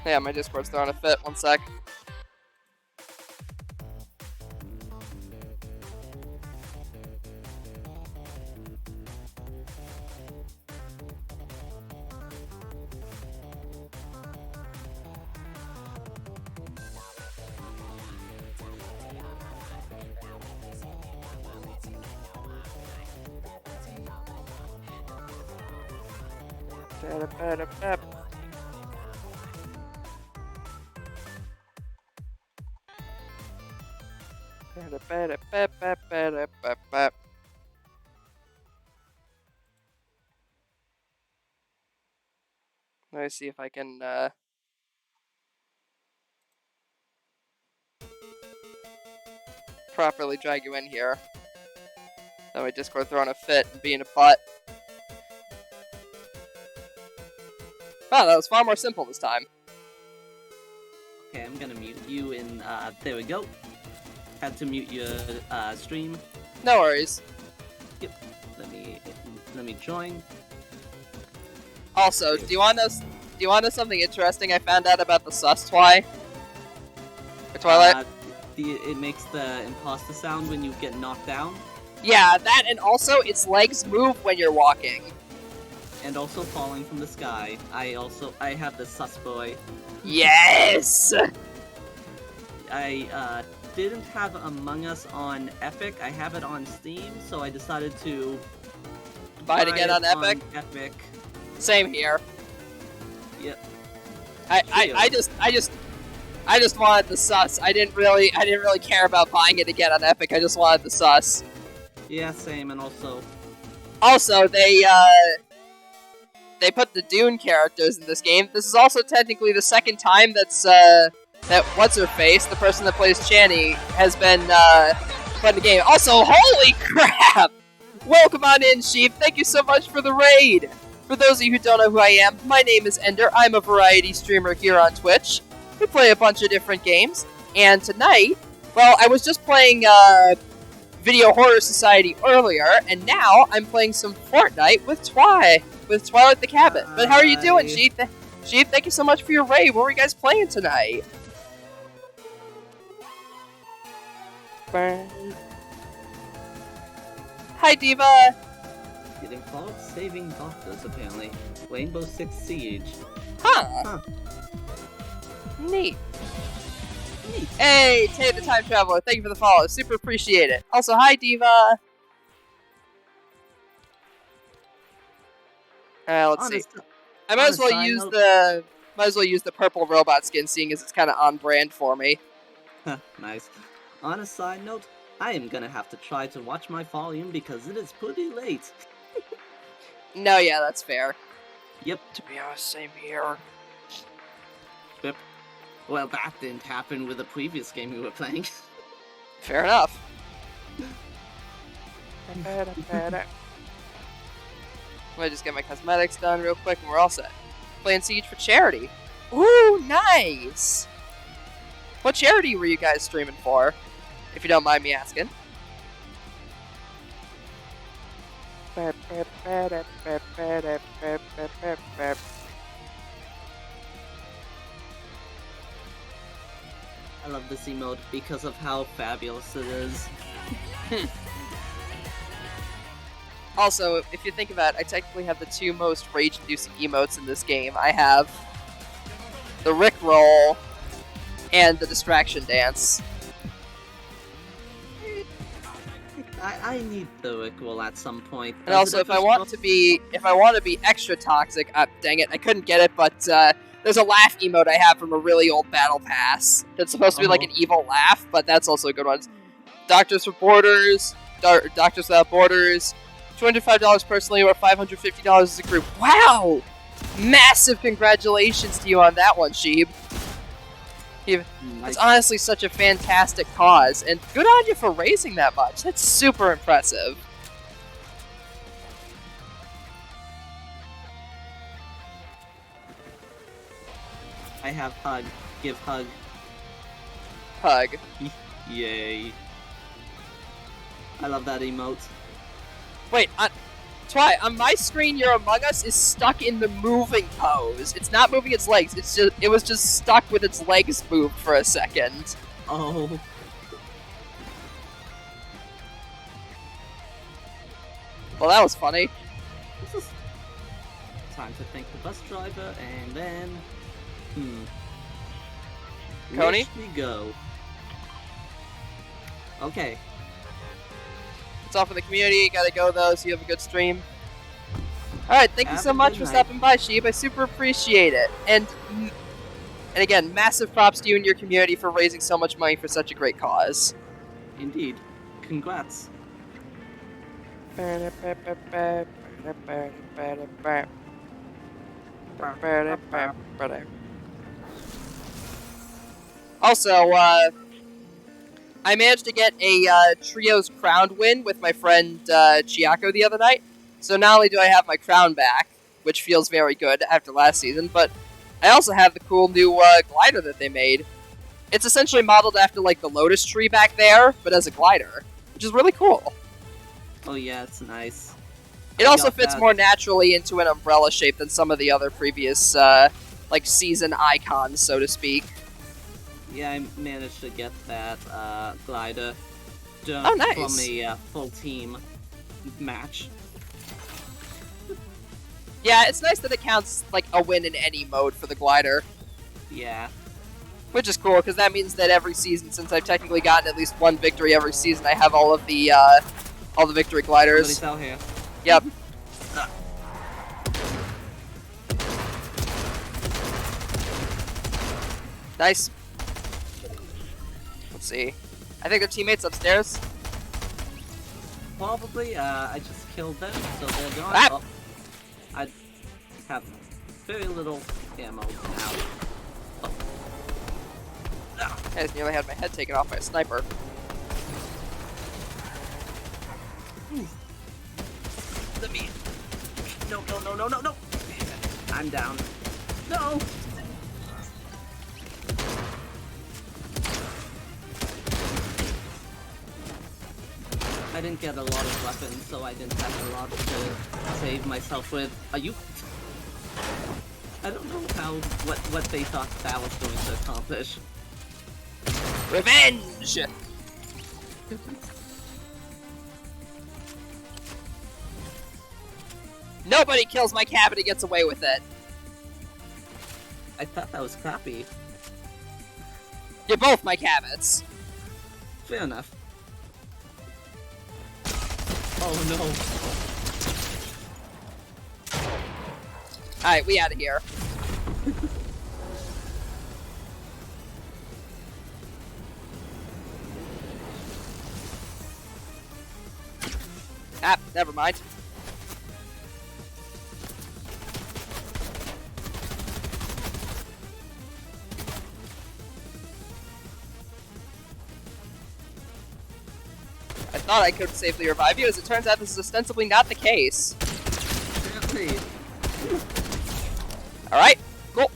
Yeah, my Discord's throwing a fit. One sec. Let me see if I can, properly drag you in here. Then my Discord throwing a fit and being a butt. Wow, that was far more simple this time. Okay, I'm gonna mute you in, there we go. Had to mute your, stream. No worries. Yep. Let me join. Also, do you want to know something interesting I found out about the sus Twy? Or Twilight? It makes the imposter sound when you get knocked down. Yeah, that, and also its legs move when you're walking. And also falling from the sky. I have the sus boy. Yes! I didn't have Among Us on Epic. I have it on Steam, so I decided to buy it again on Epic. Same here. Yep. I just wanted the sus. I didn't really care about buying it again on Epic. I just wanted the sus. Yeah, same, and also they put the Dune characters in this game. This is also technically the second time that what's-her-face, the person that plays Chani, has been put in the game. Also, holy crap! Welcome on in, Sheep. Thank you so much for the raid. For those of you who don't know who I am, my name is Ender. I'm a variety streamer here on Twitch. We play a bunch of different games, and tonight, well, I was just playing Video Horror Society earlier, and now I'm playing some Fortnite with Twilight the Cabin. But how are you doing, Hi. Sheep? Sheep, thank you so much for your raid. What were you guys playing tonight? Hi, Diva. Getting fault saving doctors apparently. Rainbow Six Siege. Huh. Huh. Neat. Neat. Hey, Tay the Time Traveler, thank you for the follow. Super appreciate it. Also, hi, Diva. Let's see. Honest- I might as well side use note- the purple robot skin, seeing as it's kind of on brand for me. Nice. On a side note, I am gonna have to try to watch my volume because it is pretty late. No, yeah, that's fair. Yep. To be honest, same here. Yep. Well, that didn't happen with the previous game we were playing. Fair enough. Let me just get my cosmetics done real quick and we're all set. Playing Siege for charity. Ooh, nice! What charity were you guys streaming for? If you don't mind me asking. I love this emote because of how fabulous it is. Also, if you think about it, I technically have the two most rage-inducing emotes in this game. I have the Rickroll and the Distraction Dance. I need the Rickroll at some point. And also, if I want to be extra toxic, dang it, I couldn't get it, but there's a laugh emote I have from a really old battle pass. That's supposed to be like an evil laugh, but that's also a good one. Doctors Without Borders, $205 personally, or $550 as a group. Wow! Massive congratulations to you on that one, Sheeb. It's honestly such a fantastic cause, and good on you for raising that much. That's super impressive. I have hug. Give hug. Hug. Yay. I love that emote. Wait, on my screen, your Among Us is stuck in the moving pose. It's not moving its legs. It was just stuck with its legs moved for a second. Oh. Well, that was funny. This is time to thank the bus driver, and then... Coney? Wish we go. Okay. It's all for the community. Gotta go though, so you have a good stream. Alright, thank you Have so a much good for night. stopping by, Sheep. I super appreciate it. And again, massive props to you and your community for raising so much money for such a great cause. Indeed. Congrats. Also, I managed to get a Trios Crown win with my friend Chiako the other night. So not only do I have my crown back, which feels very good after last season, but I also have the cool new glider that they made. It's essentially modeled after like the Lotus tree back there, but as a glider, which is really cool. Oh yeah, it's nice. It I also got fits that. more naturally into an umbrella shape than some of the other previous like season icons, so to speak. Yeah, I managed to get that glider Oh, nice. from a full team match. Yeah, it's nice that it counts like a win in any mode for the glider, Yeah. which is cool because that means that every season, since I've technically gotten at least one victory every season, I have all the victory gliders. Somebody's out here. Yep. Nice. Let's see. I think their teammates upstairs. Probably, I just killed them, so they're gone. Ah! Oh, I have very little ammo now. I just nearly had my head taken off by a sniper. Let me... No, no, no, no, no, no! I'm down. No! I didn't get a lot of weapons, so I didn't have a lot to save myself with. Are you? I don't know what they thought that was going to accomplish. Revenge! Nobody kills my cabin and gets away with it. I thought that was crappy. You're both my cabins. Fair enough. Oh no. Alright, we out of here. Ah, never mind. I thought I could safely revive you, as it turns out this is ostensibly not the case. Apparently. Alright, cool.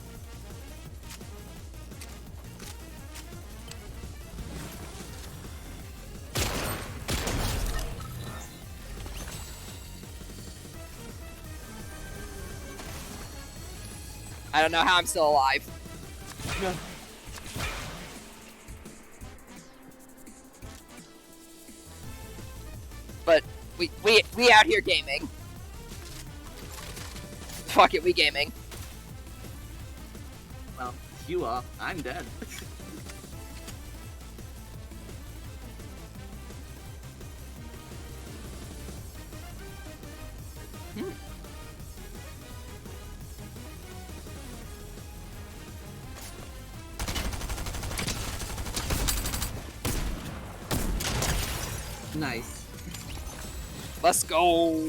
I don't know how I'm still alive. But we out here gaming. Fuck it, we gaming. Well, you are. I'm dead. Nice. Let's go.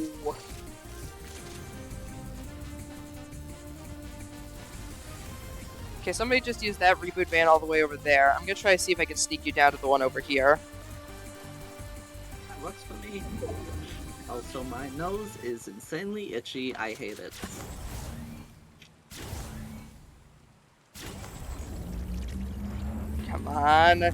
Okay, somebody just used that reboot van all the way over there. I'm gonna try to see if I can sneak you down to the one over here. That works for me. Also, my nose is insanely itchy. I hate it. Come on.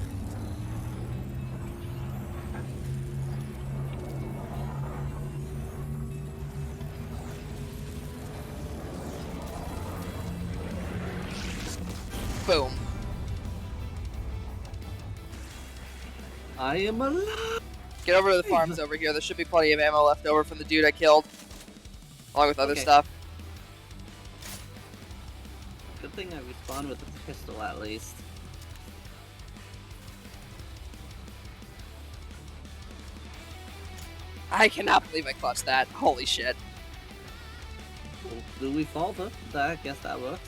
Boom. I am alive! Get over to the farms over here. There should be plenty of ammo left over from the dude I killed. Along with other Okay. stuff. Good thing I respawned with a pistol at least. I cannot believe I clutched that. Holy shit. Well, do we fall though? I guess that works.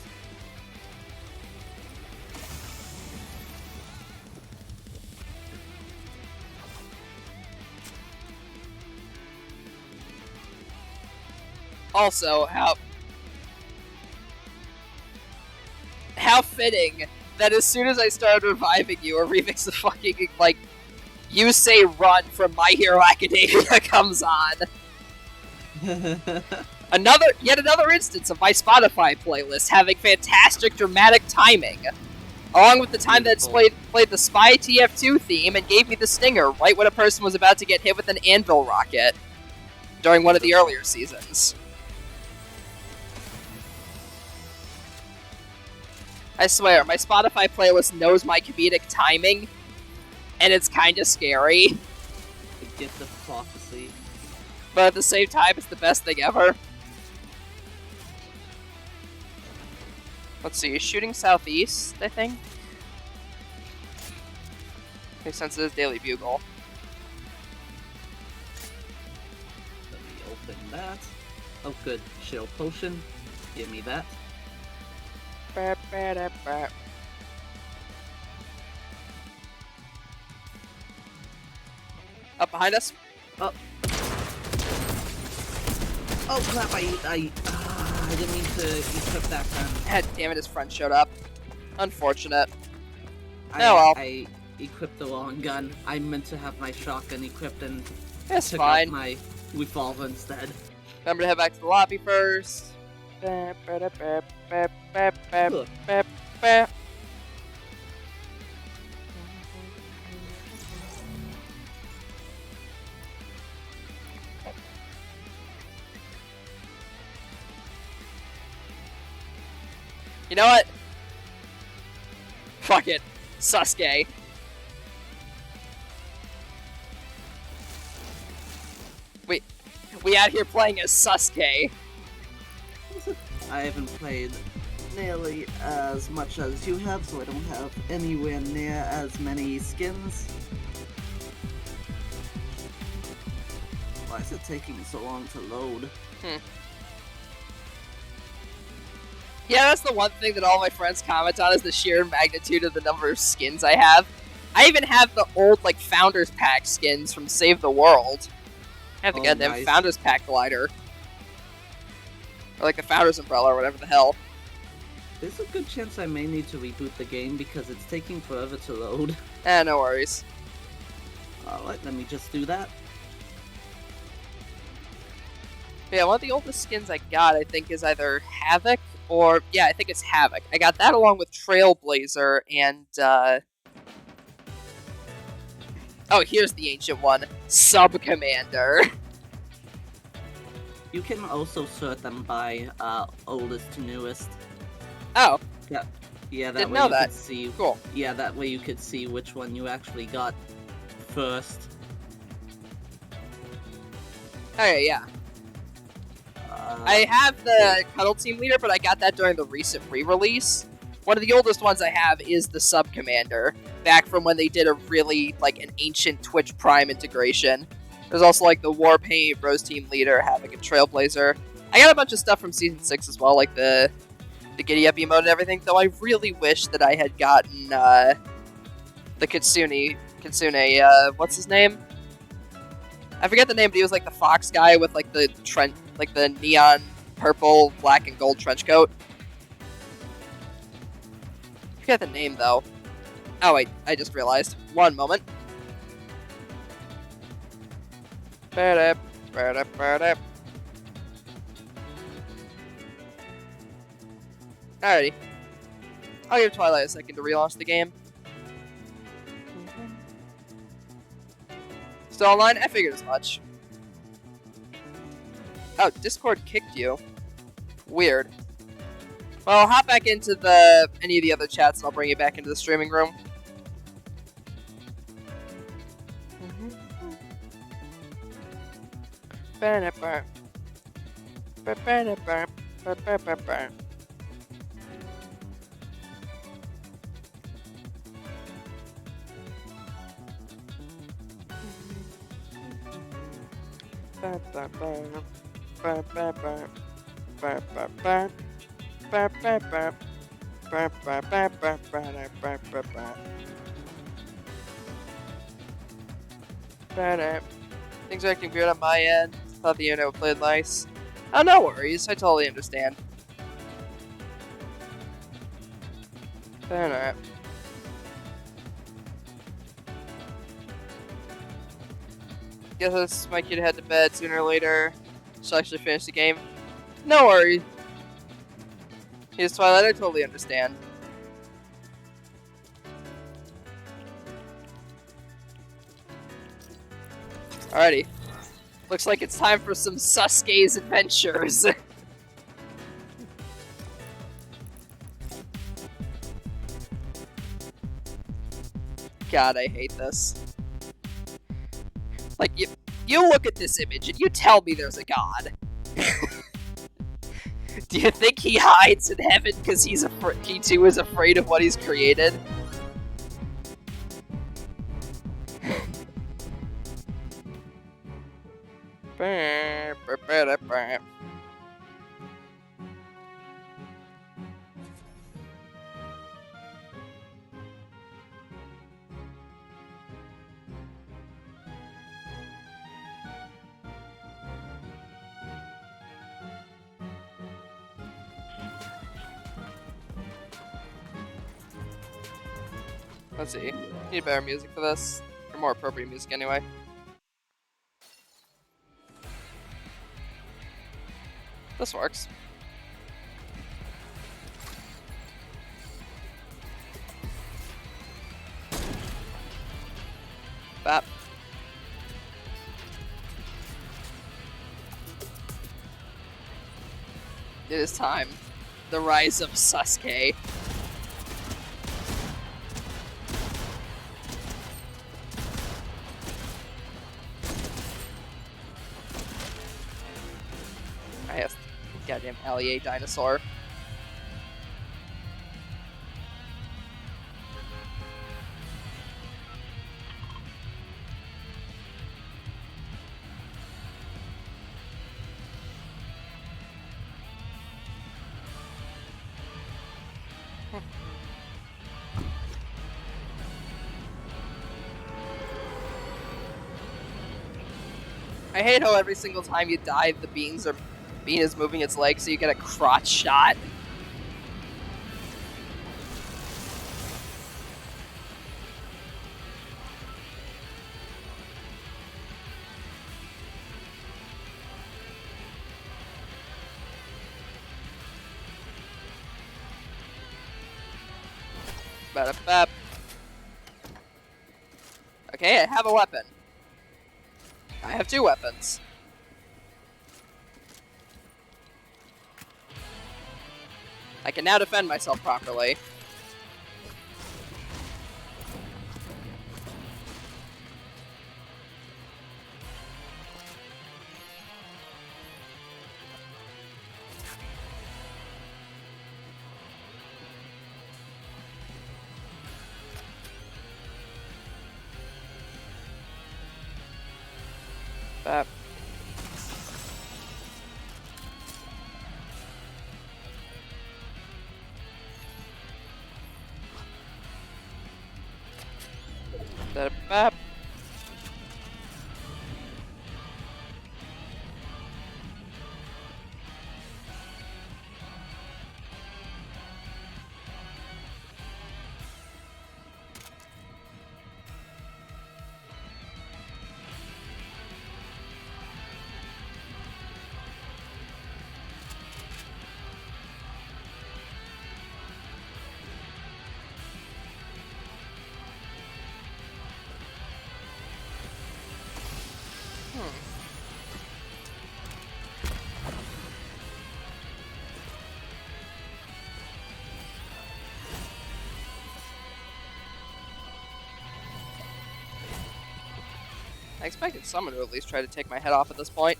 Also, how fitting that as soon as I started reviving you, a remix of fucking, like, You Say Run from My Hero Academia comes on. Yet another instance of my Spotify playlist having fantastic dramatic timing. Along with the time that it's played the Spy TF2 theme and gave me the stinger right when a person was about to get hit with an anvil rocket during one of the earlier seasons. I swear, my Spotify playlist knows my comedic timing, and it's kinda scary. The gift of prophecy. But at the same time, it's the best thing ever. Let's see, shooting southeast, I think? Makes sense, it is Daily Bugle. Let me open that. Oh good, shield potion. Give me that. Up behind us? Oh crap, I didn't mean to equip that gun. God damn it, his friend showed up. Unfortunate. Oh well. I equipped the wrong gun. I meant to have my shotgun equipped and It's took fine. out my revolver instead. Remember to head back to the lobby first. You know what? Fuck it. Sasuke. We out here playing as Sasuke. I haven't played nearly as much as you have, so I don't have anywhere near as many skins. Why is it taking so long to load? Yeah, that's the one thing that all my friends comment on is the sheer magnitude of the number of skins I have. I even have the old, like, Founders Pack skins from Save the World. I have the goddamn nice. Founders Pack glider. Or, like, the Founders Umbrella or whatever the hell. There's a good chance I may need to reboot the game because it's taking forever to load. No worries. Alright, let me just do that. Yeah, one of the oldest skins I got, I think, is either Havoc or... Yeah, I think it's Havoc. I got that along with Trailblazer and, Oh, here's the ancient one. Sub-Commander. You can also sort them by oldest to newest. Oh, Yeah, that Didn't way know you that. could see. cool. Yeah, that way you could see which one you actually got first. Okay, yeah. Uh, I have the Cuddle Team Leader, but I got that during the recent re-release. One of the oldest ones I have is the Sub-Commander, back from when they did a really, like, an ancient Twitch Prime integration. There's also, like, the Warpaint, Rose Team Leader, Havoc, and Trailblazer. I got a bunch of stuff from Season 6 as well, like the Giddy Up emote and everything, though I really wish that I had gotten, the Kitsune, what's his name? I forget the name, but he was, like, the fox guy with, like, the neon purple, black, and gold trench coat. I forget the name, though. Oh, wait, I just realized. One moment. Alrighty. I'll give Twilight a second to relaunch the game. Still online? I figured as much. Oh, Discord kicked you. Weird. Well, I'll hop back into any of the other chats and I'll bring you back into the streaming room. Things are acting weird on my end. Thought the internet would play nice. Oh, no worries. I totally understand. Alright. Guess it's my kid head to bed sooner or later. She'll actually finish the game. No worries. Here's Twilight, I totally understand. Alrighty. Looks like it's time for some Sasuke's adventures. God, I hate this. Like, you look at this image and you tell me there's a god. Do you think he hides in heaven because he too is afraid of what he's created? Let's see. Need better music for this. Or more appropriate music anyway. This works. Bap. It is time. The rise of Sasuke. I have goddamn Allier dinosaur. I hate how every single time you dive, the bean is moving its legs, so you get a crotch shot. Ba-da-bap. Okay, I have a weapon. I have 2 weapons. I can now defend myself properly. Bap. Bap. I expected someone to at least try to take my head off at this point.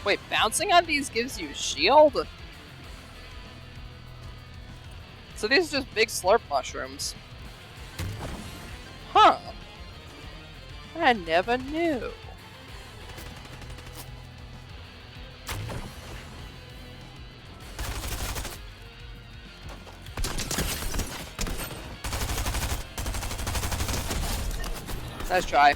Wait, bouncing on these gives you shield? So these are just big slurp mushrooms. Huh. I never knew. Nice try.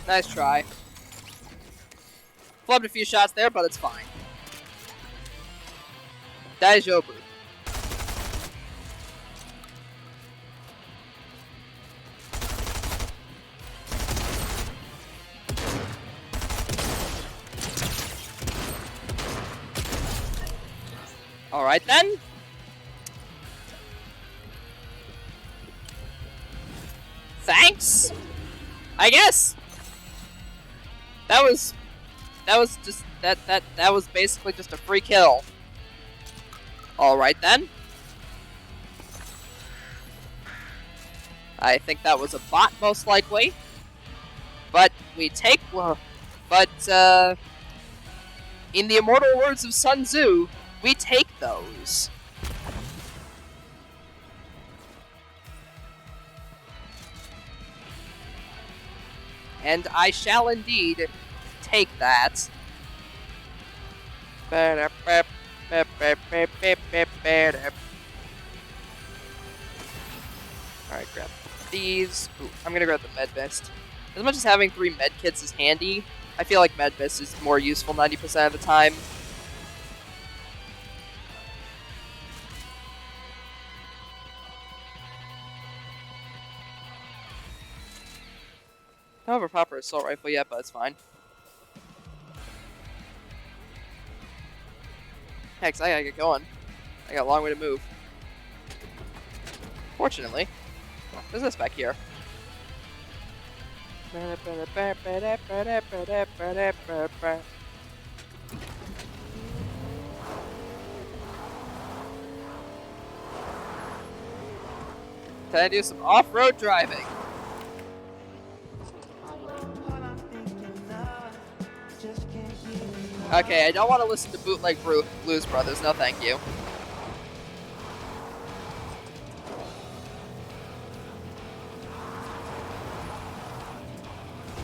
Nice try. Flubbed a few shots there, but it's fine. Daijobu. Alright then. Thanks, I guess. That was basically just a free kill. Alright then. I think that was a bot most likely. But we take In the immortal words of Sun Tzu, we take those. And I shall indeed take that. Alright, grab these. Ooh, I'm gonna grab the med mist. As much as having 3 med kits is handy, I feel like med mist is more useful 90% of the time. I don't have a proper assault rifle yet, but it's fine. Heck, 'cause I gotta get going. I got a long way to move. Fortunately, there's this back here. Can I do some off-road driving? Okay, I don't want to listen to Bootleg Blues Brothers. No, thank you.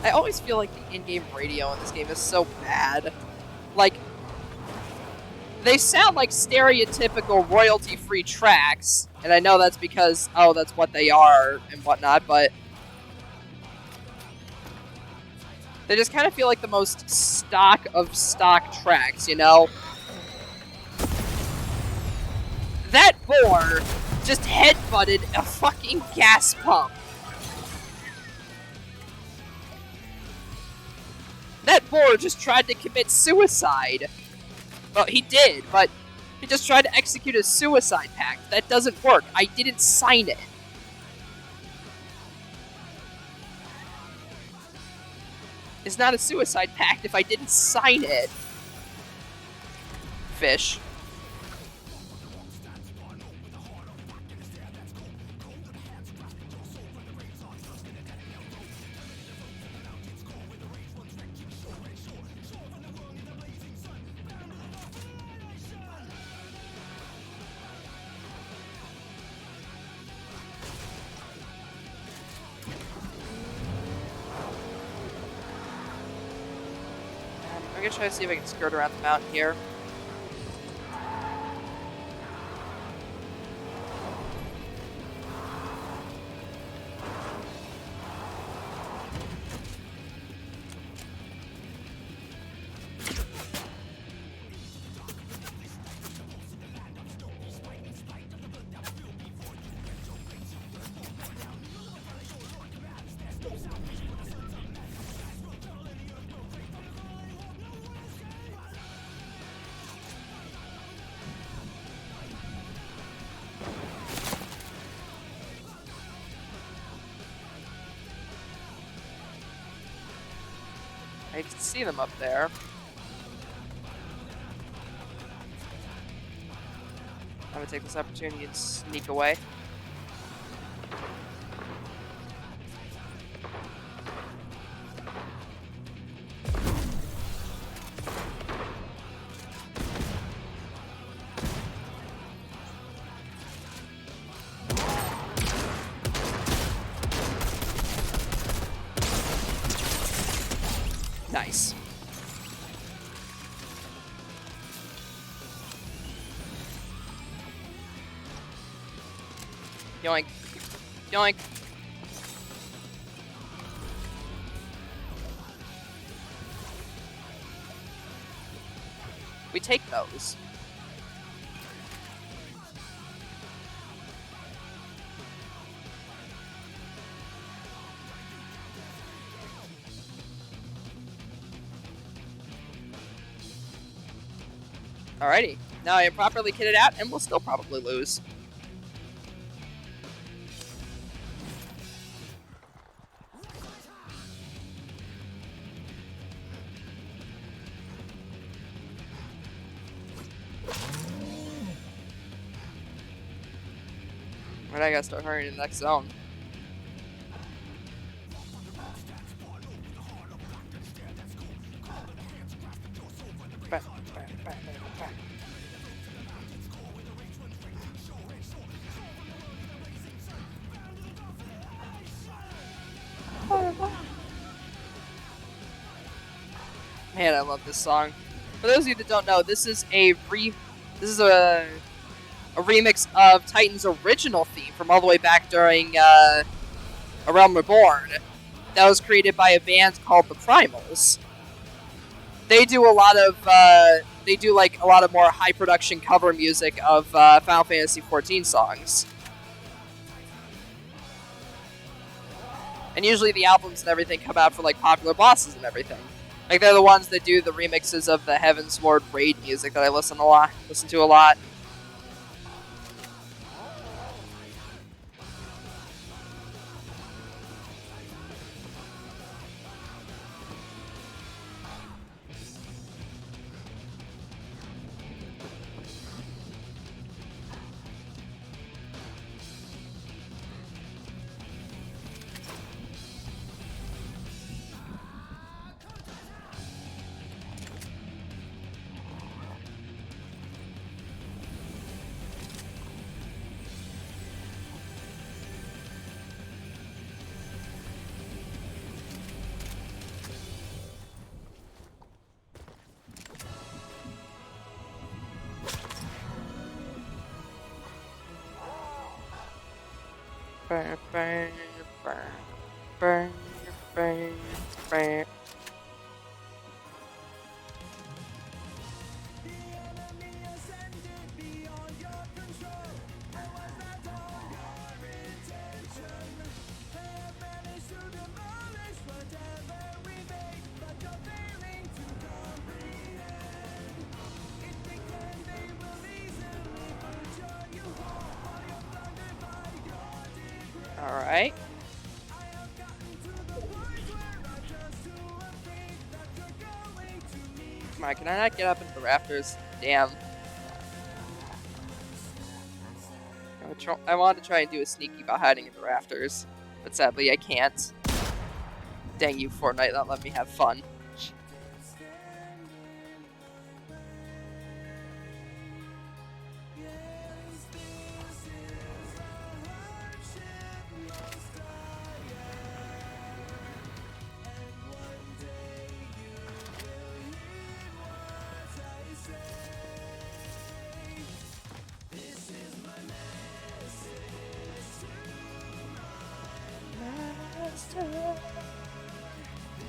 I always feel like the in-game radio in this game is so bad. Like, they sound like stereotypical royalty-free tracks, and I know that's because, oh, that's what they are and whatnot, but they just kind of feel like the most stock of stock tracks, you know? That boar just headbutted a fucking gas pump. That boar just tried to commit suicide. Well, he did, but he just tried to execute a suicide pact. That doesn't work. I didn't sign it. It's not a suicide pact if I didn't sign it. Fish. I'm gonna try to see if I can skirt around the mountain here. I can see them up there. I'm gonna take this opportunity and sneak away. Nice. Yoink. Yoink. We take those. Alrighty, now I am properly kitted out, and we'll still probably lose. But I gotta start hurrying to the next zone. Man, I love this song. For those of you that don't know, this is a remix of Titan's original theme from all the way back during A Realm Reborn. That was created by a band called the Primals. They do a lot of more high production cover music of Final Fantasy XIV songs. And usually the albums and everything come out for like popular bosses and everything. Like they're the ones that do the remixes of the Heavensward raid music that I listen to a lot. Burn, burn, burn, burn, burn, burn. Alright. Come on, can I not get up into the rafters? Damn. I wanted to try and do a sneaky by hiding in the rafters, but sadly I can't. Dang you, Fortnite, not let me have fun.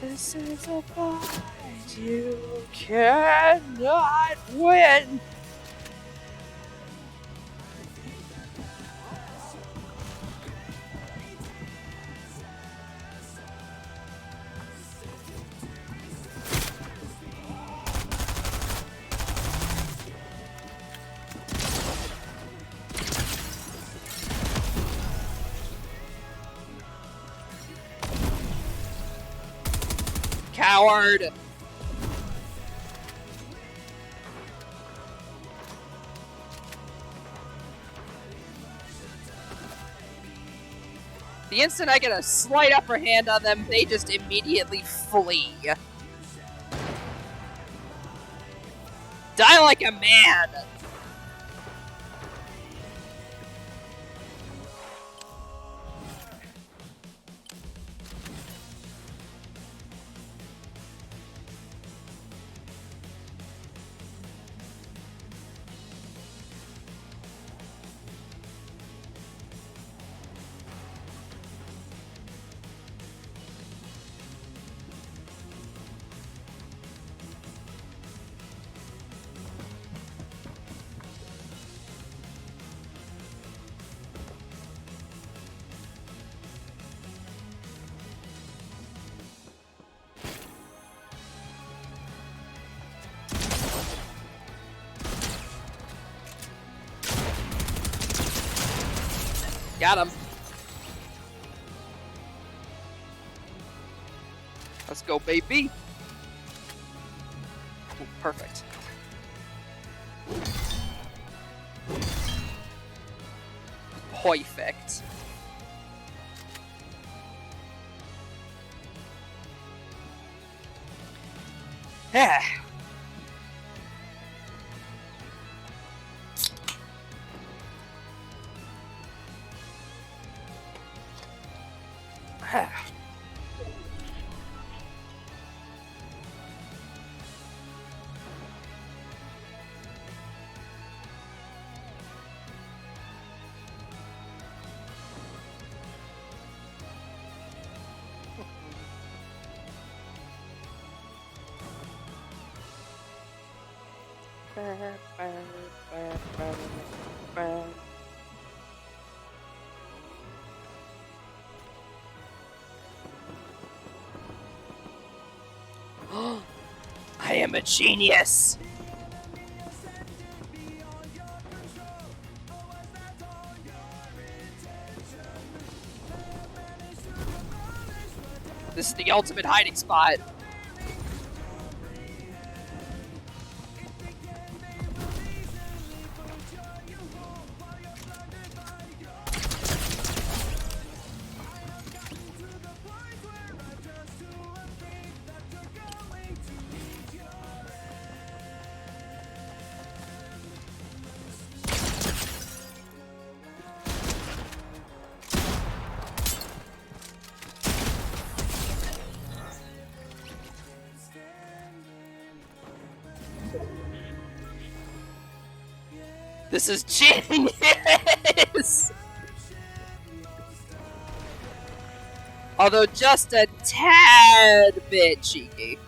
This is a fight you cannot win. Coward! The instant I get a slight upper hand on them, they just immediately flee. Die like a man! Got him. Let's go, baby. Ooh, perfect. Perfect. Yeah. I am a genius! This is the ultimate hiding spot. This is genius! Although just a tad bit cheeky.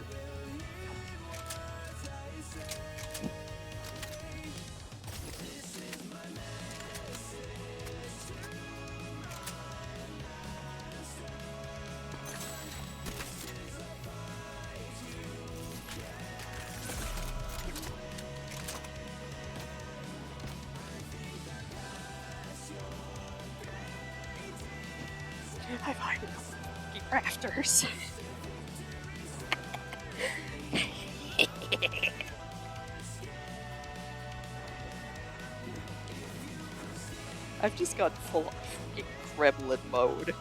I'm hiding in the fucking rafters. I've just got full fucking gremlin mode.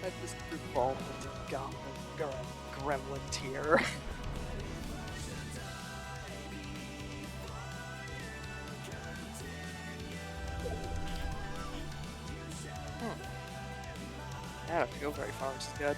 I've just evolved into goblin gremlin tier. I don't have to go very far, which is good.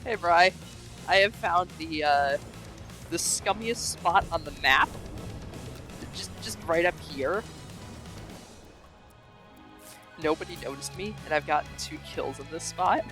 Hey, Bri. I have found the scummiest spot on the map. Just right up here. Nobody noticed me, and I've gotten 2 kills in this spot.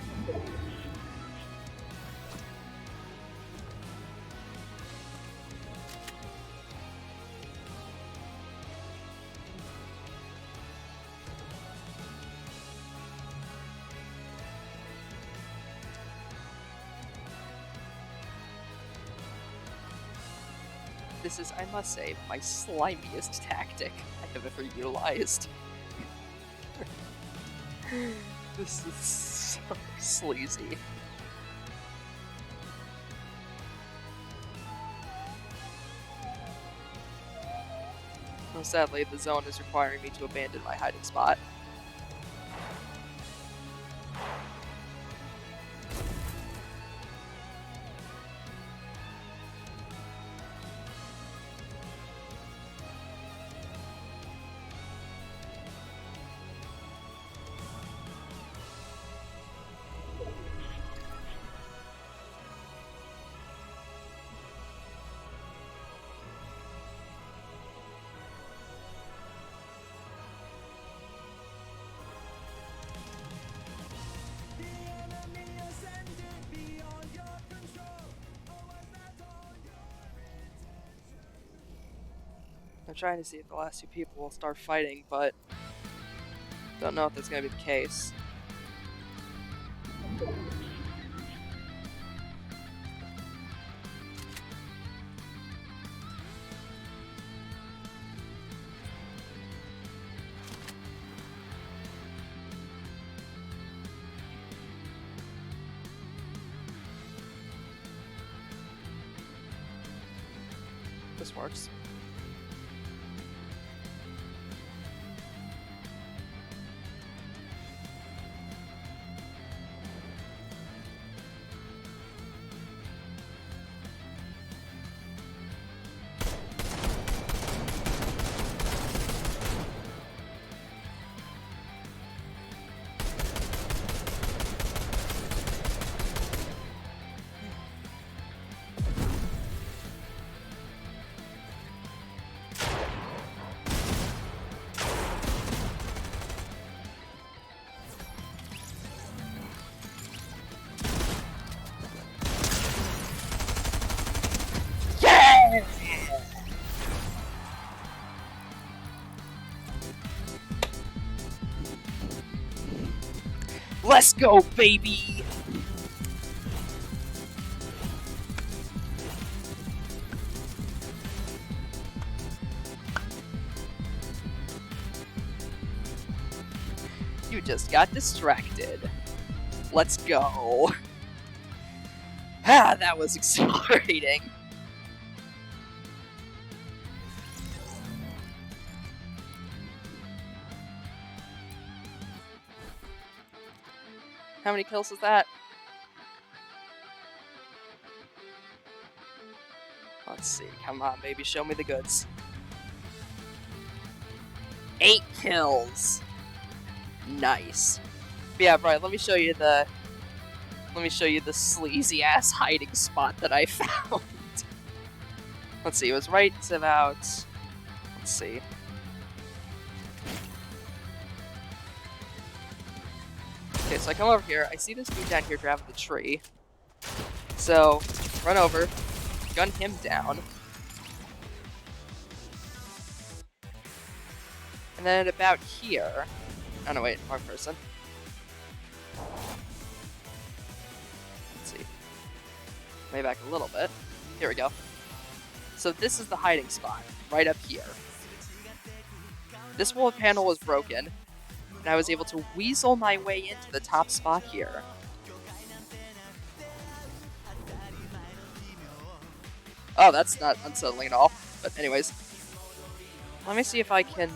This is, I must say, my slimiest tactic I have ever utilized. This is so sleazy. Well, sadly, the zone is requiring me to abandon my hiding spot. I'm trying to see if the last 2 people will start fighting, but don't know if that's going to be the case. This works. Let's go, baby! You just got distracted. Let's go. Ah, that was exhilarating. How many kills is that? Let's see. Come on, baby. Show me the goods. 8 kills. Nice. But yeah, Brian, let me show you the sleazy ass hiding spot that I found. Let's see, it was right about, let's see. Okay, so I come over here, I see this dude down here grabbing the tree. So, run over, gun him down. And then about here, oh no, wait, wrong person. Let's see. Maybe back a little bit. Here we go. So this is the hiding spot, right up here. This wall panel was broken, and I was able to weasel my way into the top spot here. Oh, that's not unsettling at all. But anyways, let me see if I can,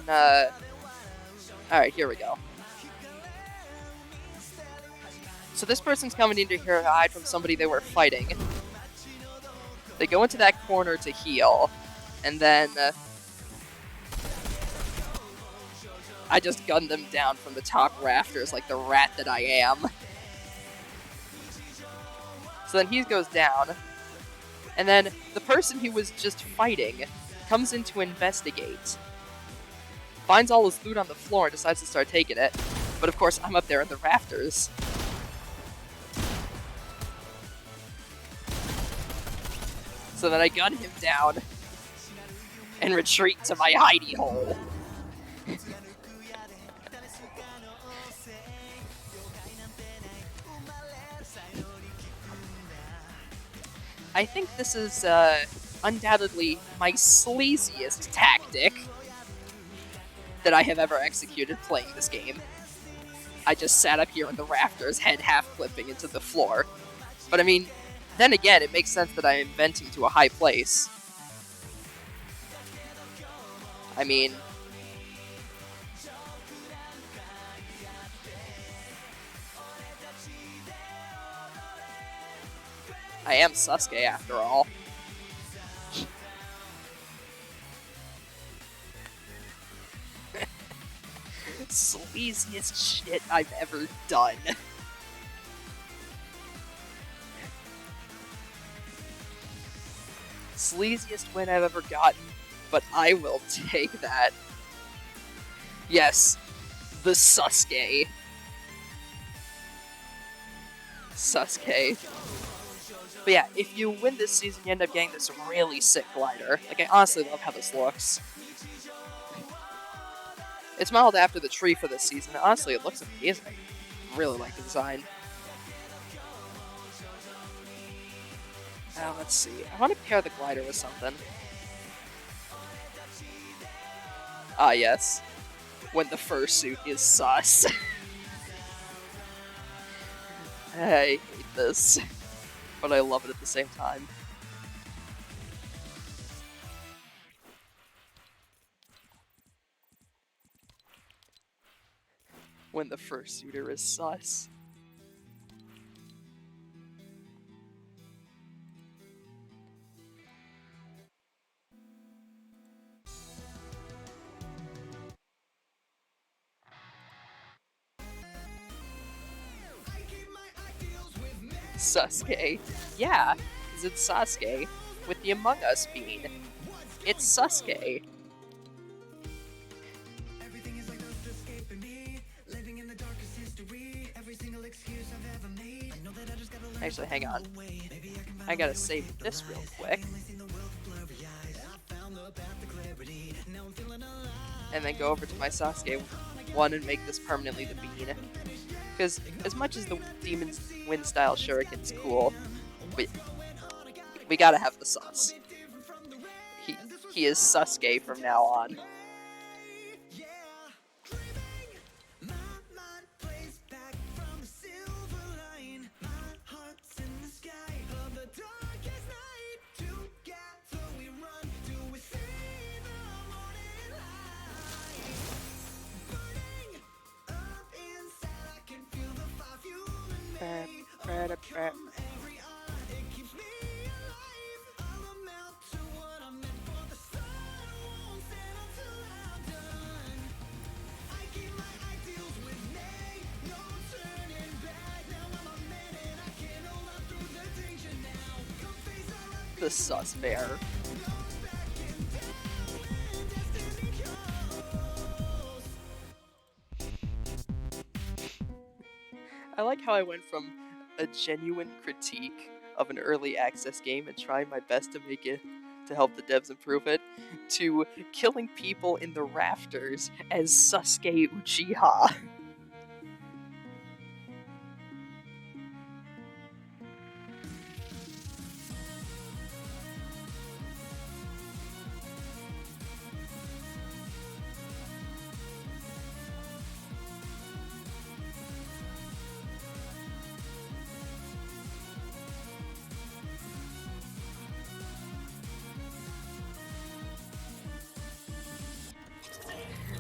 alright, here we go. So this person's coming into here to hide from somebody they were fighting. They go into that corner to heal, and then I just gunned them down from the top rafters like the rat that I am. So then he goes down, and then the person who was just fighting comes in to investigate, finds all his loot on the floor and decides to start taking it, but of course I'm up there in the rafters. So then I gun him down and retreat to my hidey hole. I think this is undoubtedly my sleaziest tactic that I have ever executed playing this game. I just sat up here in the rafters, head half flipping into the floor. But I mean, then again, it makes sense that I am venting to a high place. I mean, I am Sasuke after all. Sleaziest shit I've ever done. Sleaziest win I've ever gotten, but I will take that. Yes, the Sasuke. Sasuke. But yeah, if you win this season, you end up getting this really sick glider. Like, I honestly love how this looks. It's modeled after the tree for this season. Honestly, it looks amazing. I really like the design. Let's see. I want to pair the glider with something. Ah, yes. When the fursuit is sus. I hate this, but I love it at the same time. When the fursuiter is sus. Sasuke. Yeah, because it's Sasuke with the Among Us bean. It's Sasuke. Actually, hang on. I gotta save this real quick. And then go over to my Sasuke one and make this permanently the bean. Because as much as the Demon's Wind style shuriken's cool, we gotta have the sus. He is Sasuke from now on. The sus bear. I like how I went from a genuine critique of an early access game and trying my best to make it to help the devs improve it, to killing people in the rafters as Sasuke Uchiha.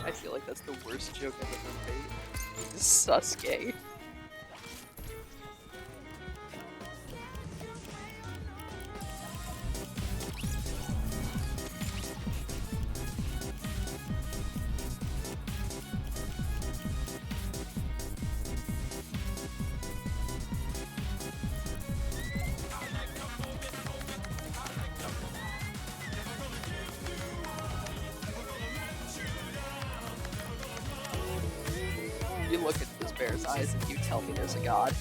I feel like that's the worst joke I've ever made. Sasuke. You look at this bear's eyes and you tell me there's a god.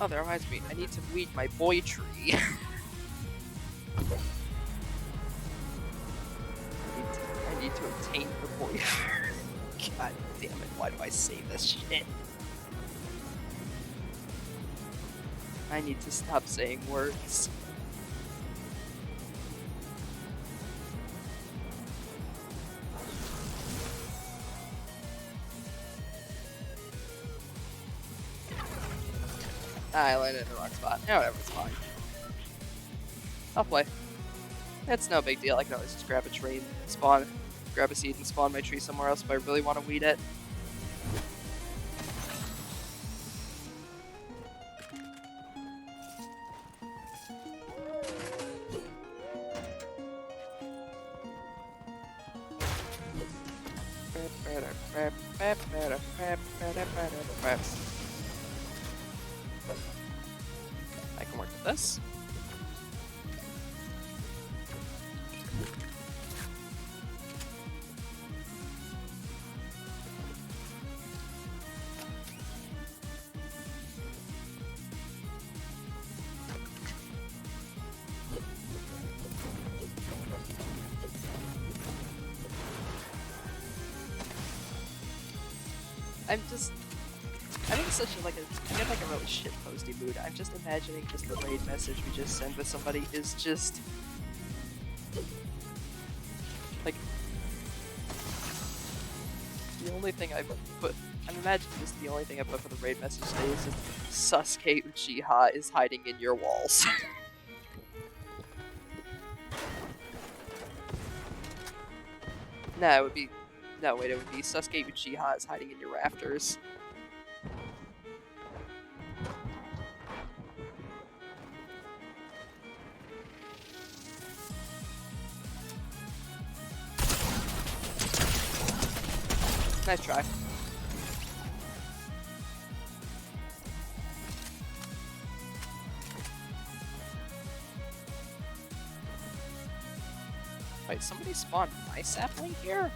Oh, that reminds me, I need to weed my boy tree. I need to obtain the boy. God damn it, why do I say this shit? I need to stop saying words. I landed in the wrong spot. Yeah, whatever, it's fine. I'll play. It's no big deal. I can always just grab a tree and spawn, grab a seed and spawn my tree somewhere else if I really want to weed it. I can work with this. I'm in such a, I'm in like a really shit posty mood. I'm just imagining just the raid message we just send with somebody is just like the only thing I put. I'm imagining just the only thing I put for the raid message today is just Sasuke Uchiha is hiding in your walls. Nah, it would be. No, wait, it would be Sasuke Uchiha is hiding in your rafters. Nice try. Wait, somebody spawned my sapling here?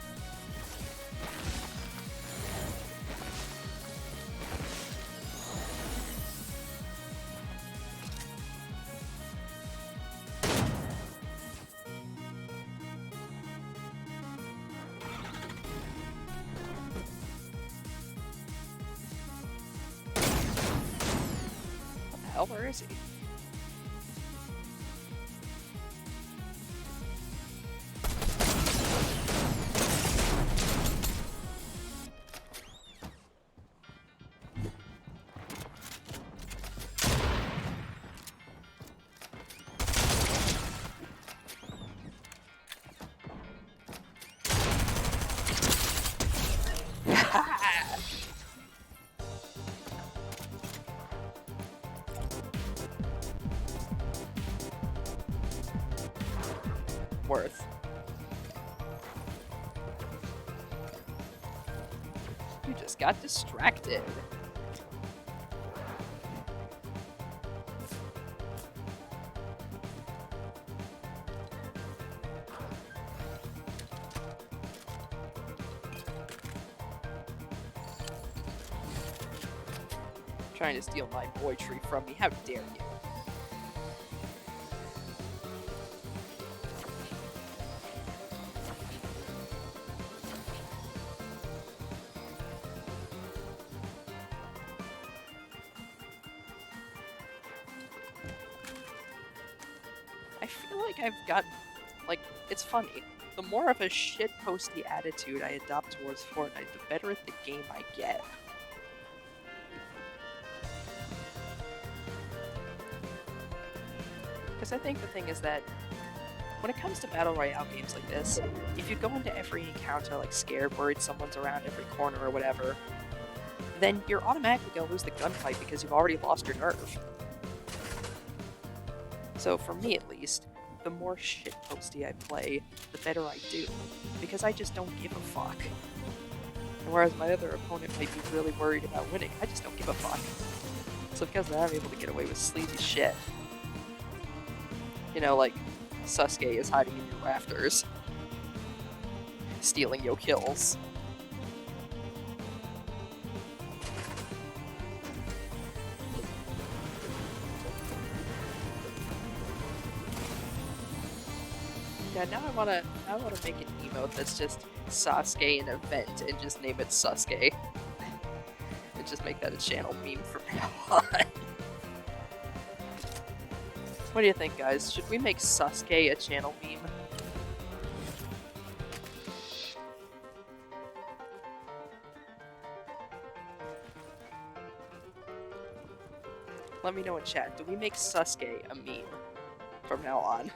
Where is he? Worth. You just got distracted. Trying to steal my boy tree from me. How dare you? I feel like I've gotten, like, it's funny. The more of a shitposty attitude I adopt towards Fortnite, the better at the game I get. Because I think the thing is that when it comes to Battle Royale games like this, if you go into every encounter like scared, worried someone's around every corner or whatever, then you're automatically going to lose the gunfight because you've already lost your nerve. So for me at least, the more shitposty I play, the better I do, because I just don't give a fuck. And whereas my other opponent might be really worried about winning, I just don't give a fuck. So because of that, I'm able to get away with sleazy shit. You know, like, Sasuke is hiding in your rafters, stealing your kills. Yeah, now I wanna make an emote that's just Sasuke an event and just name it Sasuke. And just make that a channel meme from now on. What do you think, guys? Should we make Sasuke a channel meme? Let me know in chat. Do we make Sasuke a meme from now on?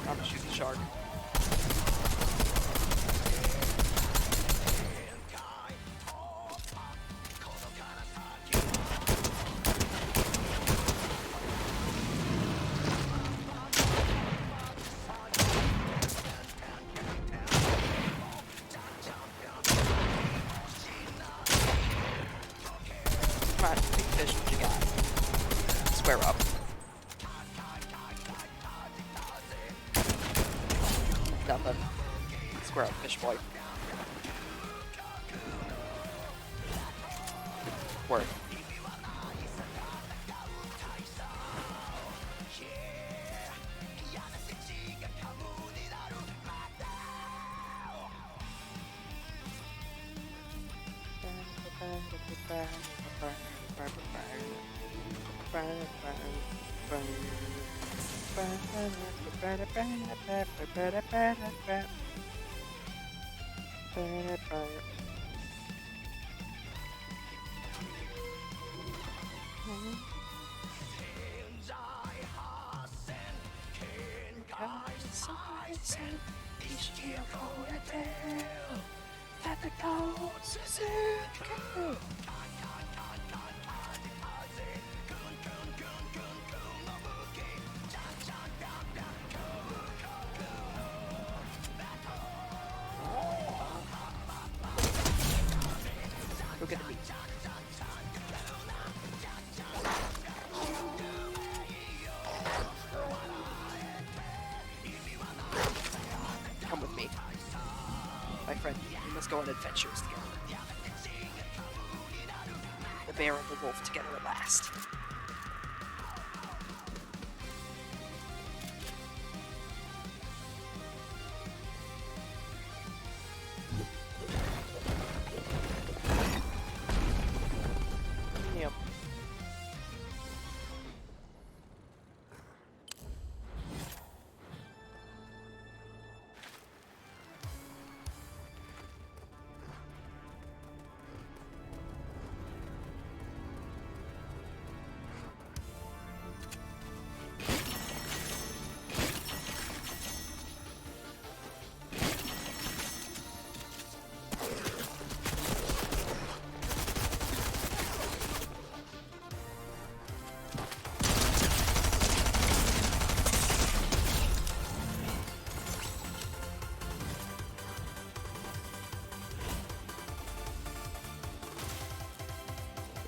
I'm gonna shoot the shark. Come on, big fish, what you got? Square up. Nothing. Square up, fish boy. Worth. friend, we must go on adventures together. The bear and the wolf together at last. Yep.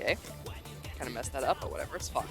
Okay. Kind of messed that up, but whatever, it's fine.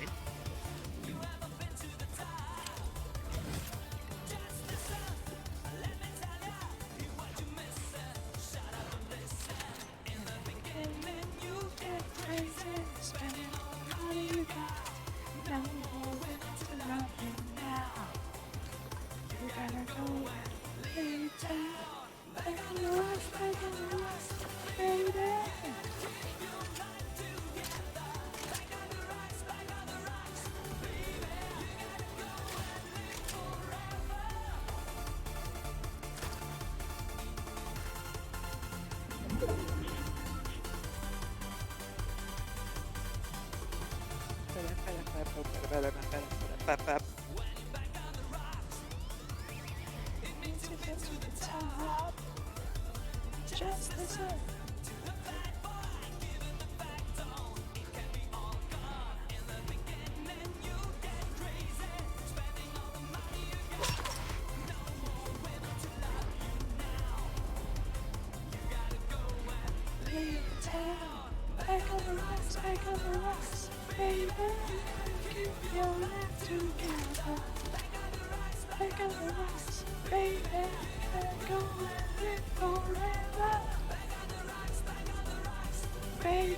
Just listen. Back on the rocks, back on the rocks, baby. Keep your life together. Back on the rocks, baby. Go and live forever, baby.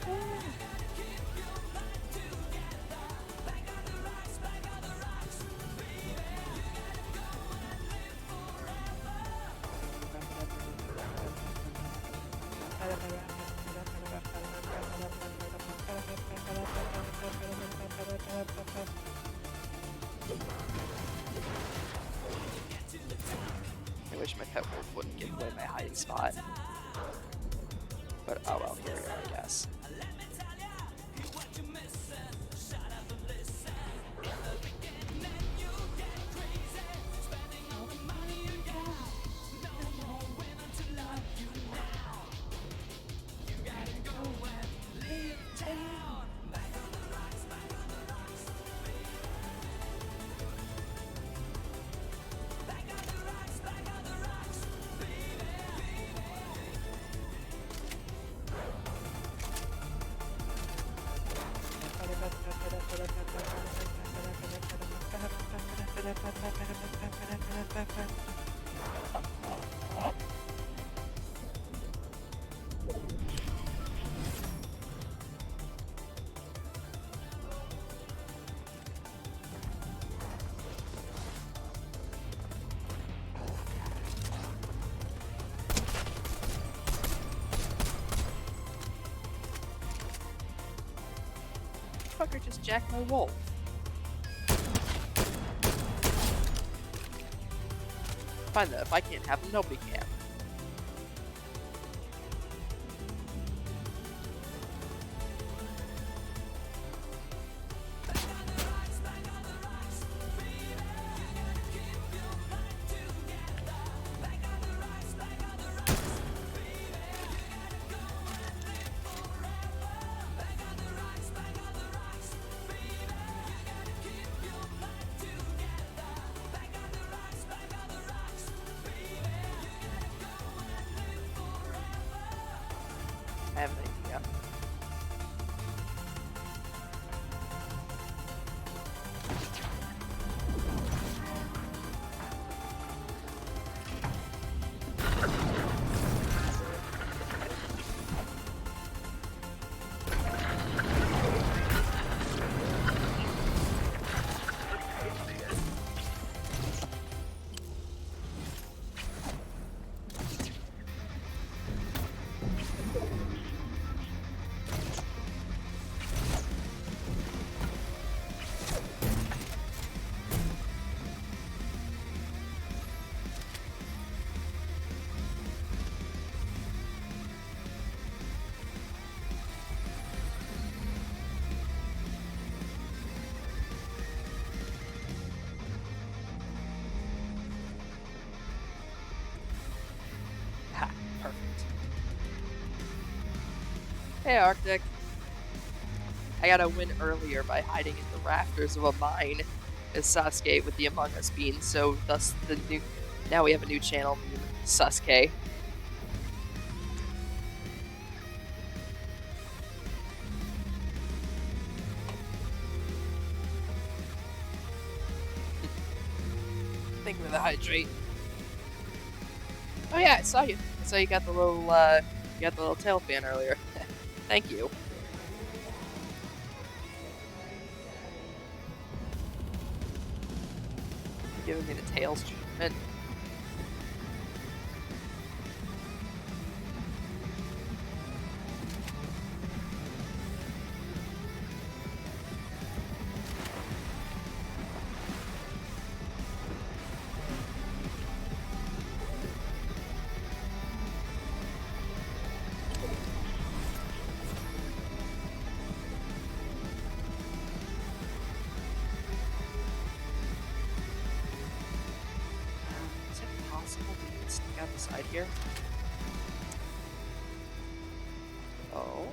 I wish my pet wolf wouldn't give away my hiding spot. But oh well, here we are, I guess. Fucker just jacked my wolf. Fine then, if I can't have him, nobody can. I have an idea. Hey, Arctic. I got a win earlier by hiding in the rafters of a mine as Sasuke with the Among Us bean, so thus the new... Now we have a new channel meme, Sasuke. Thank you for the hydrate. Oh yeah, I saw you. I saw you got the little tail fan earlier. Thank you. Giving me the tails treatment. Is it possible we can sneak out the side here? Oh.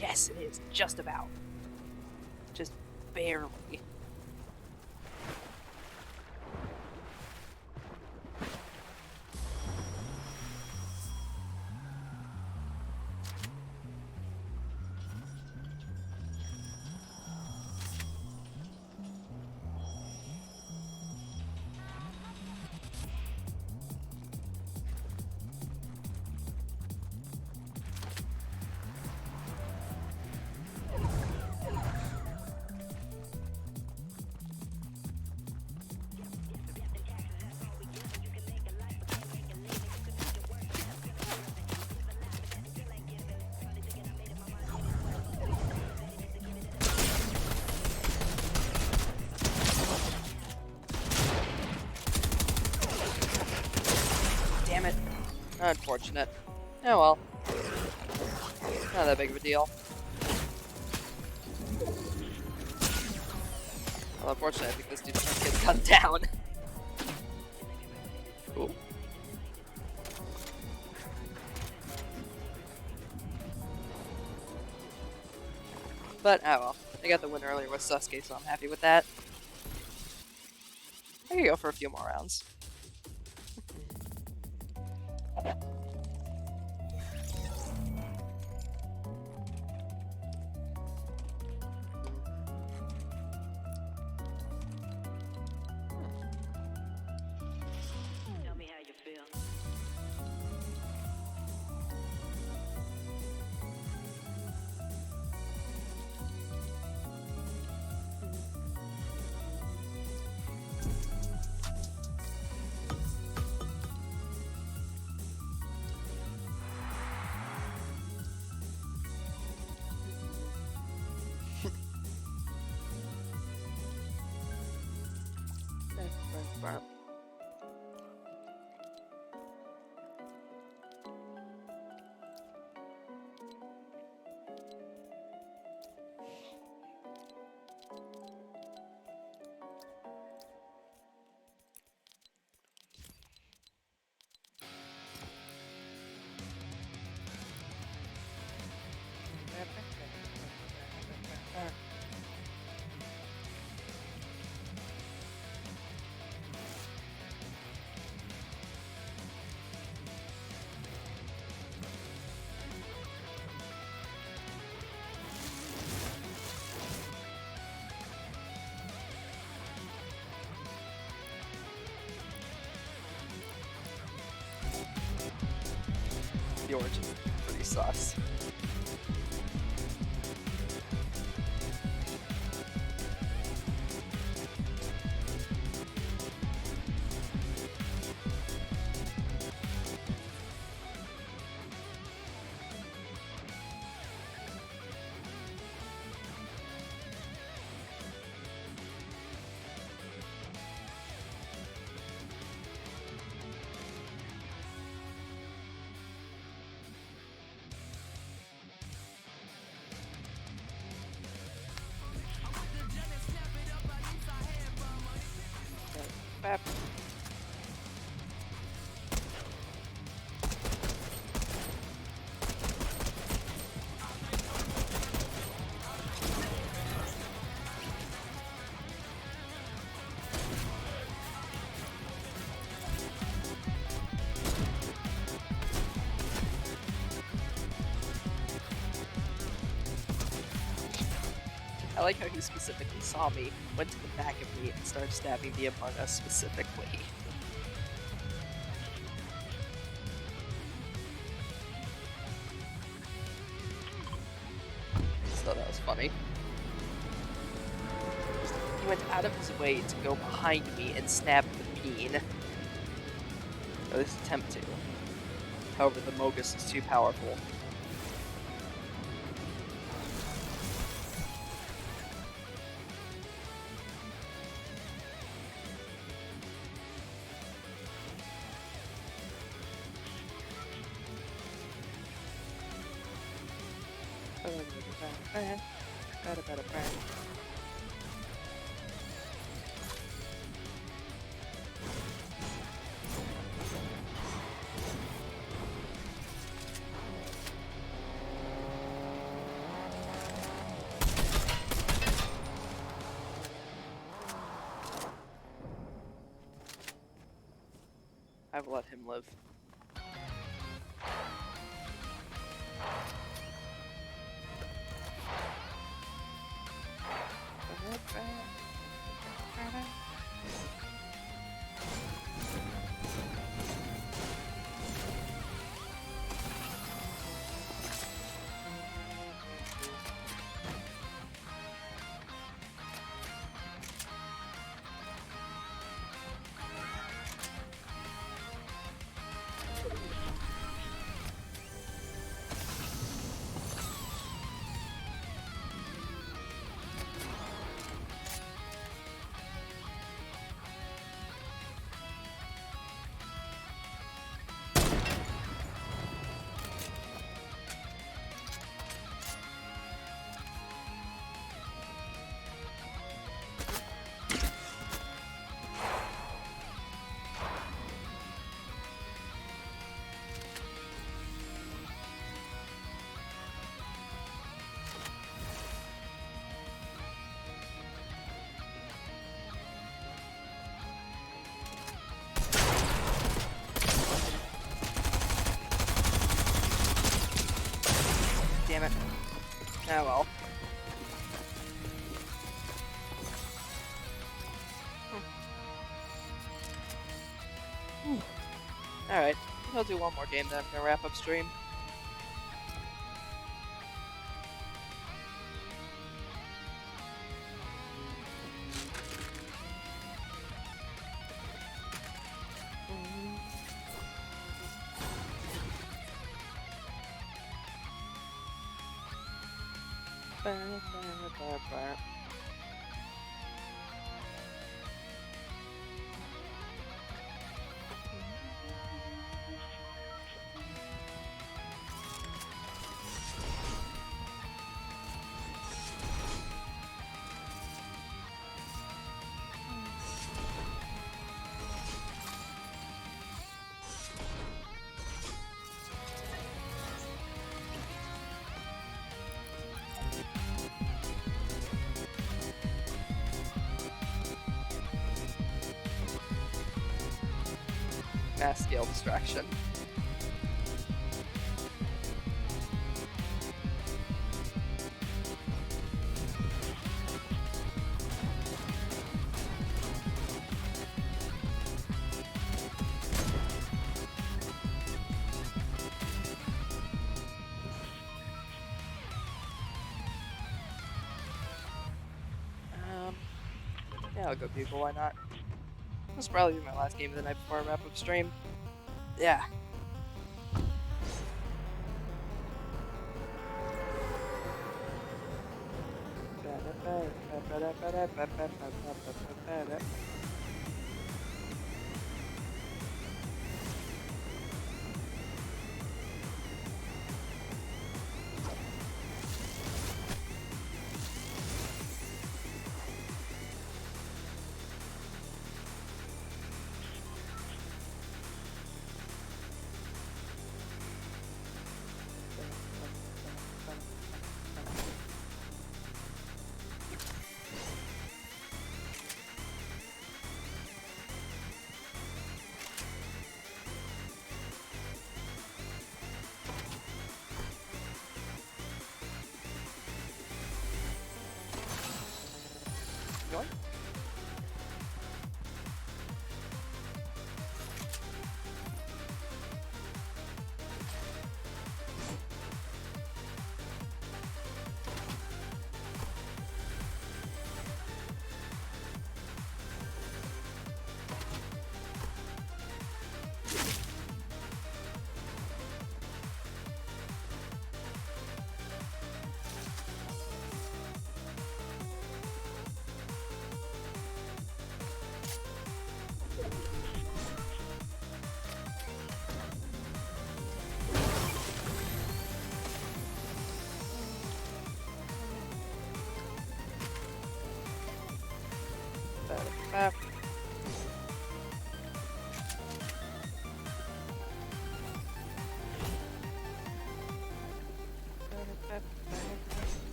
Yes, it is. Just about. Just barely. Damn it. Unfortunate. Oh well. Not that big of a deal. Well, unfortunately, I think this dude's trying to get gunned down. Cool. But, oh well. I got the win earlier with Sasuke, so I'm happy with that. I can go for a few more rounds. Tell me how you feel. The origin is pretty sus. Bap. I like how he specifically saw me, went to the back of me, and started stabbing the Among Us specifically. So that was funny. He went out of his way to go behind me and stab the bean. Or at least attempt to. However, the Mogus is too powerful. I will let him live. Damn it. Oh well. Alright, I'll do one more game then I'm gonna wrap up stream. Mass scale distraction. Yeah, I'll go Bugle, why not? This will probably be my last game of the night before I wrap up stream. Yeah.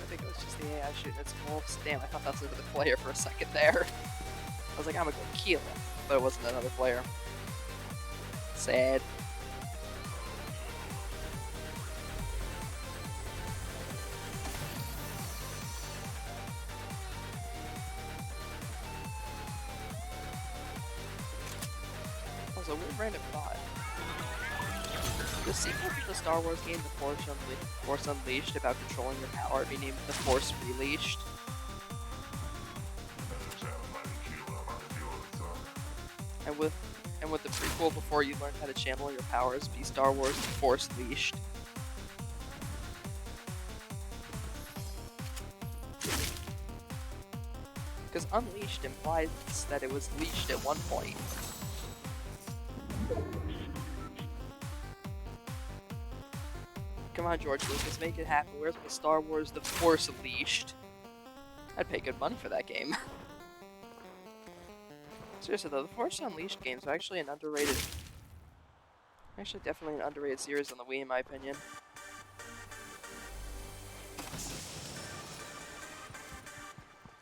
I think it was just the AI shooting its wolves. Damn, I thought that was another player for a second there. I was like, I'm gonna go kill him, but it wasn't another player. Sad. Also, weird random thought. The sequel to the Star Wars game, The Force Unleashed, about controlling your power, be named The Force Releashed. And with the prequel, before you learn how to channel your powers, be Star Wars The Force Leashed. Because Unleashed implies that it was leashed at one point. Come on, George Lucas, make it happen. Where's my Star Wars The Force Unleashed? I'd pay good money for that game. Seriously though, the Force Unleashed games are actually an underrated... Actually, definitely an underrated series on the Wii, in my opinion.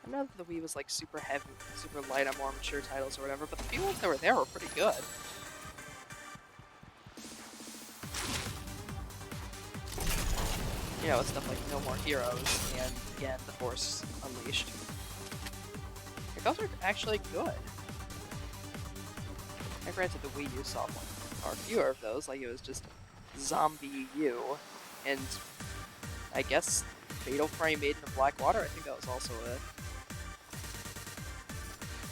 I know that the Wii was like super heavy, super light on more mature titles or whatever, but the few ones that were there were pretty good. You know, with stuff like No More Heroes and, again, The Force Unleashed. Like, those are actually good. And granted, the Wii U saw one, or fewer of those, like it was just Zombie U, and I guess Fatal Frame Maiden of Blackwater, I think that was also a...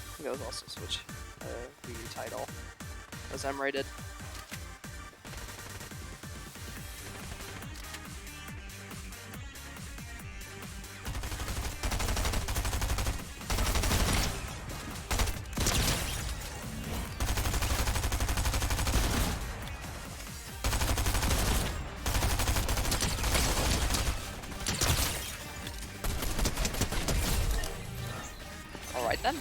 I think that was also a Switch Wii U title. Was M-rated. Alright then.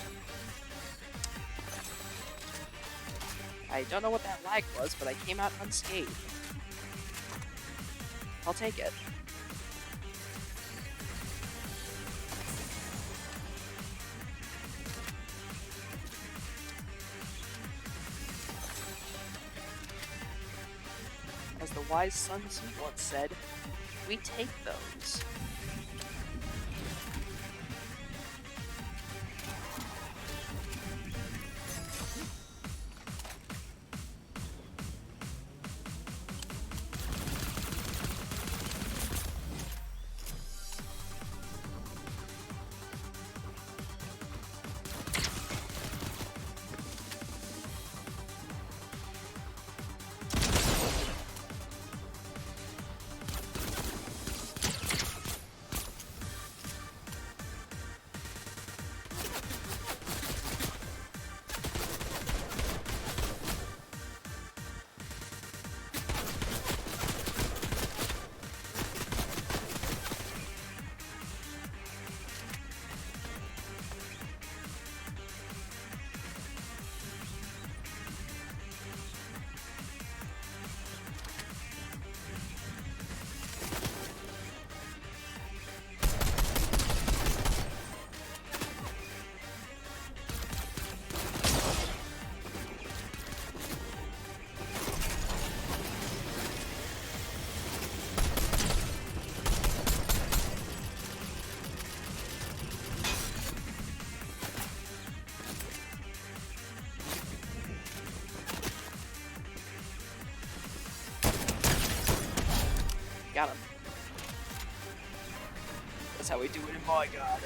I don't know what that lag was, but I came out unscathed. I'll take it. As the wise Sun Tzu once said, we take those. Got him. That's how we do it in my god.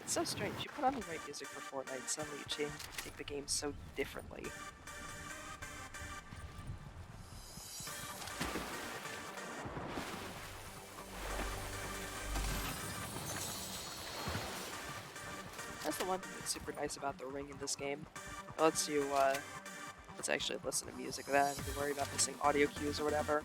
It's so strange. You put on the right music for Fortnite and suddenly you take the game so differently. That's the one thing that's super nice about the ring in this game. It lets you Let's actually listen to music without having to worry about missing audio cues or whatever.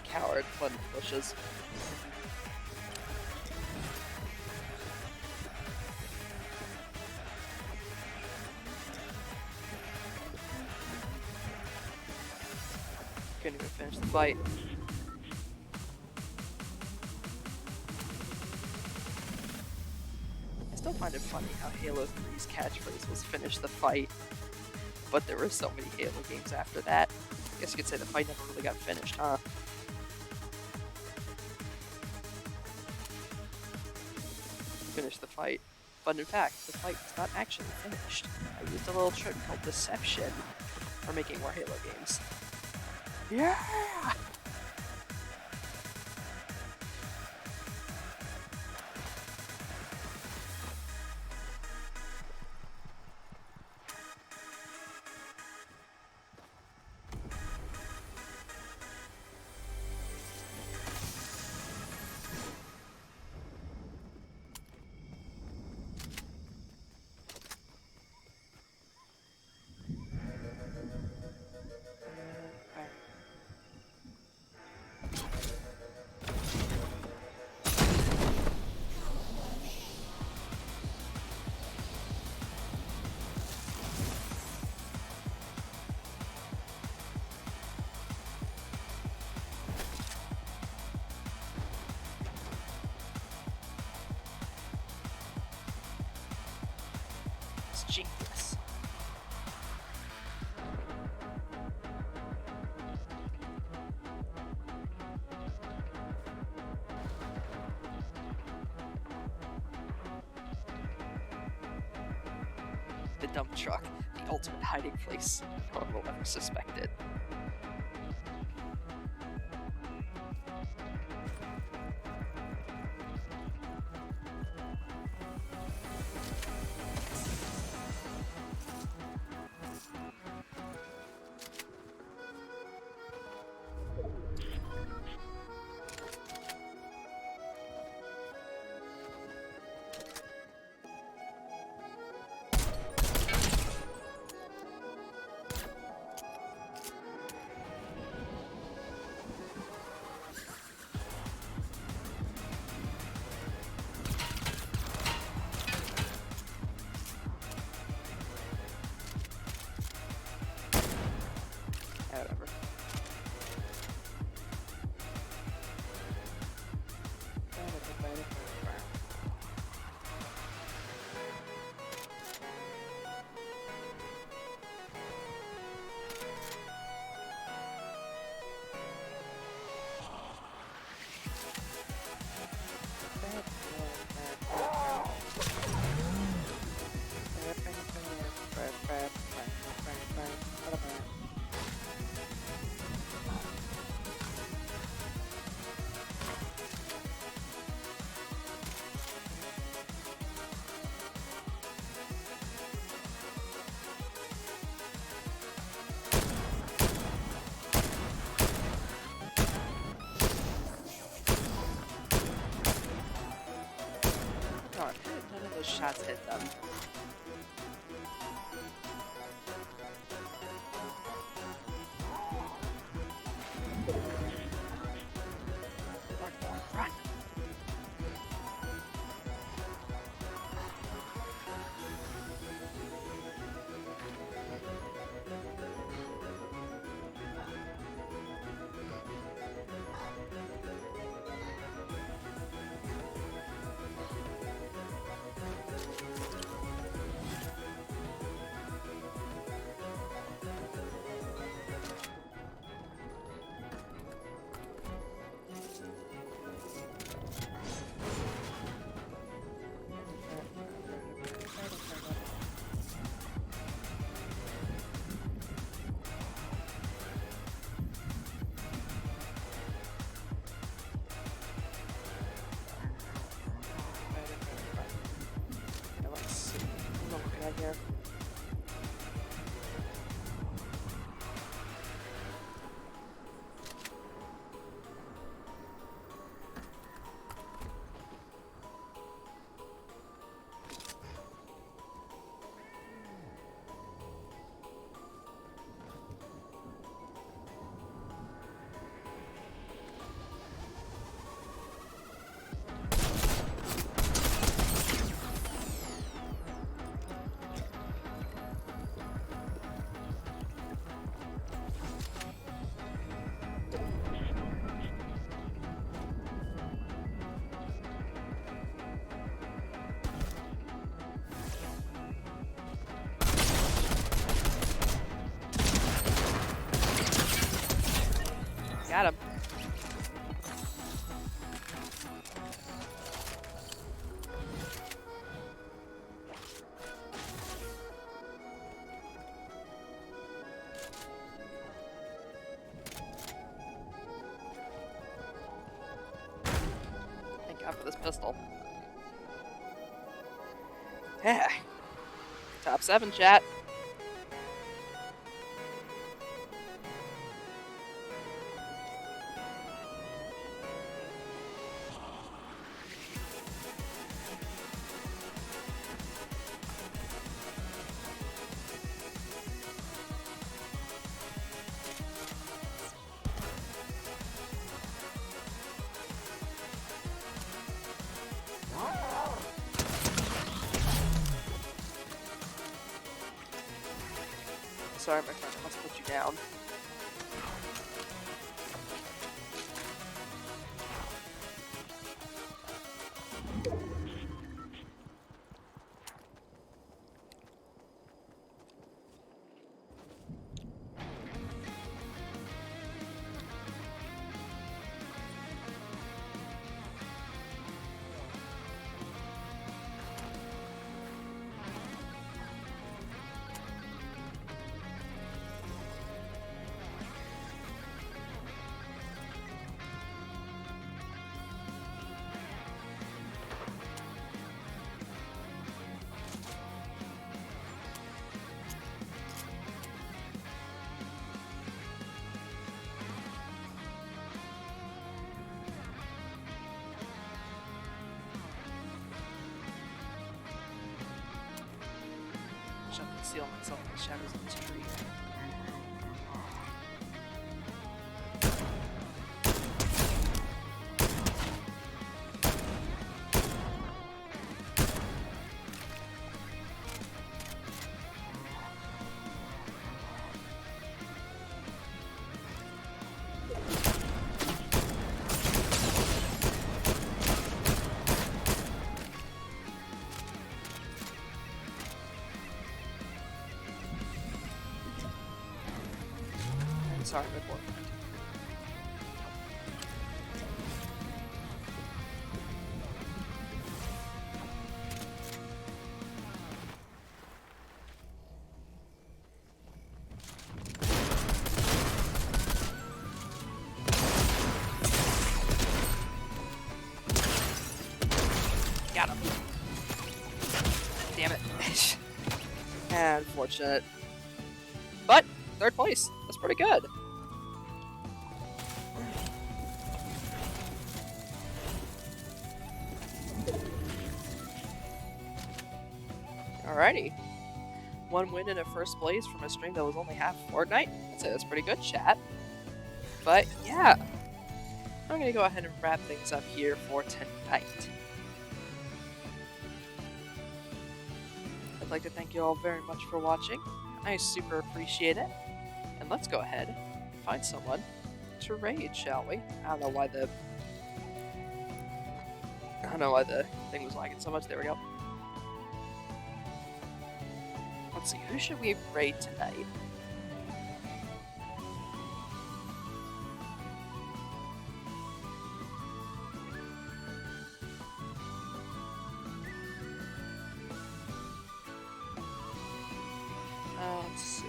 Coward, flood in the bushes. Couldn't even finish the fight. I still find it funny how Halo 3's catchphrase was "finish the fight," but there were so many Halo games after that. I guess you could say the fight never really got finished, huh? Finish the fight. But in fact, the fight was not actually finished. I used a little trick called deception for making more Halo games. Yeah! Genius. The dump truck, the ultimate hiding place. No one will ever suspect it. Whatever. Darn, none of those shots hit them. Run. Got him. Thank God for this pistol. Yeah. Top 7, chat. Sorry, my friend, I must put you down. Shall conceal myself in the shadows of this tree. Sorry, my boyfriend. Got him. Damn it. Unfortunate. But, 3rd place. That's pretty good. Alrighty. 1 win in a 1st place from a stream that was only half Fortnite. I'd say that's pretty good, chat. But yeah, I'm gonna go ahead and wrap things up here for tonight. I'd like to thank you all very much for watching. I super appreciate it. And let's go ahead and find someone to raid, shall we? I don't know why the thing was lagging so much. There we go. Let's see, who should we raid tonight? Let's see.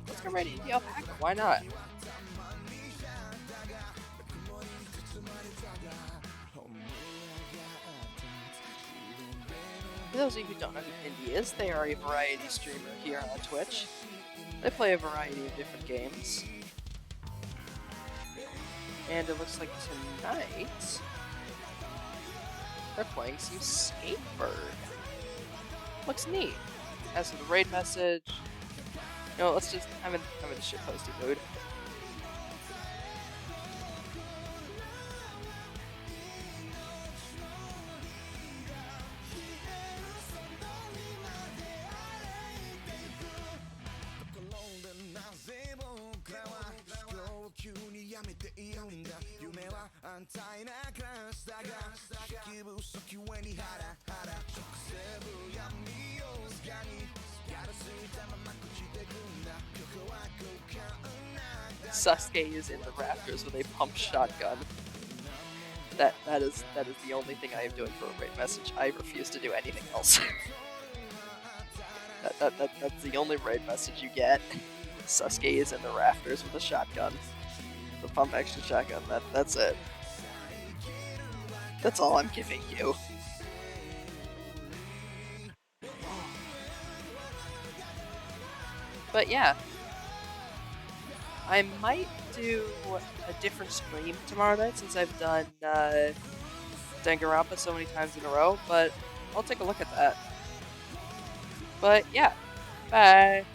Let's go raid the alpaca. Why not? those of you who don't know who Indie is, they are a variety streamer here on Twitch. They play a variety of different games. And it looks like tonight they're playing some Skatebird. Looks neat. As for the raid message, you know, let's just I'm in the shitposty mood. Sasuke is in the rafters with a pump shotgun. That is the only thing I am doing for a raid message. I refuse to do anything else. That's the only raid message you get. Sasuke is in the rafters with a shotgun. The pump action shotgun. That's it. That's all I'm giving you. But yeah. I might do a different stream tomorrow night since I've done Danganronpa so many times in a row, but I'll take a look at that. But yeah, bye!